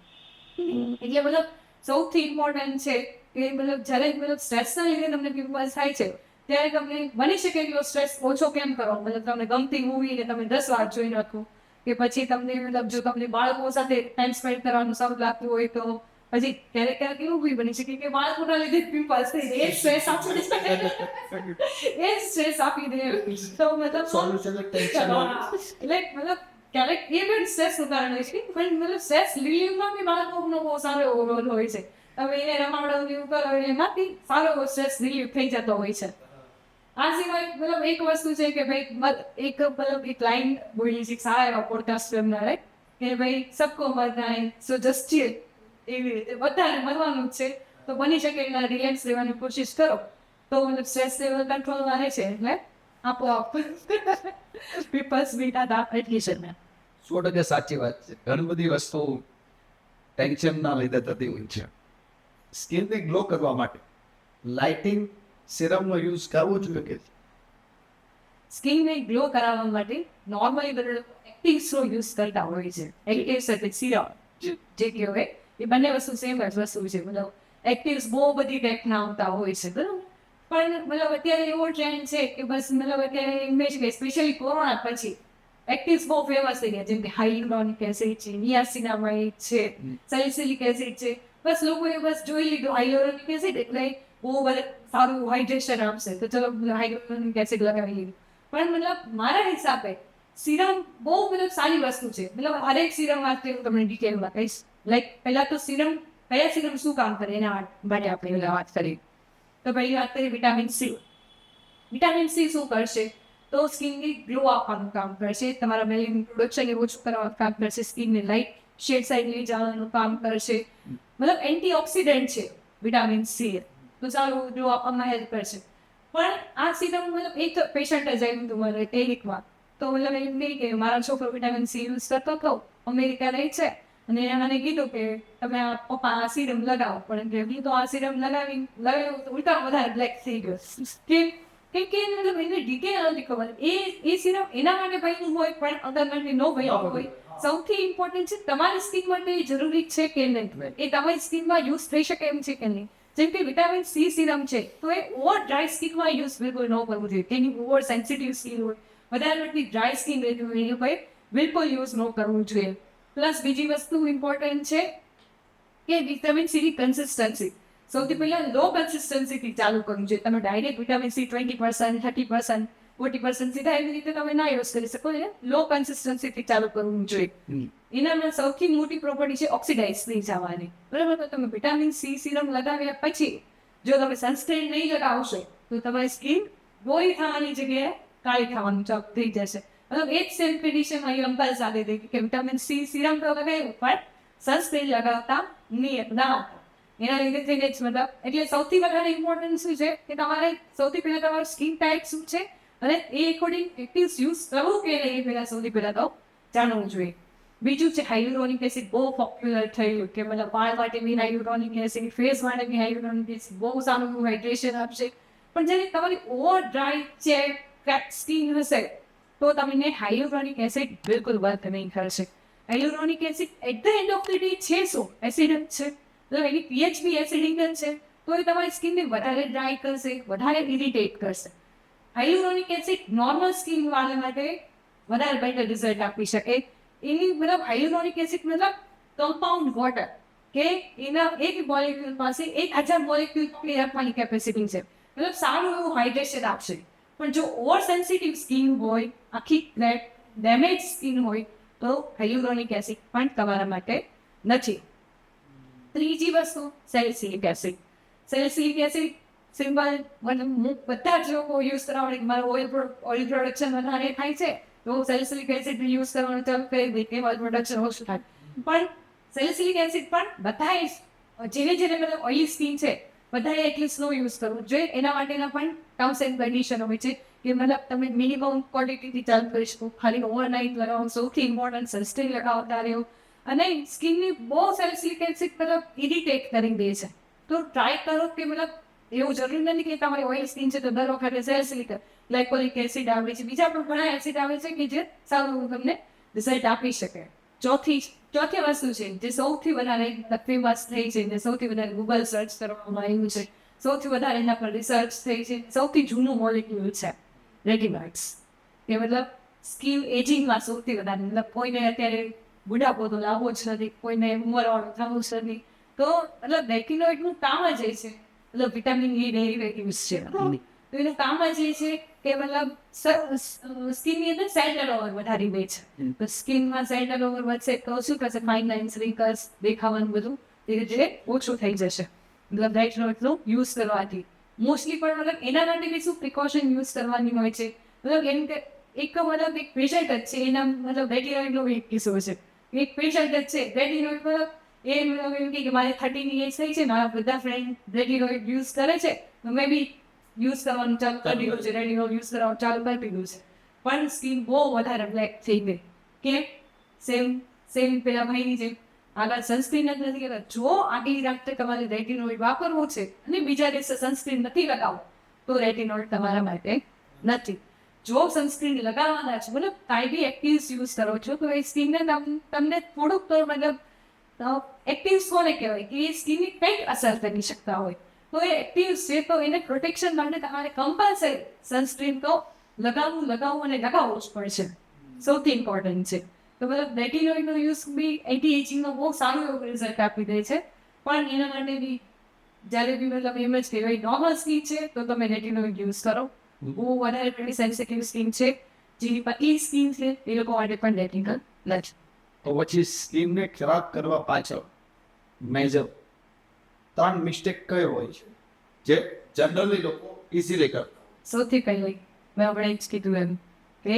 એટલે મતલબ સૌથી ઇમ્પોર્ટન્ટ છે કે મતલબ જ્યારે મતલબ સ્ટ્રેસના લીધે તમને પિમ્પલ્સ થાય છે ત્યારે તમને બની શકે એટલો સ્ટ્રેસ ઓછો કેમ કરો. મતલબ તમને ગમતી મૂવીને તમે 10 વાર જોઈ નાખો, કે પછી તમને મતલબ જો તમને બાળકો સાથે ટાઈમ સ્પેન્ડ કરવાનું સારું લાગતું હોય તો પછી ક્યારેક ક્યારેક એવું બી બની શકે કે બાળકોના લીધે પિમ્પલ્સ થઈ જાય, એ સ્ટ્રેસ આપી દે, એ સ્ટ્રેસ આપી દે. તો મતલબ સોલ્યુશન ટેન્શન લાઈક મતલબ ક્યારેક એ પણ સ્ટ્રેસનું કારણ હોય છે, પણ મતલબ સ્ટ્રેસ રિલીવમાં બી બાળકોનો બહુ સારો એવો રોલ હોય છે. તમે એને રમાડવાનું એવું કરો એમાંથી સારો એવો સ્ટ્રેસ રિલીવ થઈ જતો હોય છે. આ સિવાય મતલબ એક વસ્તુ છે કે ભાઈ એક લાઈન બોલી છે સારા એવા પોડકાસ્ટ કરનારે કે ભાઈ સબકો મરના હે સો જસ્ટ ચીલ, એવી રીતે બધાને મરવાનું જ છે તો બની શકે એટલા રિલેક્સ રહેવાની કોશિશ કરો તો મતલબ સ્ટ્રેસ લેવલ કંટ્રોલમાં રહે છે, એટલે આપોઆપ પીપલ્સ બીટા દાપ એટલી છે ને. 100% સાચી વાત છે. ઘણી બધી વસ્તુ ટેન્શનના લીધે થતી હોય છે. સ્કિનને ગ્લો કરવા માટે લાઇટિંગ સિરમનો યુઝ કરવો જોઈએ કે સ્કિનને ગ્લો કરાવવા માટે નોર્મલી બધા એક્ટિવ્સનો યુઝ કરતા હોય છે. એક્ટિવ્સ એટલે સિરમ જે કહેવાય એ બંને વસ્તુ સેમ જ વસ્તુ છે. મતલબ એક્ટિવ્સ બહુ બધી ટાઈપના આવતા હોય છે, બરાબર. પણ મતલબ અત્યારે એવો ટ્રેન્ડ છે કે બસ મતલબ અત્યારે ઇમેજ કે સ્પેશિયલી કોરોના પછી એક્ટિવ્સ બહુ ફેમસ થઈ ગયા, જેમ કે હાઇલુરોનિક એસિડ છે, નિયાસિનામાઇડ છે, સેલિસિલિક એસિડ છે. બસ લોકોએ બસ જોઈ લીધું હાઇલુરોનિક એસિડ એટલે બહુ સારું હાઇડ્રેશન આપશે તો ચલો હાઇલુરોનિક એસિડ લગાવી લીધું. પણ મતલબ મારા હિસાબે સિરમ બહુ મતલબ સારી વસ્તુ છે. મતલબ હરેક સિરમ માટે હું તમને ડિટેલમાં કહીશ. લાઈક પહેલાં તો સિરમ કયા સિરમ શું કામ કરે એના માટે આપણે પહેલાં વાત કરીએ તો પહેલી વાત કરીએ વિટામિન સી. વિટામિન સી શું કરશે તો સ્કિનને ગ્લો આપવાનું કામ કરશે, તમારા મેલેનિન પ્રોડક્શનને ઓછું કરવાનું કામ કરશે, સ્કિનને લાઇટ શેડ સાઈડ લઈ જવાનું કામ કરશે. મતલબ એન્ટીઓક્સિડન્ટ છે વિટામિન સી, તો સારું ગ્લો આપવામાં હેલ્પ કરશે. પણ આ સિરમ મતલબ એક પેશન્ટ જ આવ્યું હતું મારે ક્લિનિકમાં, તો મતલબ એમ નહીં કે મારા છોકરો વિટામિન સી યુઝ કરતો હતો, અમેરિકા રહે છે, અને એને મને કીધું કે તમે આ પપ્પા આ સિરમ લગાવો. પણ હું તો આ સિરમ લગાવ્યું તો ઉલટા વધારે બ્લેક થઈ ગયો. કેમ કે મતલબ એને ડિટેલ નથી ખબર. એ સિરમ એના માટે ભાઈનું હોય પણ અગર માટે નો ભાઈ હોય. સૌથી ઇમ્પોર્ટન્ટ છે તમારી સ્કિન માટે જરૂરી છે કે નહીં, એ તમારી સ્કિનમાં યુઝ થઈ શકે એમ છે કે નહીં. જેમ કે વિટામિન સી સિરમ છે તો એ ઓવર ડ્રાય સ્કિનમાં યુઝ બિલકુલ ન કરવું જોઈએ. તેની ઓવર સેન્સિટિવ સ્કિન હોય, વધારે પડતી ડ્રાય સ્કિન રહેતી હોય એ લોકોએ બિલકુલ યુઝ ન કરવું જોઈએ. પ્લસ બીજી વસ્તુ ઇમ્પોર્ટન્ટ છે કે વિટામિન સીની કન્સિસ્ટન્સી. સૌથી પહેલાં લો કન્સિસ્ટન્સીથી ચાલુ કરવું જોઈએ. તમે ડાયરેક્ટ વિટામિન સી 20%, 30% 40% સીધા એવી રીતે તમે ના યુઝ કરી શકો. એને લો કન્સિસ્ટન્સીથી ચાલુ કરવું જોઈએ. એનામાં સૌથી મોટી પ્રોપર્ટી છે ઓક્સિડાઇઝ નહીં જવાની. બરાબર? તો તમે વિટામિન સી સિરમ લગાવ્યા પછી જો તમે સનસ્ક્રીન નહીં લગાવશો તો તમારી સ્કિન ગોરી થવાની જગ્યાએ કાળી થવાનું ચાલુ થઈ જશે. મતલબ એ જ સેમ કન્ડિશનમાં અહીં અંબાલ સાથે થઈ કે વિટામિન સી સિરમ તો લગાવ્યું પણ સનસ્ક્રીન લગાવતા નહીં ના હતા. એના લીધે થઈને જ મતલબ એટલે સૌથી વધારે ઇમ્પોર્ટન્ટ શું છે કે તમારે સૌથી પહેલાં તમારું સ્કિન ટાઈપ શું છે અને એ એકોર્ડિંગ એક્ટિવ્સ યુઝ કરવું કે નહીં એ પહેલાં સૌથી પહેલાં તો જાણવું જોઈએ. બીજું છે હાઇલ્યુરોનિક એસિડ બહુ પોપ્યુલર થયું કે મતલબ વાળ માટે બી હાઇલ્યુરોનિક એસિડ, ફેસ માટે બી હાઇલ્યુરોનિક એસિડ બહુ સારું હાઇડ્રેશન આપશે. પણ જ્યારે તમારી ઓવર ડ્રાય છે ક્રેક સ્કિન હશે તો તમને હાઇલ્યુરોનિક એસિડ બિલકુલ વર્ક નહીં કરશે. Hyaluronic acid at the end of the day છે શું? એસિડ જ છે. તો એની પીએચ બી એસિડિક જ છે તો એ તમારી સ્કિનને વધારે ડ્રાય કરશે, વધારે ઇરિટેટ કરશે. હાઇલ્યુરોનિક એસિડ નોર્મલ સ્કિન વાળા માટે વધારે બેટર રિઝલ્ટ આપી શકે. એની મતલબ હાઇલ્યુરોનિક એસિડ મતલબ કમ્પાઉન્ડ વોટર કે એના એક મોલેક્યુલ પાસે 1000 મોલેક્યુલ પકડી રાખવાની કેપેસિટી છે. મતલબ સારું એવું હાઇડ્રેશન આપશે. પણ જો ઓવર સેન્સિટિવ સ્કિન હોય, આખી ક્રેક ડેમેજ સ્કિન હોય તો હાઇલ્યુરોનિક એસિડ પણ તમારા માટે નથી. ત્રીજી વસ્તુ salicylic acid. Salicylic acid simple મતલબ બધા જ લોકો યુઝ કરવાનું મારું ઓઇલ પ્રોડક્શન વધારે થાય છે તો સેલિસિલિક એસિડ યુઝ કરવાનું ચાલુ કરી દે કે ઓઇલ પ્રોડક્શન ઓછું થાય. પણ સેલિસિલિક એસિડ પણ બધાએ જેને મતલબ ઓઇલી સ્કિન છે બધાએ એટલી સ્લો યુઝ કરવું જોઈએ. એના માટેના પણ ટર્મ્સ એન્ડ કન્ડિશન હોય છે કે મતલબ તમે મિનિમમ ક્વોન્ટિટીથી ચાલુ કરી શકો. ખાલી ઓવરનાઇટ લગાવો, સૌથી ઇમ્પોર્ટન્ટ સનસ્ક્રીન લગાવતા રહ્યો. અને સ્કિનની બહુ સેલિસિલિક એસિડ મતલબ ઇરિટેટ કરી દે છે. તો ટ્રાય કરો કે મતલબ એવું જરૂરી નથી કે તમારી ઓઇલ સ્કિન છે તો દર વખતે સેલિસિલિક ગ્લાયકોલિક એસિડ આવે છે. બીજા પણ ઘણા એસિડ આવે છે કે જે સારું તમને રિઝલ્ટ આપી શકે. ચોથી વસ્તુ છે જે સૌથી વધારે ફેમસ થઈ છે, જે સૌથી વધારે ગૂગલ સર્ચ કરવામાં આવ્યું છે, સૌથી વધારે એના પર રિસર્ચ થઈ છે, સૌથી જૂનું મોલેક્યુલ છે રેટિનોઇડ્સ. એ મતલબ સ્કિન એજિંગમાં સૌથી વધારે મતલબ કોઈને અત્યારે બુઢાપો તો લાવવો જ નથી, કોઈને ઉંમરવાળું થવું જ નથી. તો મતલબ રેટિનોઇડનું કામ જ એ છે મતલબ વિટામિન એ ડેરિવેટિવ્સ છે તો એનું કામ જ એ છે કે મતલબ સ્કિનની અંદર સેલ ટર્નઓવર વધારી દે છે. તો સ્કિનમાં સેલ ટર્નઓવર વધશે તો શું થશે? ફાઇન લાઇન્સ, રિંકલ્સ દેખાવાનું બધું ધીરે ધીરે ઓછું થઈ જશે. મતલબ રેટિનોઇડનું યુઝ કરવાથી મોસ્ટલી પણ મતલબ એના માટે બી શું પ્રિકોશન યુઝ કરવાની હોય છે. મતલબ એમ કે એક મતલબ એક પેશન્ટ જ છે એના મતલબ રેટિનોઇડનો એક કિસ્સો છે. એક પેશન્ટ જ છે રેટિનોઇડ મતલબ એ મતલબ એમ કે મારે 30ની એજ થઈ છે, મારા બધા ફ્રેન્ડ રેટિનોઇડ યુઝ કરે છે તો મેં બી યુઝ કરવાનું ચાલુ કરી દીધું છે, રેટિનોઇડ યુઝ કરવાનું ચાલુ કરી દીધું છે. પણ સ્કિન બહુ વધારે બ્લેક થઈ ગઈ. કેમ? સેમ પેલા ભાઈની જેમ આગળ સનસ્ક્રીન જ નથી કરતા. જો આગલી રાત્રે તમારે રેટિનોઇડ વાપરવું છે અને બીજા દિવસે સનસ્ક્રીન નથી લગાવવું તો રેટિનોઇડ તમારા માટે નથી. જો સનસ્ક્રીન લગાવવાના છે મતલબ કાંઈ બી એક્ટિવ્સ યુઝ કરો છો તો એ સ્કિનને તમને થોડુંક તો મતલબ એક્ટિવ્સ કોને કહેવાય કે એ સ્કિનની કંઈક અસર કરી શકતા હોય તો એ એક્ટિવ્સ છે તો એને પ્રોટેક્શન માટે તમારે કમ્પલસરી સનસ્ક્રીન તો લગાવવું અને લગાવવું જ પડશે. સૌથી ઇમ્પોર્ટન્ટ છે. તો મતલબ રેટિનોઇડનો યુઝ બી એન્ટી એજિંગનો બહુ સારું એવું રિઝલ્ટ આપી દે છે. પણ એના માટે બી જ્યારે બી મતલબ એમ જ કહેવાય નોર્મલ સ્કિન છે તો તમે રેટિનોઇડ યુઝ કરો. બહુ વધારે પેલી સેન્સિટિવ સ્કિન છે, જેની પતલી સ્કિન છે એ લોકો માટે પણ રેટિનોઇડ નથી. તો પછી સ્કિનને ખરાબ કરવા પાછળ મેજર 3 મિસ્ટેક કયો હોય છે જે જનરલી લોકો ઇઝીલી કરતા? સૌથી પહેલી મેં આપણે જ કીધું એમ કે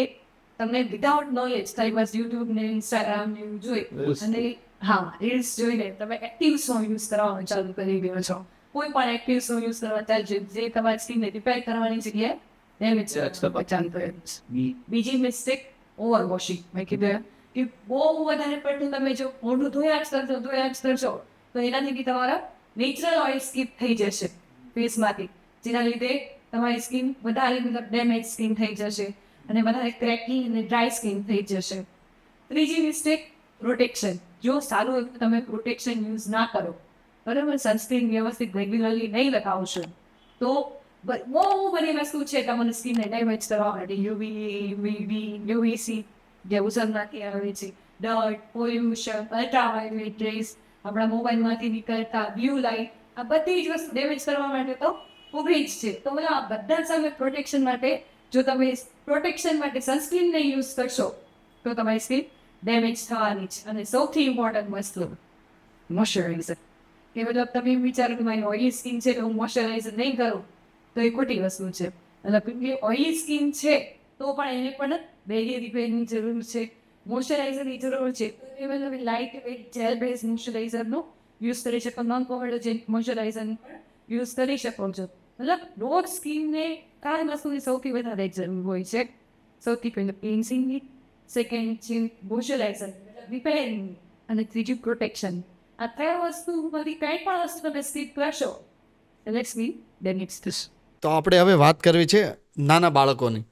તમને વિધાઉટ નોલેજ તારી પાસે યુટ્યુબ ને ઇન્સ્ટાગ્રામ ને જોઈ અને રીલ્સ જોઈને તમે એક્ટિવ્સનો યુઝ કરવાનું ચાલુ કરી દો છો. કોઈ પણ એક્ટિવ્સનો યુઝ કરવા ચાલશે જે તમારી સ્કિનને રિપેર કરવાની જગ્યાએ ડેમેજ ચાલુ કરે છે. બીજી મિસ્ટેક ઓવર વોશિંગ. મેં કીધું કે બહુ વધારે પડતું તમે જો મોઢું ધોયા જ કરશો તો એનાથી બી તમારા નેચરલ ઓઇલ સ્કીપ થઈ જશે ફેસમાંથી, જેના લીધે તમારી સ્કિન વધારે મતલબ ડેમેજ સ્કિન થઈ જશે અને વધારે ક્રેકી અને ડ્રાય સ્કિન થઈ જશે. ત્રીજી મિસ્ટેક પ્રોટેક્શન. જો સારું એવું તમે પ્રોટેક્શન યુઝ ના કરો, બરાબર, સનસ્ક્રીન વ્યવસ્થિત રેગ્યુલરલી નહીં લગાવશો તો બહુ બધી વસ્તુ છે તમારી સ્કિનને ડેમેજ કરવા માટે. યુવીસી જે ઉસરમાંથી આવે છે, ડર્ટ, પોલ્યુશન, અલ્ટ્રાવાયોલેટ રેઝ, આપણા મોબાઈલમાંથી નીકળતા બ્લુ લાઇટ, આ બધી જ વસ્તુ ડેમેજ કરવા માટે તો ઉભી જ છે. તો મતલબ આ બધા સામે પ્રોટેક્શન માટે જો તમે પ્રોટેક્શન માટે સનસ્ક્રીનને યુઝ કરશો તો તમારી સ્કિન ડેમેજ થવાની છે. અને સૌથી ઇમ્પોર્ટન્ટ વસ્તુ મોઇશ્ચરાઇઝર. કે મતલબ તમે એમ વિચારો કે મારી ઓઇલી સ્કિન છે તો હું મોઇશ્ચરાઇઝર નહીં કરું તો એ ખોટી વસ્તુ છે. મતલબ કે ઓઇલી સ્કિન છે તો પણ એને પણ બેરી રિપેરની જરૂર છે, મોઇશ્ચરાઇઝરની જરૂર છે. તો એ મતલબ લાઇટ વેઇટ જેલ બેઝ મોઇશ્ચરાઇઝરનો યુઝ કરી શકો, નોન કોમેડોજેનિક મોઇશ્ચરાઇઝરનો પણ યુઝ કરી શકો છો. મતલબ રોજ સ્કિનને કાંઈ વસ્તુની સૌથી વધારે જરૂર હોય છે. સૌથી પહેલાં ક્લિન્સિંગની, સેકન્ડ છે મોઇશ્ચરાઇઝર રિપેરિંગ, અને ત્રીજું પ્રોટેક્શન. આ ત્રણ વસ્તુમાંથી કંઈ પણ વસ્તુ તમે સ્કીપ કરશો એટલે સ્કિન ડેમેજ થશે. તો આપણે હવે વાત કરવી છે નાના બાળકોની,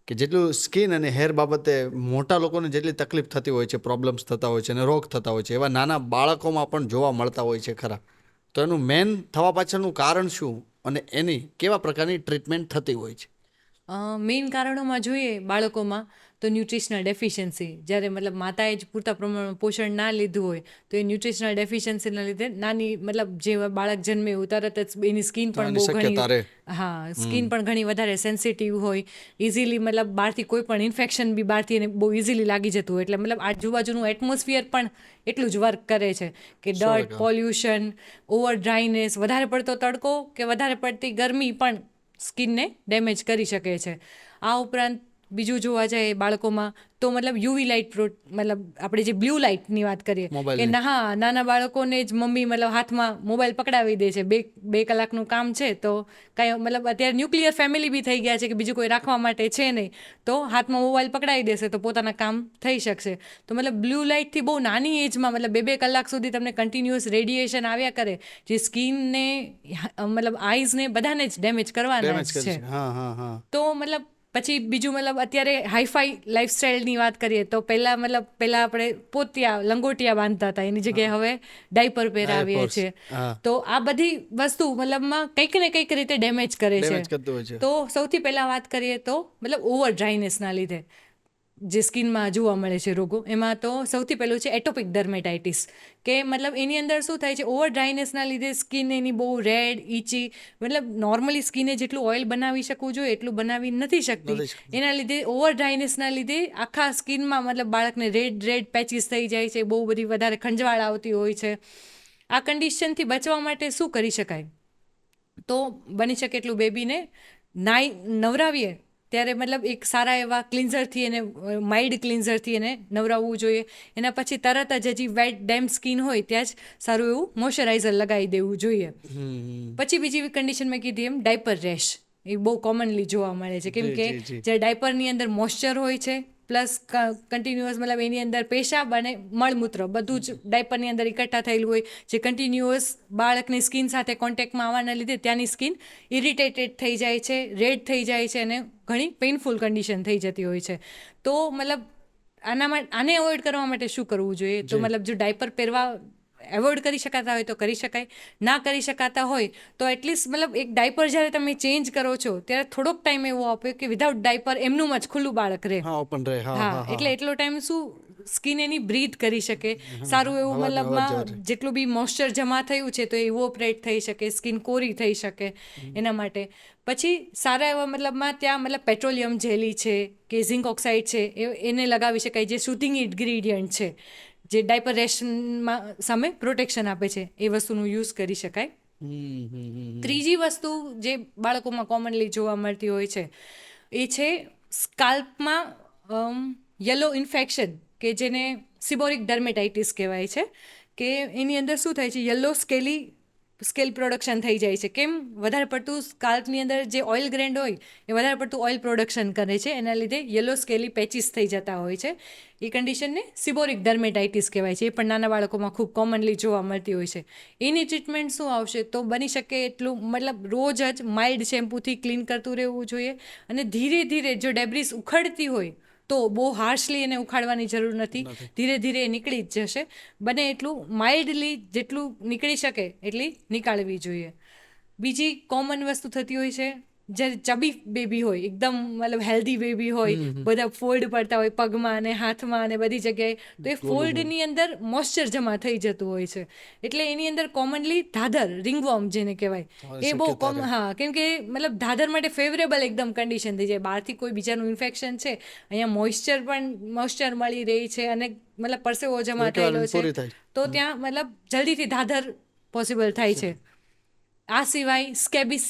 કે જેટલું સ્કિન અને હેર બાબતે મોટા લોકોને જેટલી તકલીફ થતી હોય છે, પ્રોબ્લેમ્સ થતા હોય છે અને રોગ થતા હોય છે, એવા નાના બાળકોમાં પણ જોવા મળતા હોય છે ખરા. તો એનું મેન થવા પાછળનું કારણ શું અને એની કેવા પ્રકારની ટ્રીટમેન્ટ થતી હોય છે? મેઇન કારણોમાં જોઈએ બાળકોમાં તો ન્યુટ્રિશનલ ડેફિશિયન્સી. જ્યારે મતલબ માતાએ જ પૂરતા પ્રમાણમાં પોષણ ના લીધું હોય તો એ ન્યુટ્રિશનલ ડેફિશિયન્સીના લીધે નાની મતલબ જે બાળક જન્મે એવું તરત જ એની સ્કિન પણ એની બહુ શક્યતા રહે. ઘણી, હા, સ્કિન પણ ઘણી વધારે સેન્સિટિવ હોય, ઇઝીલી મતલબ બહારથી કોઈ પણ ઇન્ફેક્શન બી બહારથી એને બહુ ઇઝીલી લાગી જતું હોય. એટલે મતલબ આજુબાજુનું એટમોસ્ફિયર પણ એટલું જ વર્ક કરે છે કે ડર્ટ, પોલ્યુશન, ઓવર ડ્રાયનેસ, વધારે પડતો તડકો કે વધારે પડતી ગરમી પણ સ્કિનને ડેમેજ કરી શકે છે. આ ઉપરાંત બીજું જોવા જાય બાળકોમાં તો મતલબ યુવી લાઇટ મતલબ આપણે જે બ્લુ લાઇટની વાત કરીએ કે હા, નાના બાળકોને જ મમ્મી મતલબ હાથમાં મોબાઈલ પકડાવી દે છે. બે કલાકનું કામ છે તો કાંઈ મતલબ અત્યારે ન્યુક્લિયર ફેમિલી બી થઈ ગયા છે કે બીજું કોઈ રાખવા માટે છે નહીં, તો હાથમાં મોબાઈલ પકડાવી દેશે તો પોતાના કામ થઈ શકશે. તો મતલબ બ્લુ લાઇટથી બહુ નાની એજમાં મતલબ 2 કલાક સુધી તમને કન્ટિન્યુઅસ રેડિયેશન આવ્યા કરે, જે સ્કિનને મતલબ આઈઝને બધાને જ ડેમેજ કરવાના જ છે. હા હા હા. તો મતલબ પછી બીજું મતલબ અત્યારે હાઈફાઈ લાઈફસ્ટાઈલની વાત કરીએ તો પહેલાં આપણે પોતિયા લંગોટિયા બાંધતા હતા, એની જગ્યાએ હવે ડાયપર પહેરાવીએ છીએ. તો આ બધી વસ્તુ મતલબમાં કંઈક ને કંઈક રીતે ડેમેજ કરે છે. તો સૌથી પહેલાં વાત કરીએ તો મતલબ ઓવર ડ્રાયનેસના લીધે જે સ્કિનમાં જોવા મળે છે રોગો, એમાં તો સૌથી પહેલું છે એટોપિક ડર્મેટાઇટિસ. કે મતલબ એની અંદર શું થાય છે, ઓવર ડ્રાયનેસના લીધે સ્કિન એની બહુ રેડ, ઈચી, મતલબ નોર્મલી સ્કિને જેટલું ઓઇલ બનાવી શકવું જોઈએ એટલું બનાવી નથી શકતી. એના લીધે ઓવર ડ્રાયનેસના લીધે આખા સ્કિનમાં મતલબ બાળકને રેડ પેચીસ થઈ જાય છે, બહુ બધી વધારે ખંજવાળ આવતી હોય છે. આ કન્ડિશનથી બચવા માટે શું કરી શકાય? તો બની શકે એટલું બેબીને નવરાવીએ ત્યારે મતલબ એક સારા એવા ક્લિન્ઝરથી એને, માઇલ્ડ ક્લિન્ઝરથી એને નવરાવવું જોઈએ. એના પછી તરત જ હજી વેટ ડેમ સ્કિન હોય ત્યાં જ સારું એવું મોઇશ્ચરાઇઝર લગાવી દેવું જોઈએ. પછી બીજી કન્ડિશન મેં કીધી એમ ડાયપર રેશ, એ બહુ કોમનલી જોવા મળે છે કેમ કે જે ડાયપરની અંદર મોઇશ્ચર હોય છે પ્લસ કન્ટિન્યુઅસ મતલબ એની અંદર પેશાબ અને મળમૂત્ર બધું જ ડાયપરની અંદર એકઠા થયેલું હોય, જે કન્ટિન્યુઅસ બાળકની સ્કિન સાથે કોન્ટેક્ટમાં આવવાના લીધે ત્યાંની સ્કિન ઇરિટેટેડ થઈ જાય છે, રેડ થઈ જાય છે અને ઘણી પેઇનફુલ કન્ડિશન થઈ જતી હોય છે. તો મતલબ આને અવોઇડ કરવા માટે શું કરવું જોઈએ? તો મતલબ જો ડાયપર પહેરવા એવોઇડ કરી શકાતા હોય તો કરી શકાય, ના કરી શકાતા હોય તો એટલીસ્ટ મતલબ એક ડાયપર જ્યારે તમે ચેન્જ કરો છો ત્યારે થોડોક ટાઈમ એવો આપો કે વિધાઉટ ડાયપર એમનું જ ખુલ્લું બાળક રહે. હા, એટલે એટલો ટાઈમ શું સ્કિન એની બ્રીથ કરી શકે, સારું એવું મતલબમાં જેટલું બી મોઇશ્ચર જમા થયું છે તો એ ઇવોપરેટ થઈ શકે, સ્કિન કોરી થઈ શકે એના માટે. પછી સારા એવા મતલબમાં ત્યાં મતલબ પેટ્રોલિયમ જેલી છે કે ઝિંક ઓક્સાઇડ છે એને લગાવી શકાય, જે સુથિંગ ઇન્ગ્રીડિયન્ટ છે જે ડાયપર રેશનમાં સામે પ્રોટેક્શન આપે છે, એ વસ્તુનું યુઝ કરી શકાય. ત્રીજી વસ્તુ જે બાળકોમાં કોમનલી જોવા મળતી હોય છે એ છે સ્કાલ્પમાં યલો ઇન્ફેક્શન, કે જેને સિબોરિક ડર્મેટાઇટિસ કહેવાય છે. કે એની અંદર શું થાય છે, યલો સ્કેલ પ્રોડક્શન થઈ જાય છે. કેમ? વધારે પડતું સ્કાલ્પની અંદર જે ઓઇલ ગ્રેન્ડ હોય એ વધારે પડતું ઓઇલ પ્રોડક્શન કરે છે, એના લીધે યલો સ્કેલી પેચીસ થઈ જતા હોય છે. એ કન્ડિશનને સિબોરિક ડર્મેટાઇટિસ કહેવાય છે. એ પણ નાના બાળકોમાં ખૂબ કોમનલી જોવા મળતી હોય છે. એની ટ્રીટમેન્ટ શું આવશે? તો બની શકે એટલું મતલબ રોજ જ માઇલ્ડ શેમ્પૂથી ક્લીન કરતું રહેવું જોઈએ અને ધીરે ધીરે જો ડેબ્રિસ ઉખડતી હોય તો બહુ હાર્શલી એને ઉખાડવાની જરૂર નથી, ધીરે ધીરે એ નીકળી જ જશે. બને એટલું માઇલ્ડલી જેટલું નીકળી શકે એટલી નીકાળવી જોઈએ. બીજી કોમન વસ્તુ થતી હોય છે જ્યારે ચબી બેબી હોય એકદમ મતલબ હેલ્ધી બેબી હોય બધા ફોલ્ડ પડતા હોય પગમાં અને હાથમાં અને બધી જગ્યાએ, તો એ ફોલ્ડની અંદર મોઇસ્ચર જમા થઈ જતું હોય છે. એટલે એની અંદર કોમનલી ધાધર રિંગવોર્મ જેને કહેવાય એ બહુ કોમન, હા, કેમ કે મતલબ ધાધર માટે ફેવરેબલ એકદમ કન્ડિશન થઈ જાય. બહારથી કોઈ બીજાનું ઇન્ફેક્શન છે, અહીંયા મોઇસ્ચર મળી રહી છે અને મતલબ પરસેવો જમા થયેલો પૂરી છે, થાય. તો ત્યાં મતલબ જલ્દીથી ધાધર પોસિબલ થાય છે. આ સિવાય સ્કેબિસ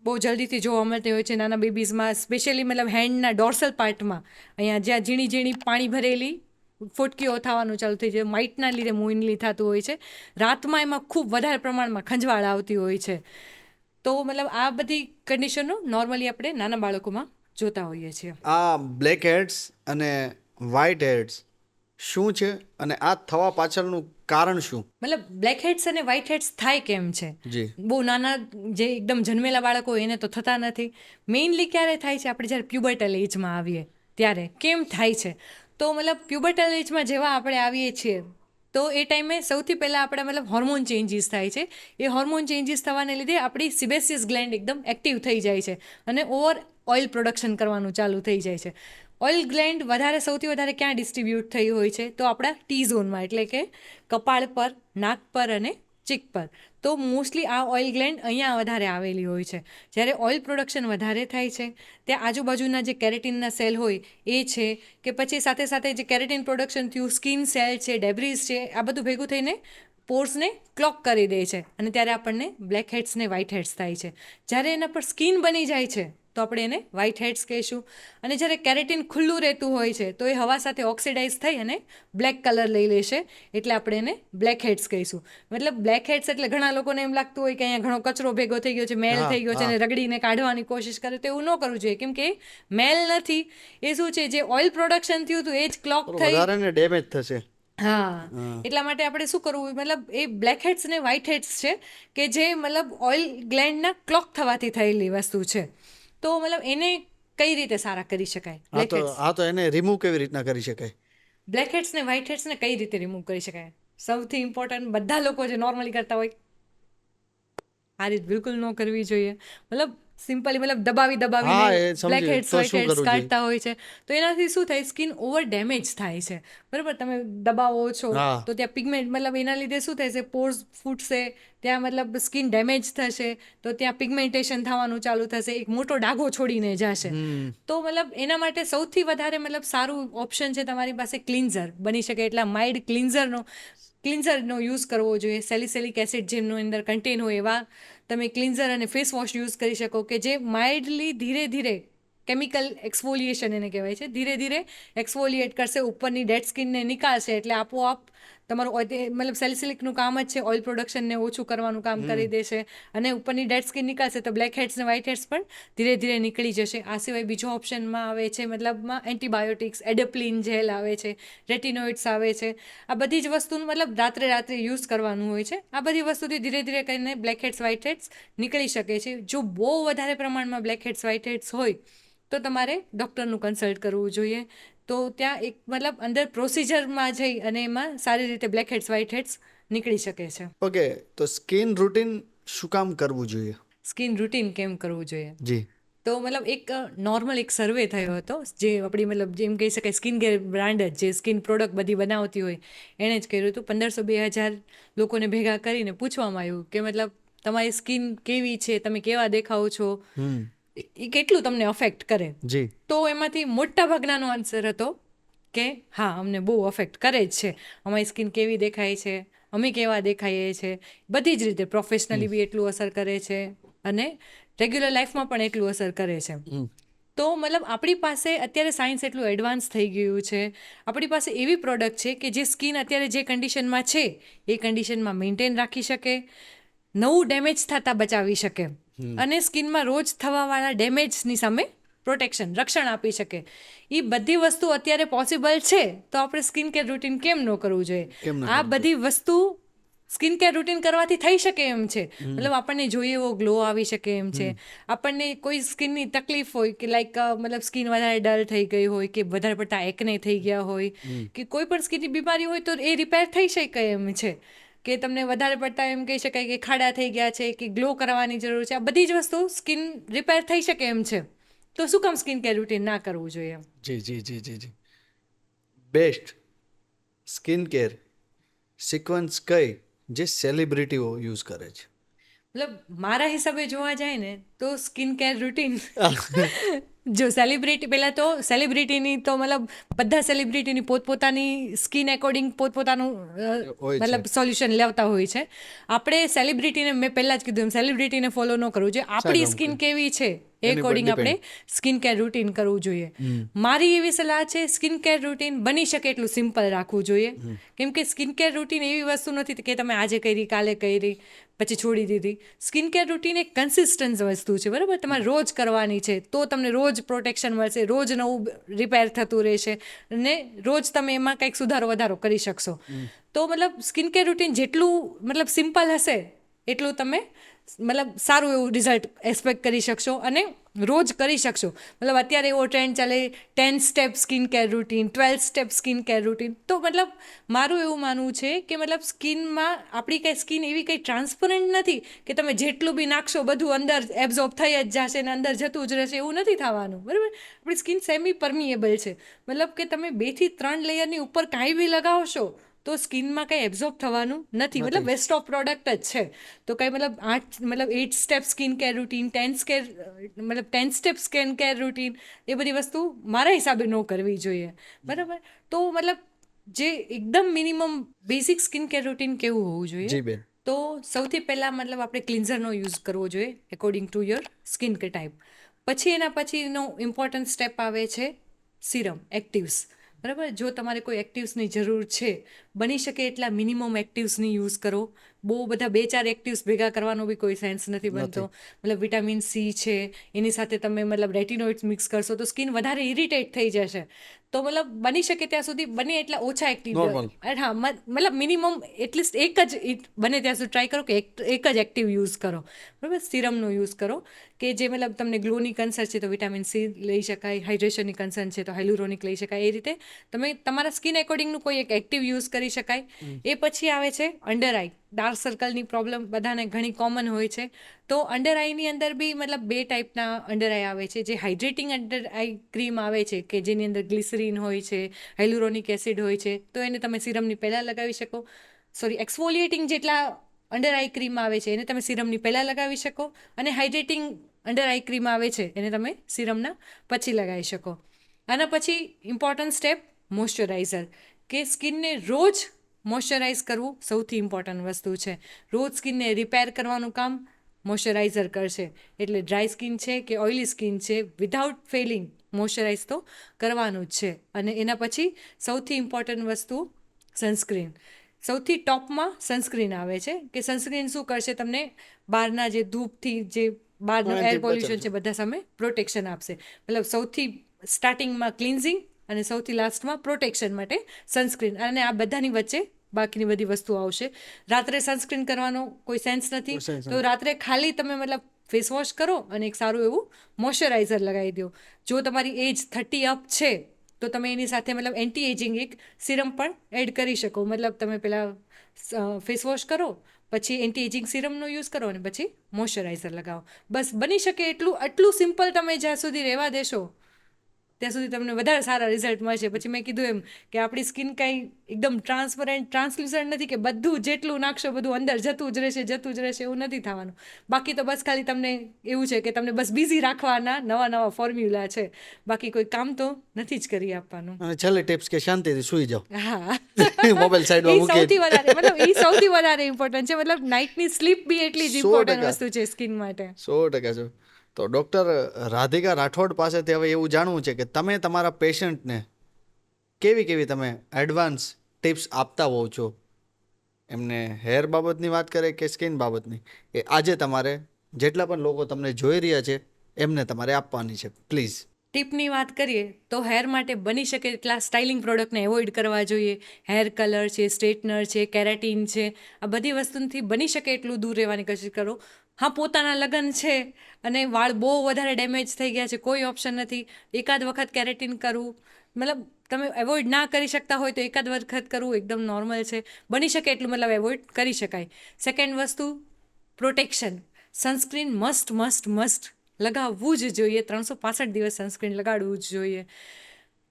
બહુ જલ્દીથી જોવા મળતી હોય છે નાના બેબીઝમાં, સ્પેશિયલી મતલબ હેન્ડના ડોર્સલ પાર્ટમાં, અહીંયા જ્યાં ઝીણી ઝીણી પાણી ભરેલી ફૂટકીઓ થવાનું ચાલુ થઈ જાય, માઇટના લીધે મોઇનલી થતું હોય છે. રાતમાં એમાં ખૂબ વધારે પ્રમાણમાં ખંજવાળ આવતી હોય છે. તો મતલબ આ બધી કન્ડિશનો નોર્મલી આપણે નાના બાળકોમાં જોતા હોઈએ છીએ. આ બ્લેક હેડ્સ અને વ્હાઇટ હેડ્સ શું છે અને આ થવા પાછળનું કારણ શું? મતલબ બ્લેક હેડ્સ અને વ્હાઇટ હેડ્સ થાય કેમ છે? જી. બહુ નાના જે એકદમ જન્મેલા બાળકો હોય એને તો થતા નથી. મેઇનલી ક્યારે થાય છે? આપણે જ્યારે પ્યુબર્ટલ એજમાં આવીએ ત્યારે. કેમ થાય છે? તો મતલબ પ્યુબર્ટલ એજમાં જેવા આપણે આવીએ છીએ તો એ ટાઈમે સૌથી પહેલાં આપણે મતલબ હોર્મોન ચેન્જીસ થાય છે. એ હોર્મોન ચેન્જીસ થવાને લીધે આપણી સિબેસિયસ ગ્લેન્ડ એકદમ એક્ટિવ થઈ જાય છે અને ઓવર ઓઇલ પ્રોડક્શન કરવાનું ચાલુ થઈ જાય છે. ઓઇલ ગ્લેન્ડ સૌથી વધારે ક્યાં ડિસ્ટ્રીબ્યુટ થઈ હોય છે? તો આપણા ટી ઝોનમાં, એટલે કે કપાળ પર, નાક પર અને ચીક પર. તો મોસ્ટલી આ ઓઇલ ગ્લેન્ડ અહીંયા વધારે આવેલી હોય છે. જ્યારે ઓઇલ પ્રોડક્શન વધારે થાય છે ત્યાં આજુબાજુના જે કેરેટિનના સેલ હોય એ છે, કે પછી સાથે સાથે જે કેરેટિન પ્રોડક્શન થયું, સ્કિન સેલ છે, ડેબ્રીઝ છે, આ બધું ભેગું થઈને પોર્સને ક્લોક કરી દે છે અને ત્યારે આપણને બ્લેક હેડ્સ ને વ્હાઇટ હેડ્સ થાય છે. જ્યારે એના પર સ્કિન બની જાય છે તો આપણે એને વ્હાઇટ હેડ્સ કહીશું. અને જ્યારે કેરેટિન ખુલ્લું રહેતું હોય છે તો એ હવા સાથે ઓક્સિડાઇઝ થઈ અને બ્લેક કલર લઈ લેશે, એટલે આપણે એને બ્લેક હેડ્સ કહીશું. મતલબ બ્લેક હેડ્સ એટલે ઘણા લોકોને એમ લાગતું હોય કે અહીંયા ઘણો કચરો ભેગો થઈ ગયો છે, મેલ થઈ ગયો છે અને રગડીને કાઢવાની કોશિશ કરે, તો એવું ન કરવું જોઈએ, કેમ કે મેલ નથી, એ શું છે, જે ઓઇલ પ્રોડક્શન થયું હતું એ જ ક્લોક થઈ. વધારે ને ડેમેજ થશે. હા, એટલા માટે આપણે શું કરવું, મતલબ એ બ્લેક હેડ્સ ને વ્હાઇટ હેડ્સ છે કે જે મતલબ ઓઇલ ગ્લેન્ડના ક્લોક થવાથી થયેલી વસ્તુ છે. તો મતલબ એને કઈ રીતે સારા કરી શકાય? બ્લેક હેડ્સ, હા, તો એને રિમૂવ કેવી રીતના કરી શકાય? બ્લેક હેડ્સ ને વ્હાઇટ હેડ્સ ને કઈ રીતે રિમૂવ કરી શકાય? સૌથી ઇમ્પોર્ટન્ટ, બધા લોકો જે નોર્મલી કરતા હોય આ રીત બિલકુલ ન કરવી જોઈએ. મતલબ સિમ્પલી મતલબ હા, એ દબાવીને સમજી. બ્લેક હેડ્સ તો વ્હાઇટ શું હેડ્સ કરવું કાઢતા હોય છે, તો એનાથી શું થાય, સ્કિન ઓવર ડેમેજ થાય છે. બરાબર, તમે દબાવો છો હા. તો ત્યાં પિગમેન્ટ, મતલબ એના લીધે શું થશે, પોર્સ ફૂટશે, ત્યાં મતલબ સ્કિન ડેમેજ થશે, તો ત્યાં પિગમેન્ટેશન થવાનું ચાલુ થશે, એક મોટો ડાઘો છોડીને જશે. તો મતલબ એના માટે સૌથી વધારે મતલબ સારું ઓપ્શન છે તમારી પાસે ક્લિન્ઝર. બની શકે એટલા માઇલ્ડ ક્લિન્ઝરનો યુઝ કરવો જોઈએ. સેલિસિલિક એસિડ જેમનું અંદર કન્ટેન હોય એવા તમે ક્લિન્ઝર અને ફેસ વોશ યુઝ કરી શકો, કે જે માઇલ્ડલી ધીરે ધીરે કેમિકલ એક્સફોલિએશન એને કહેવાય છે, ધીરે ધીરે એક્સફોલિએટ કરશે, ઉપરની ડેડ સ્કિનને નીકાળશે, એટલે આપોઆપ તમારું મતલબ સેલિસિલિકનું કામ જ છે ઓઇલ પ્રોડક્શનને ઓછું કરવાનું કામ કરી દેશે અને ઉપરની ડેડ સ્કિન નીકળશે તો બ્લેક હેડ્સ ને વ્હાઇટ હેડ્સ પણ ધીરે ધીરે નીકળી જશે. આ સિવાય બીજો ઓપ્શનમાં આવે છે મતલબમાં એન્ટીબાયોટિક્સ, એડેપ્લિન જેલ આવે છે, રેટિનોઇડ્સ આવે છે. આ બધી જ વસ્તુનું મતલબ રાત્રે યુઝ કરવાનું હોય છે. આ બધી વસ્તુથી ધીરે ધીરે કરીને બ્લેક હેડ્સ વ્હાઇટ હેડ્સ નીકળી શકે છે. જો બહુ વધારે પ્રમાણમાં બ્લેક હેડ્સ વ્હાઇટ હેડ્સ હોય તો તમારે ડૉક્ટરનું કન્સલ્ટ કરવું જોઈએ. તો ત્યાં એક મતલબ અંદર પ્રોસિજરમાં જઈ અને એમાં સારી રીતે બ્લેક હેડ્સ વ્હાઇટ હેડ્સ નીકળી શકે છે. ઓકે, તો સ્કિન રૂટીન શું કામ કરવું જોઈએ? સ્કિન રૂટીન કેમ કરવું જોઈએ? જી. તો મતલબ એક નોર્મલ એક સર્વે થયો હતો, જે આપણી મતલબ જેમ કહી શકાય સ્કિન કેર બ્રાન્ડ જ જે સ્કિન પ્રોડક્ટ બધી બનાવતી હોય એણે જ કર્યું હતું. 1500-2000 લોકોને ભેગા કરીને પૂછવામાં આવ્યું કે મતલબ તમારી સ્કિન કેવી છે, તમે કેવા દેખાઓ છો, એ કેટલું તમને અફેક્ટ કરે. જી. તો એમાંથી મોટા ભાગનાનો આન્સર હતો કે હા, અમને બહુ અફેક્ટ કરે જ છે. અમારી સ્કિન કેવી દેખાય છે, અમે કેવા દેખાઈએ છીએ, બધી જ રીતે પ્રોફેશનલી બી એટલું અસર કરે છે અને રેગ્યુલર લાઈફમાં પણ એટલું અસર કરે છે. તો મતલબ આપણી પાસે અત્યારે સાયન્સ એટલું એડવાન્સ થઈ ગયું છે, આપણી પાસે એવી પ્રોડક્ટ છે કે જે સ્કિન અત્યારે જે કન્ડિશનમાં છે એ કન્ડિશનમાં મેન્ટેન રાખી શકે, નવું ડેમેજ થતાં બચાવી શકે અને સ્કિનમાં રોજ થવાવાળા ડેમેજની સામે રક્ષણ આપી શકે. એ બધી વસ્તુ અત્યારે પોસિબલ છે તો આપણે સ્કિન કેર રૂટીન કેમ ન કરવું જોઈએ? આ બધી વસ્તુ સ્કિન કેર રૂટીન કરવાથી થઈ શકે એમ છે. મતલબ આપણને જોઈએ એવો ગ્લો આવી શકે એમ છે. આપણને કોઈ સ્કિનની તકલીફ હોય કે લાઈક મતલબ સ્કિન વધારે ડલ થઈ ગઈ હોય કે વધારે પડતા એકને થઈ ગયા હોય કે કોઈ પણ સ્કિનની બીમારી હોય તો એ રિપેર થઈ શકે એમ છે. કે તમને વધારે પડતા એમ કહી શકાય કે ખાડા થઈ ગયા છે કે ગ્લો કરવાની જરૂર છે, આ બધી જ વસ્તુ સ્કિન રિપેર થઈ શકે એમ છે. તો શું કામ સ્કિન કેર રૂટીન ના કરવું જોઈએ? જી બેસ્ટ સ્કિન કેર સિક્વન્સ કઈ જે સેલિબ્રિટીઓ યુઝ કરે છે? મતલબ મારા હિસાબે જોવા જાય ને તો સ્કિન કેર રૂટીન જો સેલિબ્રિટી, પહેલાં તો સેલિબ્રિટીની તો મતલબ બધા સેલિબ્રિટીની પોતપોતાની સ્કિન એકોર્ડિંગ પોતપોતાનું હોય છે. મતલબ સોલ્યુશન લેતા હોય છે. આપણે સેલિબ્રિટીને, મેં પહેલાં જ કીધું એમ, સેલિબ્રિટીને ફોલો ન કરવું જોઈએ. આપણી કામ સ્કિન કેવી છે એ એની પર એકોર્ડિંગ આપણે depend. સ્કિન કેર રૂટીન કરવું જોઈએ. મારી એવી સલાહ છે, સ્કિન કેર રૂટીન બની શકે એટલું સિમ્પલ રાખવું જોઈએ. કેમ કે સ્કિન કેર રૂટીન એવી વસ્તુ નથી કે તમે આજે કરી, કાલે કરી, પછી છોડી દીધી. સ્કિન કેર રૂટીન એક કન્સિસ્ટન્ટ વસ્તુ છે, બરાબર? તમારે રોજ કરવાની છે તો તમને રોજ પ્રોટેક્શન મળશે, રોજ નવું રિપેર થતું રહેશે અને રોજ તમે એમાં કંઈક સુધારો વધારો કરી શકશો. તો મતલબ સ્કિન કેર રૂટીન જેટલું મતલબ સિમ્પલ હશે એટલું તમે મતલબ સારું એવું રિઝલ્ટ એક્સપેક્ટ કરી શકશો અને રોજ કરી શકશો. મતલબ અત્યારે એવો ટ્રેન્ડ ચાલે 10 step skin care routine, 12 step skin care routine. તો મતલબ મારું એવું માનવું છે કે મતલબ સ્કિનમાં આપણી કંઈ સ્કિન એવી કંઈ ટ્રાન્સપરન્ટ નથી કે તમે જેટલું બી નાખશો બધું અંદર એબ્ઝોર્બ થઈ જ જશે ને અંદર જતું જ રહેશે, એવું નથી થવાનું, બરાબર? આપણી સ્કિન સેમી પરમિએબલ છે. મતલબ કે તમે 2 થી 3 લેયરની ઉપર કાંઈ બી લગાવશો તો સ્કિનમાં કંઈ એબ્ઝોર્બ થવાનું નથી. મતલબ વેસ્ટ ઓફ પ્રોડક્ટ જ છે. તો કંઈ મતલબ 8 step skin care routine, 10 step skin care routine, એ બધી વસ્તુ મારા હિસાબે ન કરવી જોઈએ, બરાબર? તો મતલબ જે એકદમ minimum basic skin care routine કેવું હોવું જી જોઈએ? બેન. તો સૌથી પહેલાં મતલબ આપણે ક્લિન્ઝરનો યુઝ કરવો જોઈએ એકોર્ડિંગ ટુ યોર સ્કિન કે ટાઈપ. પછી એના પછીનો ઇમ્પોર્ટન્ટ સ્ટેપ આવે છે સિરમ, એક્ટિવ્સ, બરાબર? જો તમારે કોઈ એક્ટિવ્સની જરૂર છે, બની શકે એટલા મિનિમમ એક્ટિવ્સની યુઝ કરો. બહુ બધા 2-4 એક્ટિવ્સ ભેગા કરવાનો બી કોઈ સેન્સ નથી બનતો. મતલબ વિટામિન સી છે, એની સાથે તમે મતલબ રેટિનોઇડ્સ મિક્સ કરશો તો સ્કિન વધારે ઇરિટેટ થઈ જશે. તો મતલબ બની શકે ત્યાં સુધી બને એટલા ઓછા એક્ટિવ, Normal. હા, મતલબ મિનિમમ એટલીસ્ટ એક જ બને ત્યાં સુધી ટ્રાય કરો કે એક જ એક્ટિવ યુઝ કરો, બરાબર? સિરમનો યુઝ કરો કે જે મતલબ તમને ગ્લોની કન્સર્ન છે તો વિટામિન સી લઈ શકાય, હાઇડ્રેશનની કન્સર્ન છે તો હાઇલુરોનિક લઈ શકાય. એ રીતે તમે તમારા સ્કિન એકોર્ડિંગનું કોઈ એક એક્ટિવ યુઝ કરી શકાય. એ પછી આવે છે અંડર આઈ. ડાર્ક સર્કલની પ્રોબ્લેમ બધાને ઘણી કોમન હોય છે. તો અંડર આઈની અંદર બી મતલબ 2 ટાઈપના અંડર આઈ આવે છે. જે હાઇડ્રેટિંગ અંડર આઈ ક્રીમ આવે છે કે જેની અંદર ગ્લિસરીન હોય છે, હાઇલુરોનિક એસિડ હોય છે, તો એને તમે સિરમની પહેલાં લગાવી શકો. એક્સફોલિએટિંગ જેટલા અંડર આઈ ક્રીમ આવે છે એને તમે સિરમની પહેલાં લગાવી શકો અને હાઇડ્રેટિંગ અંડર આઈ ક્રીમ આવે છે એને તમે સિરમના પછી લગાવી શકો. આના પછી ઇમ્પોર્ટન્ટ સ્ટેપ મોઇશ્ચરાઇઝર, કે સ્કિનને રોજ મોઇશ્ચરાઇઝ કરવું સૌથી ઇમ્પોર્ટન્ટ વસ્તુ છે. રોજ સ્કિનને રિપેર કરવાનું કામ મોઇશ્ચરાઇઝર કરશે. એટલે ડ્રાય સ્કિન છે કે ઓઇલી સ્કિન છે, વિધાઉટ ફેલિંગ મોઇશ્ચરાઇઝ તો કરવાનું જ છે. અને એના પછી સૌથી ઇમ્પોર્ટન્ટ વસ્તુ સનસ્ક્રીન. સૌથી ટોપમાં સનસ્ક્રીન આવે છે કે સનસ્ક્રીન શું કરશે, તમને બહારના જે ધૂપથી જે બહારનું એનાથી એર પોલ્યુશન બચાવશે. છે બધા સામે પ્રોટેક્શન આપશે. મતલબ સૌથી સ્ટાર્ટિંગમાં ક્લિન્ઝિંગ અને સૌથી લાસ્ટમાં પ્રોટેક્શન માટે સનસ્ક્રીન, અને આ બધાની વચ્ચે બાકીની બધી વસ્તુ આવશે. રાત્રે સનસ્ક્રીન કરવાનો કોઈ સેન્સ નથી, કોઈ sense તો રાત્રે ખાલી તમે મતલબ ફેસ વોશ કરો અને એક સારું એવું મોઇશ્ચરાઇઝર લગાવી દો. જો તમારી એજ 30 અપ છે તો તમે એની સાથે મતલબ એન્ટી એજિંગ એક સિરમ પણ એડ કરી શકો. મતલબ તમે પહેલાં ફેસ વોશ કરો, પછી એન્ટી એજિંગ સિરમનો યુઝ કરો અને પછી મોઇશ્ચરાઇઝર લગાવો. બસ બની શકે આટલું સિમ્પલ તમે જ્યાં સુધી રહેવા દેશો ત્યાં સુધી તમને વધારે સારા રિઝલ્ટ મળશે. પછી મેં કીધું એમ કે આપણી સ્કિન કાંઈ એકદમ ટ્રાન્સપરન્ટ, ટ્રાન્સલ્યુસન્ટ નથી કે બધું જેટલું નાખશો બધું અંદર જતું જ રહેશે, એવું નથી થવાનું. બાકી તો બસ ખાલી તમને એવું છે કે તમને બસ બિઝી રાખવાના નવા ફોર્મ્યુલા છે, બાકી કોઈ કામ તો નથી જ કરી આપવાનું. અને છેલ્લી ટિપ્સ કે શાંતિથી સૂઈ જાઓ. હા, મોબાઈલ સાઈડમાં ઈ મૂકી સૌથી વધારે ઇમ્પોર્ટન્ટ છે. મતલબ નાઇટની સ્લીપ બી એટલી જ 100% ઇમ્પોર્ટન્ટ વસ્તુ છે સ્કિન માટે. 100% છે. તો ડૉક્ટર રાધિકા રાઠોડ પાસેથી હવે એવું જાણવું છે કે તમે તમારા પેશન્ટને કેવી તમે એડવાન્સ ટિપ્સ આપતા હોવ છો, એમને હેર બાબતની વાત કરે કે સ્કિન બાબતની, એ આજે તમારે જેટલા પણ લોકો તમને જોઈ રહ્યા છે એમને તમારે આપવાની છે, પ્લીઝ. ટીપની વાત કરીએ તો હેર માટે બની શકે એટલા સ્ટાઇલિંગ પ્રોડક્ટને એવોઇડ કરવા જોઈએ. હેર કલર છે, સ્ટ્રેટનર છે, કેરાટીન છે, આ બધી વસ્તુથી બની શકે એટલું દૂર રહેવાની કોશિશ કરો. હા, પોતાના લગ્ન છે અને વાળ બહુ વધારે ડેમેજ થઈ ગયા છે, કોઈ ઓપ્શન નથી. એકાદ વખત કેરેટીન કરવું મતલબ તમે એવોઇડ ના કરી શકતા હોય તો એકાદ વખત કરવું એકદમ નોર્મલ છે. બની શકે એટલું મતલબ એવોઇડ કરી શકાય. સેકન્ડ વસ્તુ પ્રોટેક્શન. સનસ્ક્રીન મસ્ટ લગાવવું જ જોઈએ. 365 દિવસ સનસ્ક્રીન લગાડવું જ જોઈએ.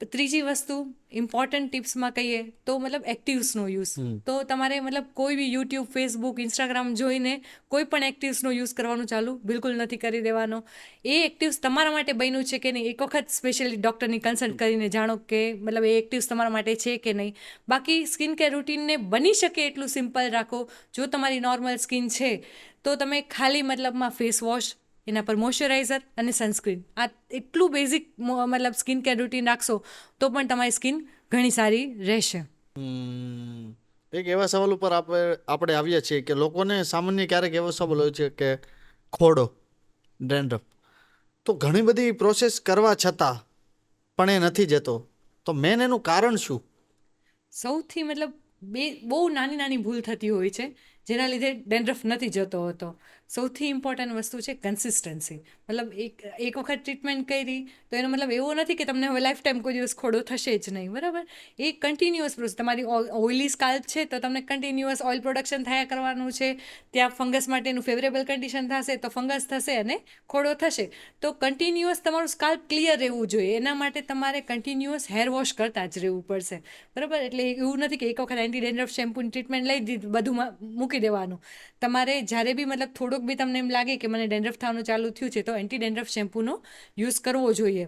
ત્રીજી વસ્તુ ઇમ્પોર્ટન્ટ ટિપ્સમાં કહીએ તો મતલબ એક્ટિવ્સનો યુઝ. તો તમારે મતલબ કોઈ બી યુટ્યુબ, ફેસબુક, ઇન્સ્ટાગ્રામ જોઈને કોઈ પણ એક્ટિવ્સનો યુઝ કરવાનું ચાલુ બિલકુલ નથી કરી દેવાનો. એ એક્ટિવ્સ તમારા માટે બન્યું છે કે નહીં એક વખત સ્પેશિયલી ડૉક્ટરની કન્સલ્ટ કરીને જાણો કે મતલબ એ એક્ટિવ્સ તમારા માટે છે કે નહીં. બાકી સ્કિન કેર રૂટીનને બની શકે એટલું સિમ્પલ રાખો. જો તમારી નોર્મલ સ્કિન છે તો તમે ખાલી મતલબમાં ફેસ વોશ, એના પર મોઇશ્ચરાઇઝર અને સનસ્ક્રીન, આ એટલું બેઝિક મતલબ સ્કિન કેર રૂટીન રાખશો તો પણ તમારી સ્કિન ઘણી સારી રહેશે. એક એવા સવાલ ઉપર આપણે આવીએ છીએ કે લોકોને સામાન્ય ક્યારેક એવો સવાલ હોય છે કે ખોડો, ડેન્ડ્રફ, તો ઘણી બધી પ્રોસેસ કરવા છતાં પણ એ નથી જતો, તો મેન એનું કારણ શું? સૌથી મતલબ બહુ નાની ભૂલ થતી હોય છે જેના લીધે ડેન્ડ્રફ નથી જતો હોતો. સૌથી ઇમ્પોર્ટન્ટ વસ્તુ છે કન્સિસ્ટન્સી. મતલબ એક વખત ટ્રીટમેન્ટ કરી તો એનો મતલબ એવો નથી કે તમને હવે લાઈફ ટાઈમ કોઈ દિવસ ખોડો થશે જ નહીં, બરાબર? એ કન્ટિન્યુઅસ પ્રોસેસ. તમારી ઓઇલી સ્કાલ્પ છે તો તમને કન્ટિન્યુઅસ ઓઇલ પ્રોડક્શન થયા કરવાનું છે. ત્યાં ફંગસ માટેનું ફેવરેબલ કન્ડિશન થશે તો ફંગસ થશે અને ખોડો થશે. તો કન્ટિન્યુઅસ તમારું સ્કાલ્પ ક્લિયર રહેવું જોઈએ. એના માટે તમારે કન્ટિન્યુઅસ હેર વોશ કરતા જ રહેવું પડશે, બરાબર? એટલે એવું નથી કે એક વખત એન્ટી ડેન્ડ્રફ શેમ્પૂની ટ્રીટમેન્ટ લઈ દીધી બધું મૂકી દેવાનું. તમારે જ્યારે બી મતલબ થોડોક બી તમને એમ લાગે કે મને ડેન્ડ્રફ થવાનું ચાલુ થયું છે તો એન્ટી ડેન્ડ્રફ શેમ્પૂનો યુઝ કરવો જોઈએ.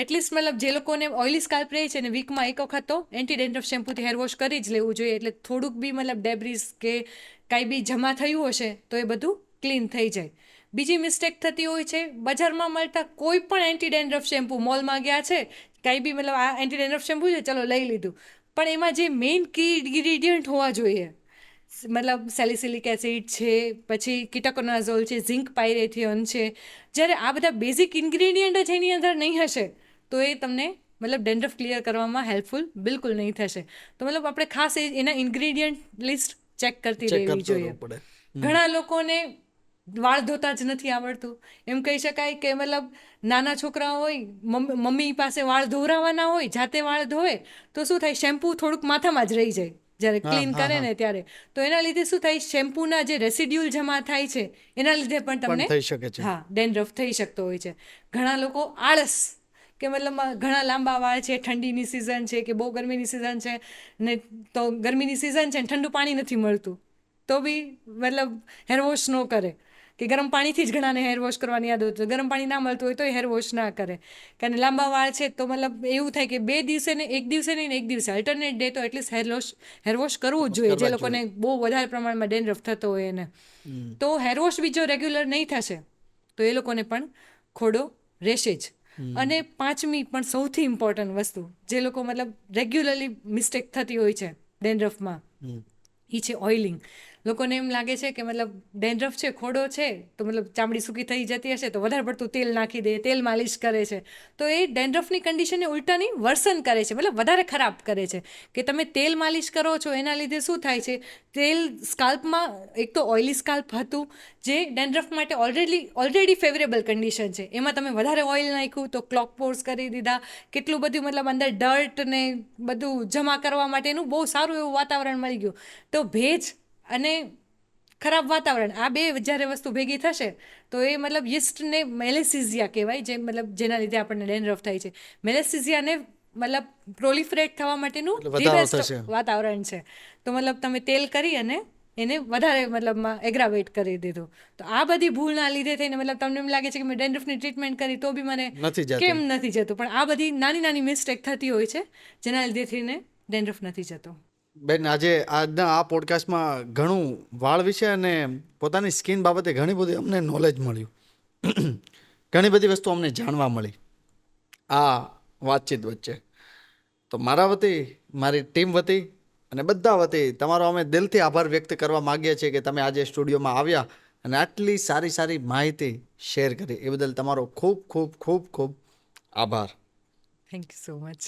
એટલીસ્ટ મતલબ જે લોકોને ઓઇલી સ્કાલ્પ રહે છે ને વીકમાં એક વખત તો એન્ટી ડેન્ડ્રફ શેમ્પૂથી હેર વોશ કરી જ લેવું જોઈએ. એટલે થોડુંક બી મતલબ ડેબ્રીસ કે કાંઈ બી જમા થયું હશે તો એ બધું ક્લીન થઈ જાય. બીજી મિસ્ટેક થતી હોય છે બજારમાં મળતા કોઈ પણ એન્ટી ડેન્ડ્રફ શેમ્પૂ, મોલમાં ગયા છે કાંઈ બી મતલબ આ એન્ટી ડેન્ડ્રફ શેમ્પૂ છે ચલો લઈ લીધું, પણ એમાં જે મેઇન કી ઇન્ગ્રીડિયન્ટ હોવા જોઈએ મતલબ સેલિસિલિક એસિડ છે, પછી કીટાકોનાઝોલ છે, ઝિંક પાયરેથિયોન છે, જ્યારે આ બધા બેઝિક ઇન્ગ્રીડિયન્ટ જ એની અંદર નહીં હશે તો એ તમને મતલબ ડેન્ડ્રફ ક્લિયર કરવામાં હેલ્પફુલ બિલકુલ નહીં થશે. તો મતલબ આપણે ખાસ એના ઇન્ગ્રીડિયન્ટ લિસ્ટ ચેક કરતી રહેવી જોઈએ. ઘણા લોકોને વાળ ધોતા જ નથી આવડતું. એમ કહી શકાય કે મતલબ નાના છોકરા હોય, મમ્મી પાસે વાળ ધોરાવાના હોય, જાતે વાળ ધોવે તો શું થાય, શેમ્પૂ થોડુંક માથામાં જ રહી જાય જ્યારે ક્લીન કરે ને ત્યારે. તો એના લીધે શું થાય, શેમ્પૂના જે રેસિડ્યુઅલ જમા થાય છે એના લીધે પણ તમને થઈ શકે છે. હા ડેન્ડ્રફ થઈ શકતો હોય છે. ઘણા લોકો આળસ કે મતલબ ઘણા લાંબા વાળ છે, ઠંડીની સિઝન છે કે બહુ ગરમીની સિઝન છે ને તો ગરમીની સિઝન છે ને ઠંડુ પાણી નથી મળતું તો બી મતલબ હેર વોશ ન કરે કે ગરમ પાણીથી જ ઘણાને હેર વોશ કરવાની આદત હોય. ગરમ પાણી ના મળતું હોય તો એ હેર વોશ ના કરે. કારણ લાંબા વાળ છે તો મતલબ એવું થાય કે 2 દિવસે ને એક દિવસે નહીં ને એક દિવસે અલ્ટરનેટ ડે તો એટલીસ્ટ હેર વોશ કરવું જ જોઈએ જે લોકોને બહુ વધારે પ્રમાણમાં ડેન્ડ્રફ થતો હોય એને. તો હેર વોશ બી જો રેગ્યુલર નહીં થશે તો એ લોકોને પણ ખોડો રહેશે જ. અને પાંચમી પણ સૌથી ઇમ્પોર્ટન્ટ વસ્તુ જે લોકો મતલબ રેગ્યુલરલી મિસ્ટેક થતી હોય છે ડેન્ડ્રફમાં એ છે ઓઇલિંગ. લોકોને એમ લાગે છે કે મતલબ ડેન્ડ્રફ છે, ખોડો છે તો મતલબ ચામડી સૂકી થઈ જતી હશે તો વધારે પડતું તેલ નાખી દે, તેલ માલિશ કરે છે તો એ ડેન્ડ્રફની કન્ડિશનને ઉલટાની વર્સન કરે છે, મતલબ વધારે ખરાબ કરે છે. કે તમે તેલ માલિશ કરો છો એના લીધે શું થાય છે, તેલ સ્કાલ્પમાં એક તો ઓઇલી સ્કાલ્પ હતું જે ડેન્ડ્રફ માટે ઓલરેડી ફેવરેબલ કન્ડિશન છે, એમાં તમે વધારે ઓઇલ નાખ્યું તો ક્લોગ પોર્સ કરી દીધા, કેટલું બધું મતલબ અંદર ડર્ટ ને બધું જમા કરવા માટેનું બહુ સારું એવું વાતાવરણ મળી ગયું. તો ભેજ અને ખરાબ વાતાવરણ આ બે જ્યારે વસ્તુ ભેગી થશે તો એ મતલબ યીસ્ટને મેલેસિઝિયા કહેવાય જે મતલબ જેના લીધે આપણને ડેન્ડ્રફ થાય છે. મેલેસિઝિયાને મતલબ પ્રોલિફરેટ થવા માટેનું ધી બેસ્ટ વાતાવરણ છે. તો મતલબ તમે તેલ કરી અને એને વધારે મતલબમાં એગ્રાવેટ કરી દીધું. તો આ બધી ભૂલના લીધે થઈને મતલબ તમને એમ લાગે છે કે મેં ડેન્ડ્રફની ટ્રીટમેન્ટ કરી તો બી મને કેમ નથી જતું, પણ આ બધી નાની મિસ્ટેક થતી હોય છે જેના લીધે થઈને ડેન્ડ્રફ નથી જતો. બેન, આજના આ પોડકાસ્ટમાં ઘણું વાળ વિશે અને પોતાની સ્કિન બાબતે ઘણી બધી અમને નોલેજ મળ્યું. ઘણી બધી વસ્તુ અમને જાણવા મળી આ વાતચીત વચ્ચે. તો મારા વતી, મારી ટીમ વતી અને બધા વતી તમારો અમે દિલથી આભાર વ્યક્ત કરવા માગીએ છીએ કે તમે આજે સ્ટુડિયોમાં આવ્યા અને આટલી સારી માહિતી શેર કરી. એ બદલ તમારો ખૂબ ખૂબ ખૂબ ખૂબ આભાર. Thank you so much.